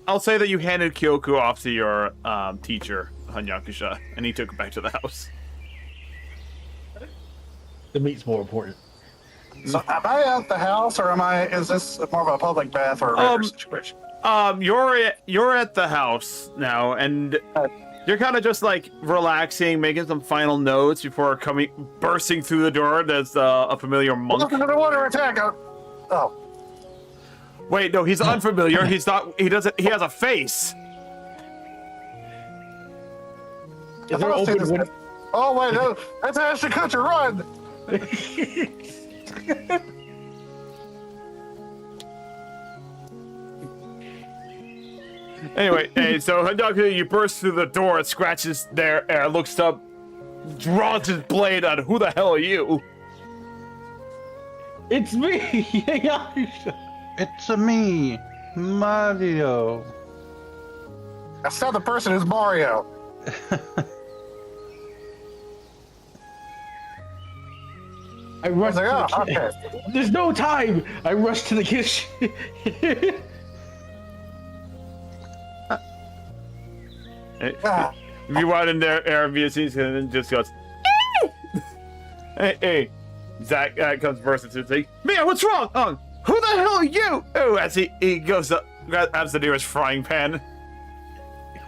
I'll say that you handed Kyoku off to your teacher, Hanyakusha, and he took it back to the house. The meat's more important. So am I at the house, or is this more of a public bath or a river situation? You're at the house now, and you're kind of just like relaxing, making some final notes before bursting through the door. There's a familiar monk. Welcome to the water attack. Oh. Wait, no, he's unfamiliar. He's not. He doesn't. He has a face. Is there open window? Oh wait, no, that's Ashton Kutcher. Run! Anyway, hey, so Hanyakusha, you burst through the door, and scratches there, looks up, draws his blade on. Who the hell are you? It's me. It's me, Mario. That's not the person who's Mario. I rushed. Like, oh, to the okay. There's no time. I rushed to the kitchen. Ah, If you run in there, VSC and just goes, hey, Zach comes bursting through the thing. Mia, what's wrong? Oh, who the hell are you? Oh, as he goes up, grabs the nearest frying pan.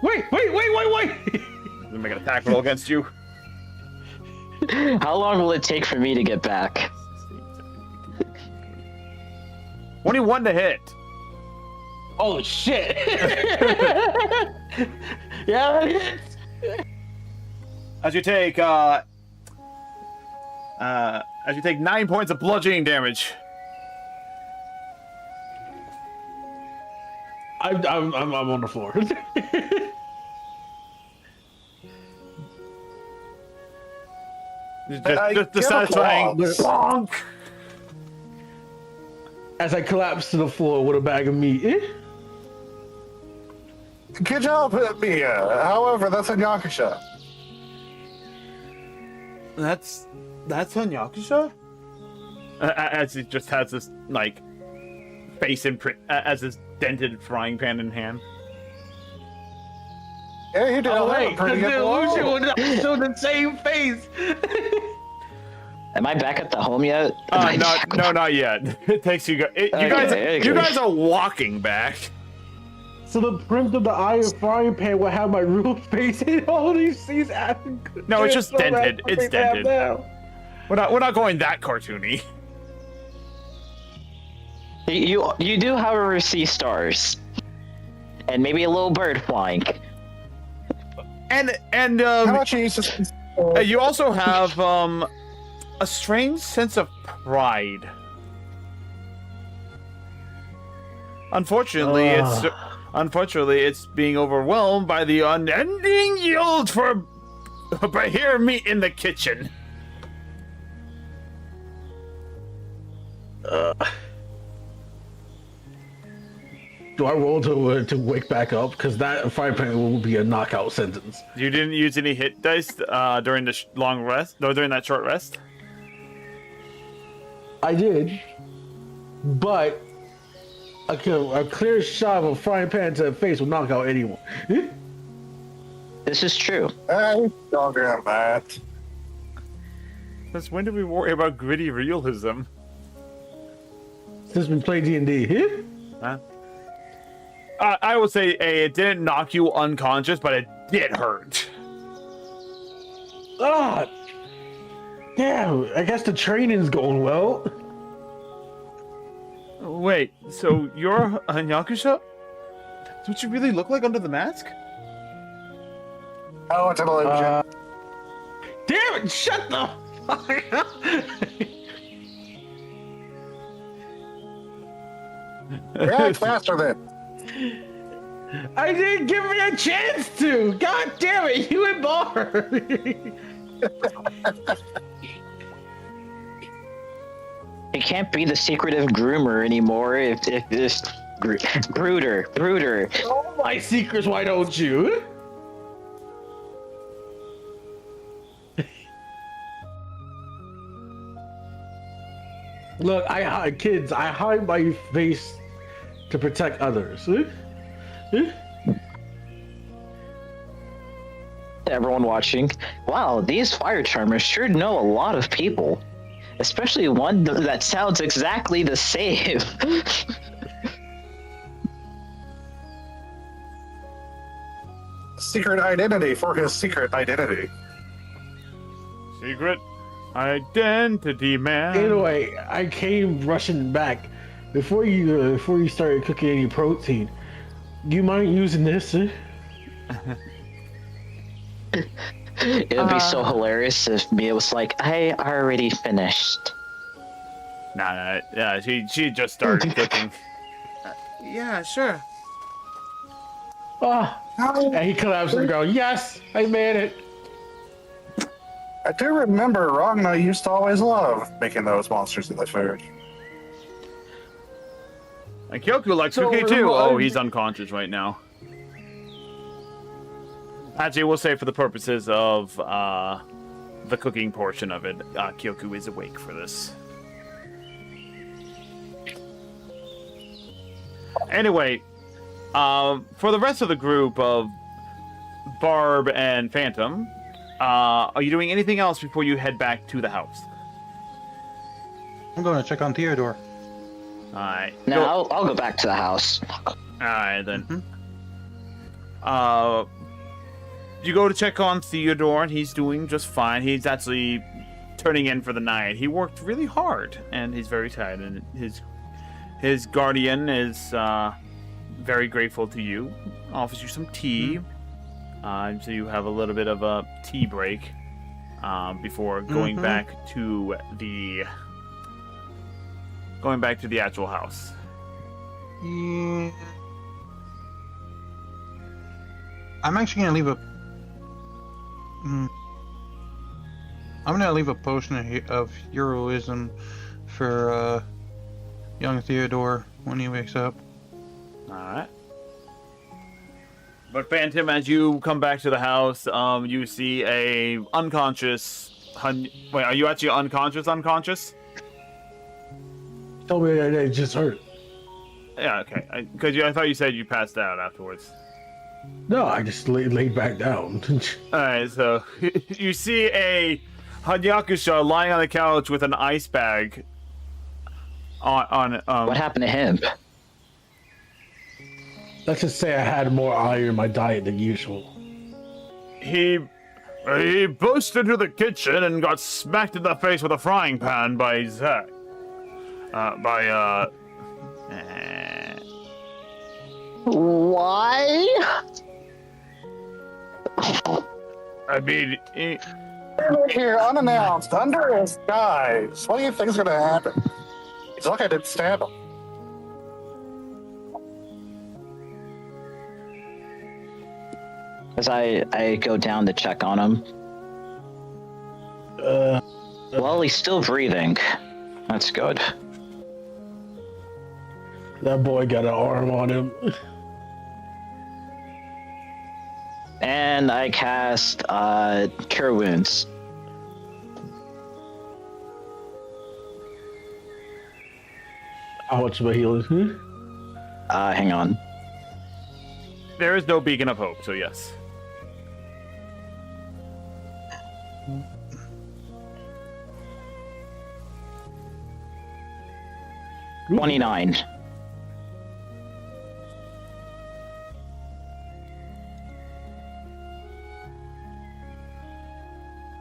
Wait. He'll make an attack roll against you. How long will it take for me to get back? 21 to hit. Oh shit. Yeah. As you take 9 points of bludgeoning damage. I'm on the floor. Just the satisfying bonk. As I collapse to the floor with a bag of meat. good job, Mia. However, that's in Yakusha. That's Hanyakusha? As he just has this, like, face imprint, as his dented frying pan in hand. Yeah, you did Oh have a wait, pretty because good the illusion blow. would show the same face. Am I back at the home yet? Am I back? No, not yet. It takes you guys. Okay. You guys are walking back. So the print of the iron frying pan will have my real face in all these scenes. No, it's just dented. It's dented. We're not going that cartoony. You do, however, see stars, and maybe a little bird flying. And How much Jesus? you also have a strange sense of pride. Unfortunately, it's being overwhelmed by the unending yield for here meat in the kitchen. Do I roll to wake back up? Because that frying pan will be a knockout sentence. You didn't use any hit dice during the long rest, no, during that short rest. I did, but a clear shot of a frying pan to the face will knock out anyone. This is true. I don't grab that. Since when did we worry about gritty realism? Since we play D&D. Huh? I would say it didn't knock you unconscious, but it did hurt. Ah, damn! I guess the training's going well. Wait, so you're Hanyakusha? That's what you really look like under the mask? Oh, it's an illusion. Damn it! Shut the fuck up! React faster then. I didn't give me a chance to. God damn it, you and Bar. He can't be the secretive groomer anymore if this brooder. All my secrets, why don't you? Look, kids, I hide my face to protect others. Everyone watching, wow, these fire charmers sure know a lot of people, especially one that sounds exactly the same. Secret identity for his secret identity. Secret identity, man. Anyway, I came rushing back before you started cooking any protein. Do you mind using this? It would be so hilarious if Mia was like, I already finished. Nah, yeah, she just started cooking. Yeah, sure. Ah, and he collapses and goes, "Yes, I made it." I do remember Ragna used to always love making those monsters in the food. And Kyoku likes So cooking too. remind- Oh, he's unconscious right now. Actually, we'll say for the purposes of the cooking portion of it, Kyoku is awake for this. Anyway, for the rest of the group of Barb and Phantom, are you doing anything else before you head back to the house? I'm going to check on Theodore. Alright. No, I'll go back to the house. Alright then. Mhm. You go to check on Theodore, and he's doing just fine. He's actually turning in for the night. He worked really hard, and he's very tired. And his guardian is very grateful to you. Offers you some tea, so you have a little bit of a tea break before going back to the actual house. Yeah. I'm actually gonna leave a. I'm gonna leave a potion of heroism for young Theodore when he wakes up. Alright. But Phantom, as you come back to the house, you see a unconscious. Wait, are you actually unconscious? Told me that it just hurt. Yeah, okay. Because I thought you said you passed out afterwards. No, I just laid back down. Alright, so you see a Hanyakusha lying on the couch with an ice bag on What happened to him? Let's just say I had more iron in my diet than usual. he burst into the kitchen and got smacked in the face with a frying pan by Zack. Why? I mean, We're here unannounced, under his guise. What do you think's gonna happen? He's lucky I didn't stab him. As I go down to check on him. Well, he's still breathing. That's good. That boy got an arm on him. And I cast Cure Wounds. How much of a healing? Hang on. there is no beacon of hope, so yes. Ooh. 29.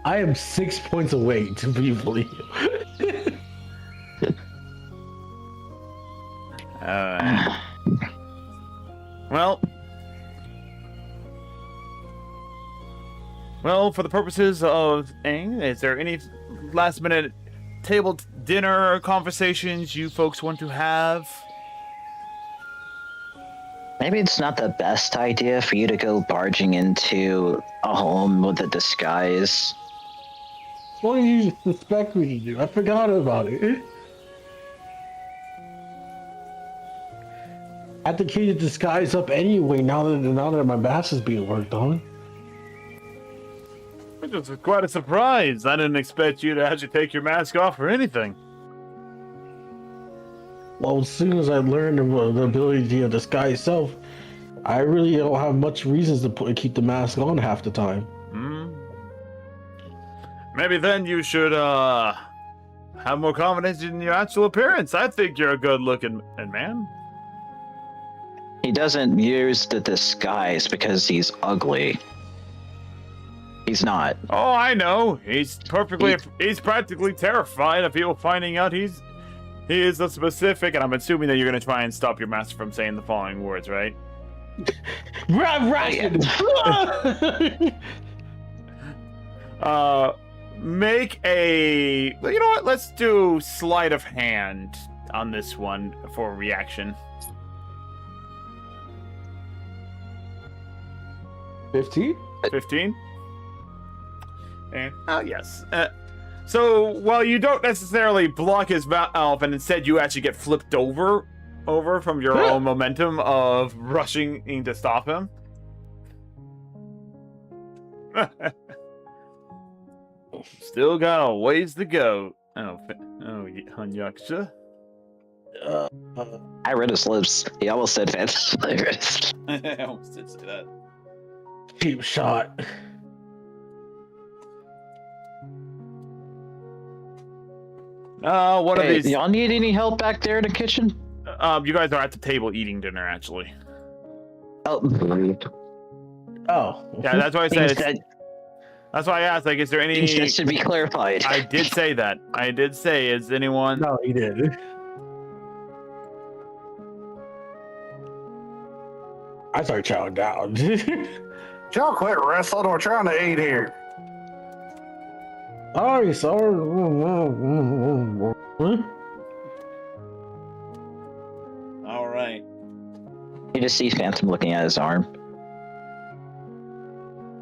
I am 6 points away to be believed. Well, for the purposes of Aang, is there any last-minute table dinner conversations you folks want to have? Maybe it's not the best idea for you to go barging into a home with a disguise. What do you suspect me to do? I forgot about it. I have to keep the disguise up anyway. Now that my mask is being worked on. Which was quite a surprise. I didn't expect you to actually take your mask off or anything. Well, as soon as I learned the ability of disguise itself, I really don't have much reasons to keep the mask on half the time. Maybe then you should have more confidence in your actual appearance. I think you're a good-looking man. He doesn't use the disguise because he's ugly. He's not. Oh, I know. He's practically terrified of people finding out he is a specific, and I'm assuming that you're going to try and stop your master from saying the following words, right? Right. Make a... You know what? Let's do sleight of hand on this one for reaction. 15? 15? And, yes. So, while you don't necessarily block his mouth, and instead you actually get flipped over from your own momentum of rushing in to stop him. Still got a ways to go. Yaksha. I read his lips. He almost said fancy flavors. I almost did say that. Cheap shot. One of Hey, these. y'all need any help back there in the kitchen? You guys are at the table eating dinner, actually. Oh, Yeah, that's why I said. things that, That's why I asked. Like, is there any? things that should be clarified. I did say that. I did say, is anyone? No, he did. I started chowing down. Y'all quit wrestling. We're trying to eat here. Sorry. All right. You just see Phantom looking at his arm.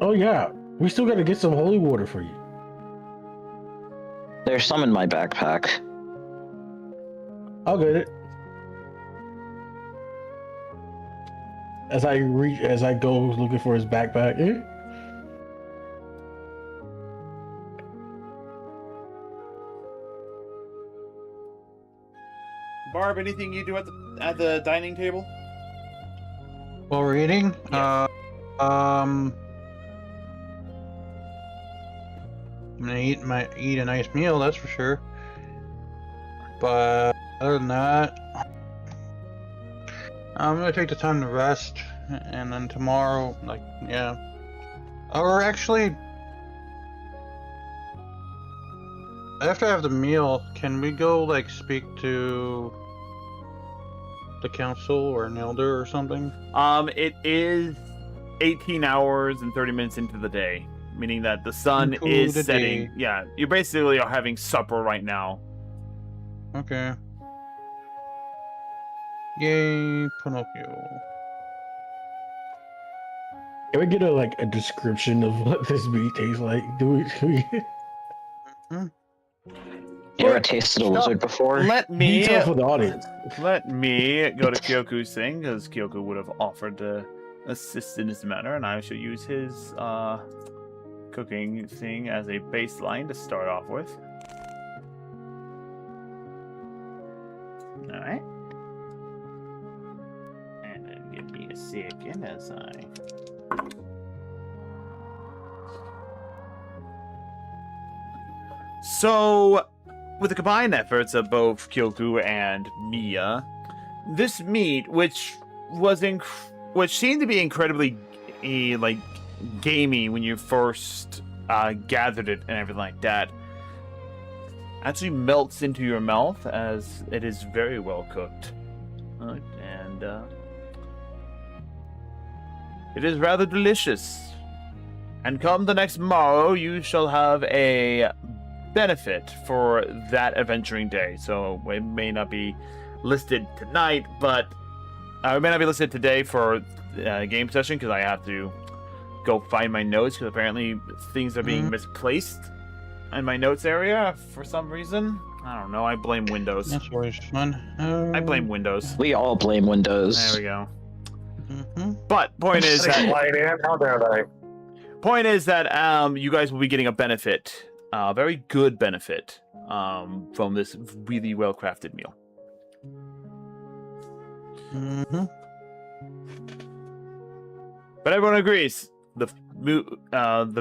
Oh yeah, we still gotta get some holy water for you. There's some in my backpack. I'll get it. As I go looking for his backpack. Barb, anything you do at the dining table? While we're eating, Yes. I'm gonna eat a nice meal, that's for sure. But other than that, I'm gonna take the time to rest, and then tomorrow, or actually, after I have the meal, can we go speak to the council or an elder or something? It is 18 hours and 30 minutes into the day, meaning that the sun Into is the setting. day. Yeah, you basically are having supper right now. Okay. Yay, Pinocchio. Can we get a description of what this meat tastes like? Do we You ever tasted a lizard before? Let me detail for the audience? let me go to Kyoku's thing, because Kyoku would have offered to assist in this matter, and I shall use his cooking thing as a baseline to start off with. All right. And then give me a second as I. So, with the combined efforts of both Kyoku and Mia, this meat, which seemed to be incredibly gamey when you first gathered it and everything like that, actually melts into your mouth as it is very well cooked, and it is rather delicious. And come the next morrow, you shall have a benefit for that adventuring day. So it may not be listed tonight, but I may not be listed today for game session because I have to go find my notes because apparently things are being misplaced in my notes area for some reason. I don't know. I blame Windows. That's always fun. I blame Windows. We all blame Windows. There we go. Mm-hmm. But point is that How dare they? you guys will be getting a benefit, a very good benefit, from this really well crafted meal. Mm-hmm. But everyone agrees the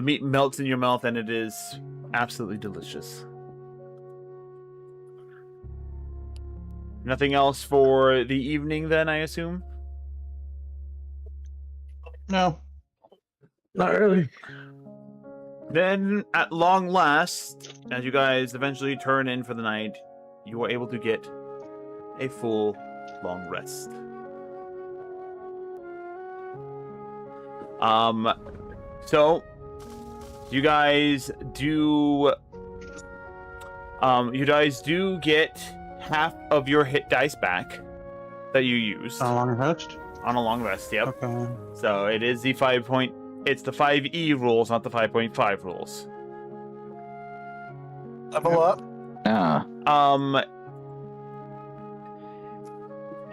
meat melts in your mouth and it is absolutely delicious. Nothing else for the evening then, I assume? No. Not really. Then, at long last, as you guys eventually turn in for the night, you are able to get a full, long rest. So, you guys do get half of your hit dice back that you used A long rest? on a long rest, yep. Okay. So it is the 5 it's the 5E rules, not the 5.5 rules. Level up. Yeah.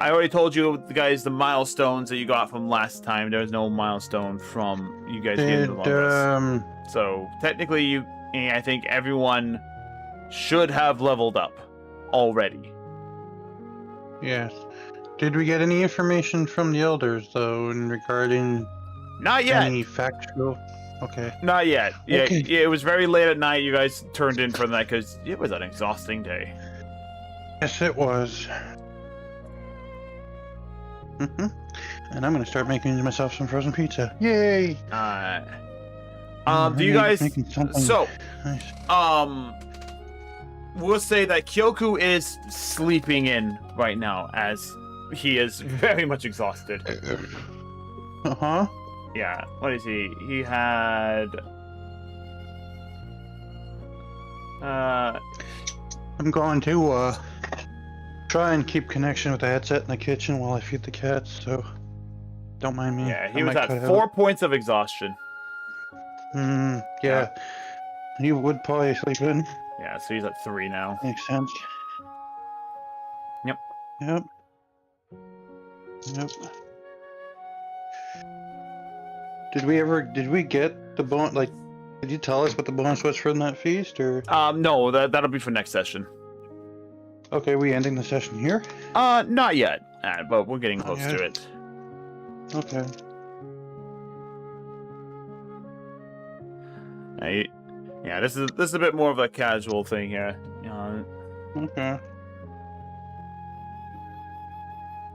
I already told you guys the milestones that you got from last time. There was no milestone from you guys getting the long rest. So technically, I think everyone should have leveled up already. Yes. Did we get any information from the elders, though, in regarding Not yet. any factual? Okay. Not yet. Yeah, Okay. yeah, it was very late at night. You guys turned in for the night because it was an exhausting day. Yes, it was. Mm-hmm. And I'm gonna start making myself some frozen pizza. Yay! Do you guys? Making something So, nice. we'll say that Kyoku is sleeping in right now as he is very much exhausted. Uh-huh. Yeah, what is he? He had... I'm going to try and keep connection with the headset in the kitchen while I feed the cats, so don't mind me. yeah, I he was might at cut 4 out. points of exhaustion. Yeah. You would probably sleep in. Yeah, so he's at 3 now. Makes sense. Yep. Yep. Yep. Did we get the bonus, like, did you tell us what the bonus was from that feast, or? No, that'll be for next session. Okay, we ending the session here? Not yet, but we're getting Not close yet. to it. Okay. Yeah, this is a bit more of a casual thing here. Okay.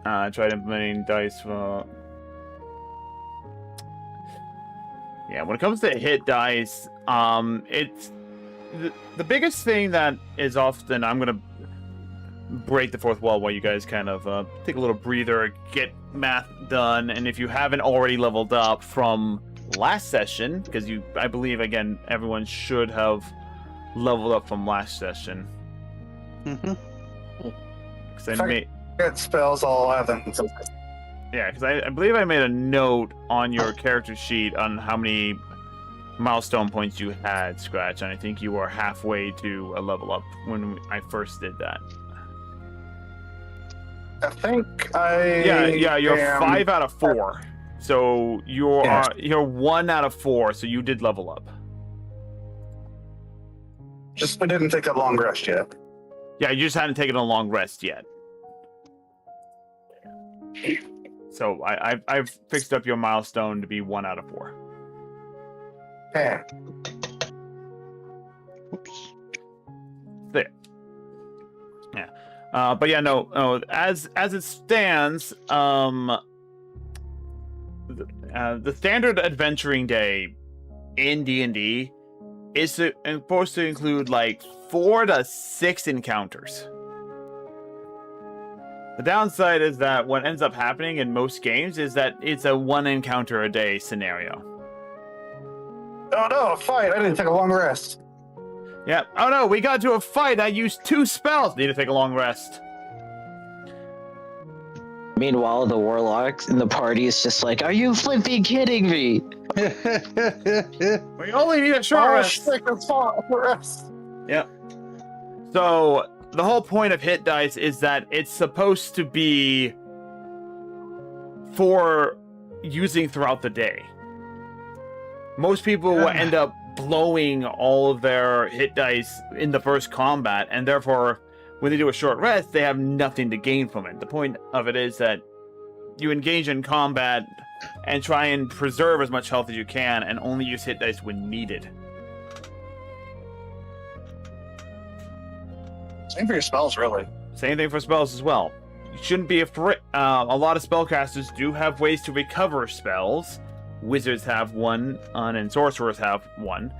I tried implementing dice for... Yeah, when it comes to hit dice, it's... The biggest thing that is often... I'm going to break the fourth wall while you guys kind of take a little breather, get math done, and if you haven't already leveled up from last session, because I believe, again, everyone should have leveled up from last session. Mm-hmm. Because I made... Get spells all haven't. Yeah, because I believe I made a note on your character sheet on how many milestone points you had, Scratch, and I think you were halfway to a level up when I first did that. I think I. Yeah, you're am- 5 out of 4. So you're 1 out of 4, so you did level up. Just we didn't take a long rest yet. Yeah, you just hadn't taken a long rest yet. So I've fixed up your milestone to be 1 out of 4. Yeah. Oops. There. Yeah. But yeah, no. As it stands, the standard adventuring day in D&D is supposed to include like 4 to 6 encounters. The downside is that what ends up happening in most games is that it's a 1 encounter a day scenario. Oh no, a fight! I didn't take a long rest. Yeah. Oh no, we got to a fight. I used 2 spells. Need to take a long rest. Meanwhile, the warlocks in the party is just like, "Are you flipping kidding me?" We only need a short rest. Stick and fall for us. Yep. So the whole point of hit dice is that it's supposed to be for using throughout the day. Most people will end up blowing all of their hit dice in the first combat, and therefore, when they do a short rest, they have nothing to gain from it. The point of it is that you engage in combat and try and preserve as much health as you can, and only use hit dice when needed. Same for your spells, really. Same thing for spells as well. You shouldn't be afraid. A lot of spellcasters do have ways to recover spells. Wizards have one, and sorcerers have one.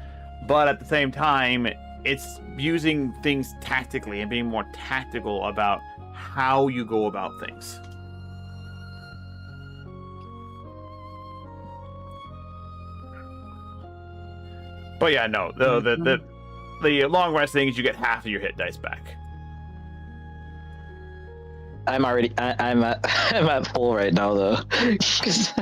But at the same time, it's using things tactically and being more tactical about how you go about things. But yeah, no. The long rest thing is you get half of your hit dice back. I'm already. I'm at. I'm at full right now, though. 'Cause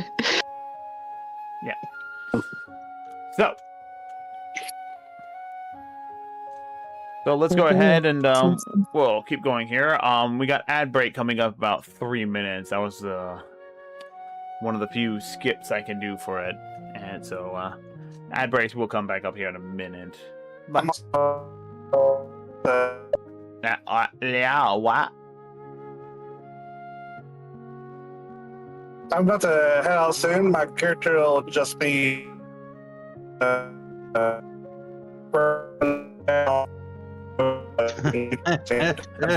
So let's go ahead and we'll keep going here. We got ad break coming up about 3 minutes. That was one of the few skips I can do for it, and so ad breaks will come back up here in a minute. But yeah, what? I'm about to head out soon. My character will just be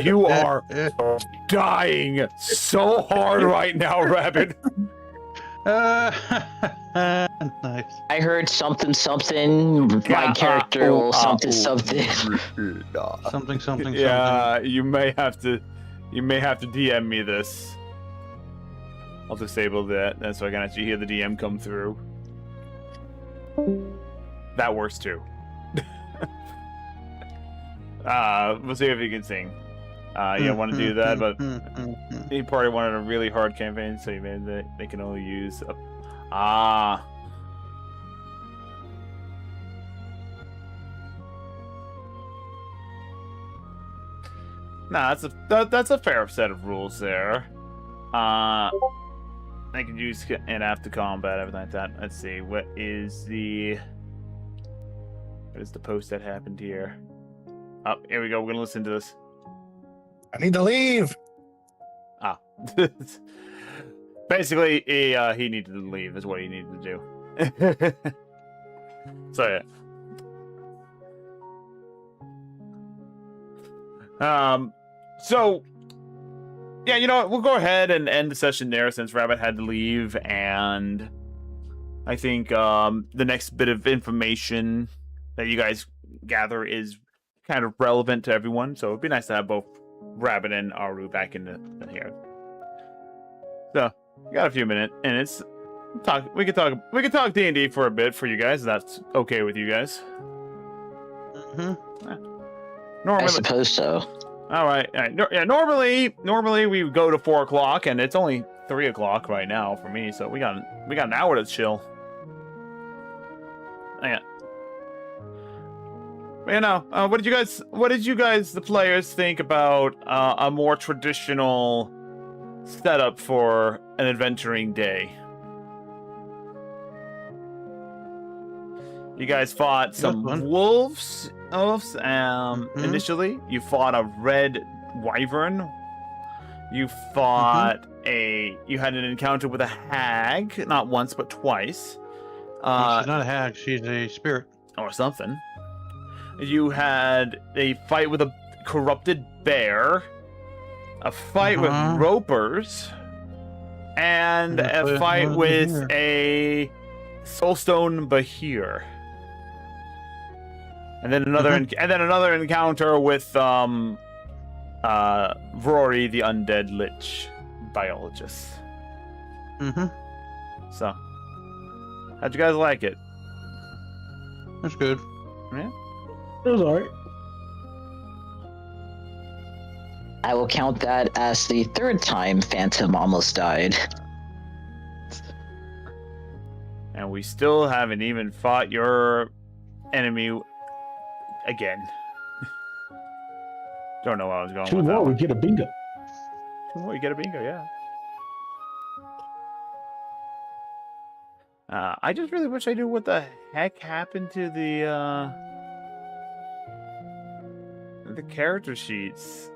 You are dying so hard right now, Rabbit. Nice. I heard something. My character will something. Something. Yeah, you may have to DM me this. I'll disable that, and so I can actually hear the DM come through. That works too. We'll see if he can sing. You want to do that, but he probably wanted a really hard campaign, so he made that they can only use a... Nah, that's a fair set of rules there. I can use it after combat, everything like that. Let's see, what is the post that happened here? Oh, here we go. We're gonna listen to this. I need to leave. Basically, he needed to leave. Is what he needed to do. So yeah. So yeah, you know what? We'll go ahead and end the session there since Rabbit had to leave, and I think the next bit of information that you guys gather is kind of relevant to everyone. So it'd be nice to have both Rabbit and Aru back in here. So we got a few minutes, and it's talk. We could talk D&D for a bit for you guys. If that's okay with you guys. Normally, I suppose so. All right. Yeah. Normally we go to 4 o'clock, and it's only 3 o'clock right now for me. So we got an hour to chill. Yeah. You know, what did you guys, the players, think about a more traditional setup for an adventuring day? You guys fought some wolves. Initially, you fought a red wyvern. You fought you had an encounter with a hag, not once but twice. She's not a hag. She's a spirit or something. You had a fight with a corrupted bear, a fight with ropers, and a fight with a soulstone bahir. And then another another encounter with Rory, the undead lich biologist. So, how'd you guys like it? That's good. It was alright. I will count that as the third time Phantom almost died. And we still haven't even fought your enemy again. Don't know where I was going Two with that more, we one. get a bingo. Two more, you get a bingo, yeah. I just really wish I knew what the heck happened to the character sheets.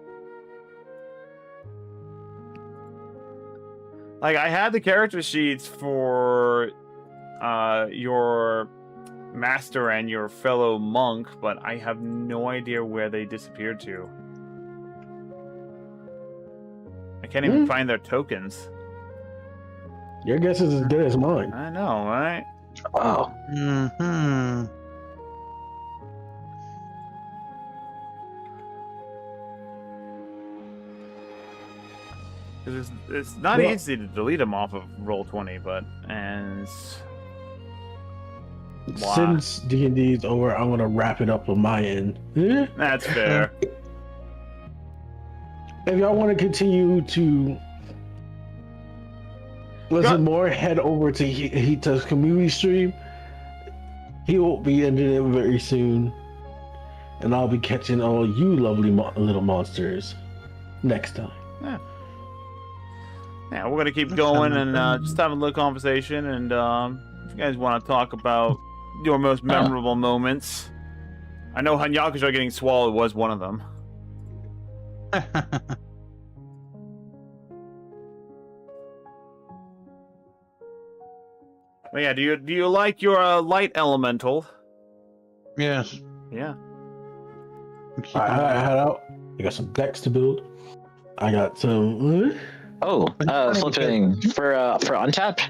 Like, I had the character sheets for your master and your fellow monk, but I have no idea where they disappeared to. I can't even find their tokens. Your guess is as good as mine. I know, right? Oh, Mm-hmm. Because it's not Well- easy to delete them off of Roll20, but Wow. Since D&D is over, I'm gonna wrap it up on my end. that's fair. If y'all want to continue to listen more, head over to Hita's community stream. He will be ending it very soon, and I'll be catching all you lovely little monsters next time. Yeah, we're gonna keep going and just have a little conversation. And if you guys want to talk about your most memorable moments, I know Hanyakusha getting swallowed was one of them. But yeah, do you like your light elemental? Yes. Yeah. I'm keeping I head out. I got some decks to build. I got some. flipping for untap.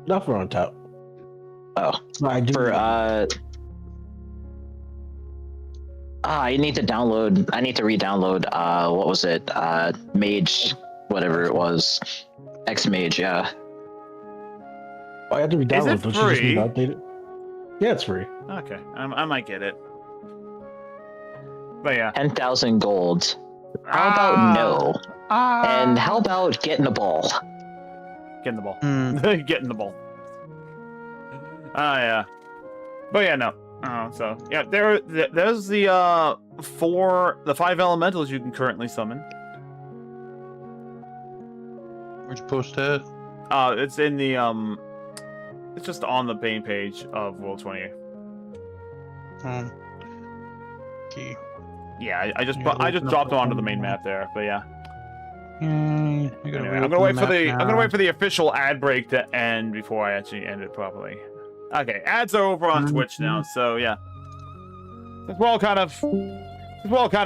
Not for on top. Oh, I do. for I need to download. I need to re-download. What was it? Mage, whatever it was. X Mage. Yeah. I have to re-download. Is it Don't you just need free? to update it? Yeah, it's free. Okay, I might get it. But yeah. 10,000 gold. How about no? And how about getting a ball? Getting the ball. Mm. Getting the ball. Yeah. But yeah, no. So yeah, there's the 5 elementals you can currently summon. Where'd you post that? It's in the it's just on the main page of Roll20. Okay. Yeah, I just Yeah, I just open up dropped the them onto the main phone. map there. But yeah. I gotta Anyway, reopen I'm gonna wait for map the I'm gonna now. wait for the official ad break to end before I actually end it properly. Okay, ads are over on Twitch now, so yeah. Since we're all kind of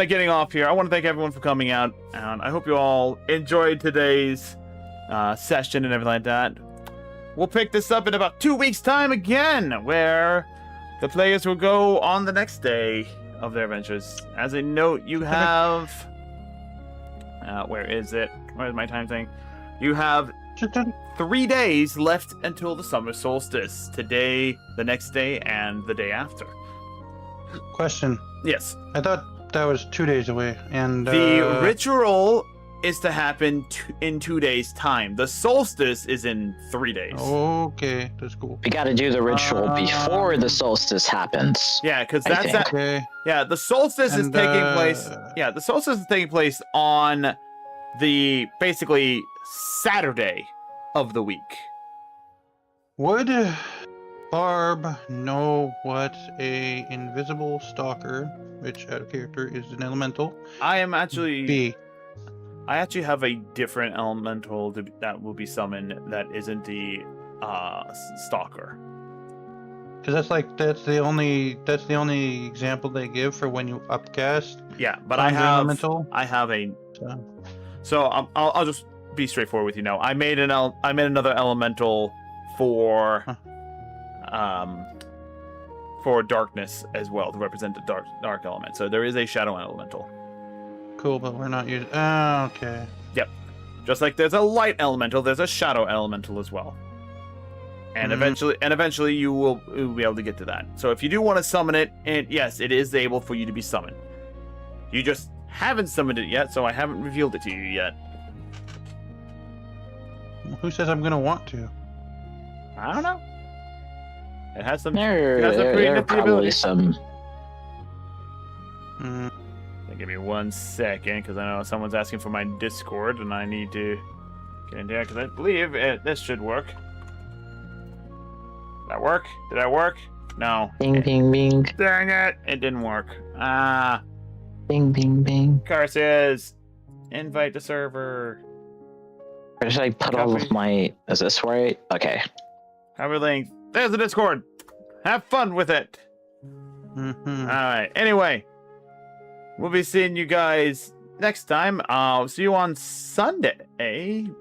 getting off here, I want to thank everyone for coming out, and I hope you all enjoyed today's session and everything like that. We'll pick this up in about 2 weeks' time again, where the players will go on the next day of their adventures. As a note, you have where is it? Where's my time thing? You have 3 days left until the summer solstice. Today, the next day, and the day after. Question. Yes. I thought that was 2 days away, and The ritual is to happen in 2 days' time. The solstice is in 3 days. Okay, that's cool. We got to do the ritual before the solstice happens. Yeah, because I that's think. that. Okay. Yeah, the solstice is And, taking place. Yeah, the solstice is taking place on the basically Saturday of the week. Would Barb know what a invisible stalker, which out of character is an elemental, I am actually. be? I actually have a different elemental that will be summoned that isn't the stalker. Because that's the only example they give for when you upcast. Yeah, but on I the have elemental. I have a. So, So I'll just be straightforward with you now. I made another elemental for darkness as well to represent the dark element. So there is a shadow elemental. cool, but we're not using. Okay. Just like there's a light elemental, there's a shadow elemental as well. And eventually you will be able to get to that. So if you do want to summon it, and yes, it is able for you to be summoned. You just haven't summoned it yet, so I haven't revealed it to you yet. Who says I'm gonna want to? I don't know. It has some. There, it has some pretty there are nifty probably abilities. some. Mm, Give me 1 second, because I know someone's asking for my Discord, and I need to get in there, because I believe this should work. Did that work? Did that work? No. Bing, bing, bing. Dang it! It didn't work. Ah. Bing, bing, bing. Curses! Invite the server. Where should I put all Copy. of my... Is this right? Okay. Everything. There's the Discord. Have fun with it. mhm. Alright, anyway. We'll be seeing you guys next time. I'll see you on Sunday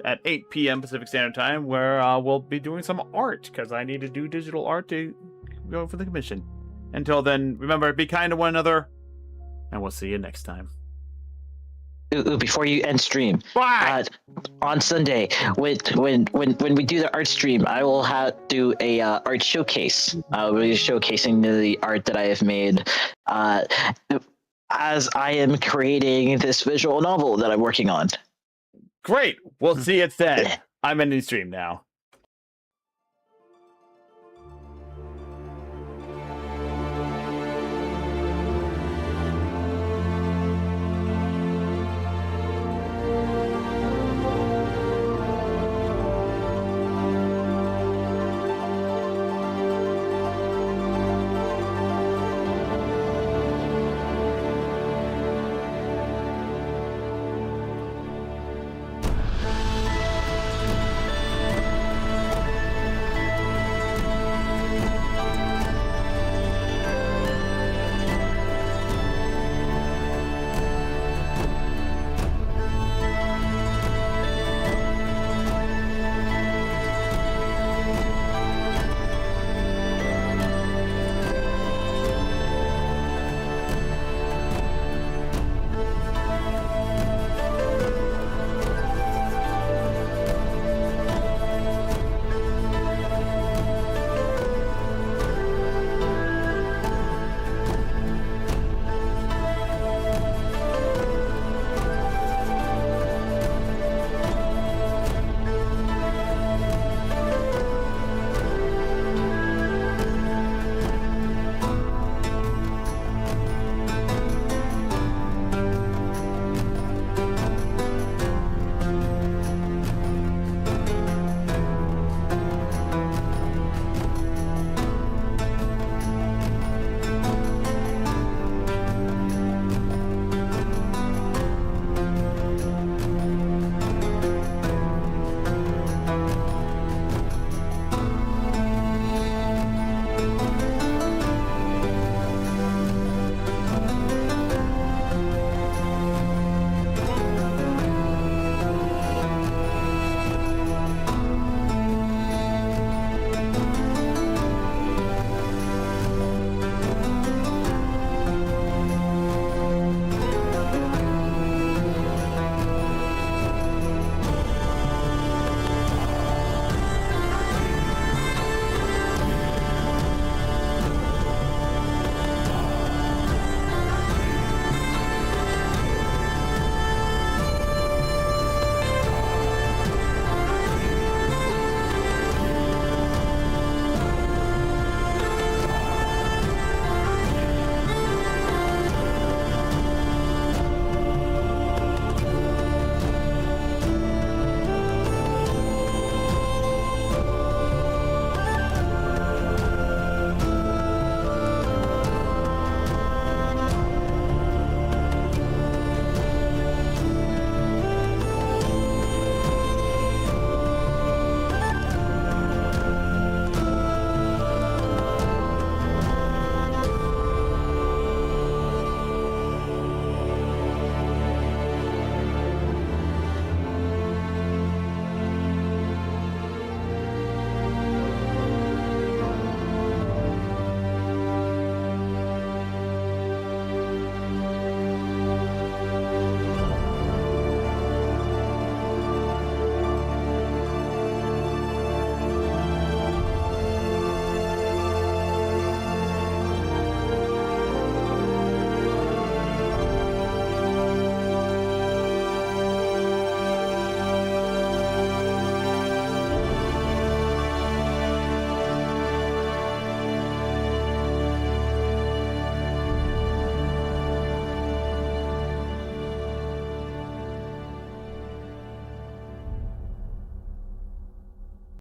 at 8 p.m. Pacific Standard Time, where we'll be doing some art, because I need to do digital art to go for the commission. Until then, remember, be kind to one another, and we'll see you next time. Ooh, before you end stream, Bye! on Sunday, when we do the art stream, I will do a art showcase. I'll be showcasing the art that I have made as I am creating this visual novel that I'm working on. Great! We'll see you then. I'm ending stream now.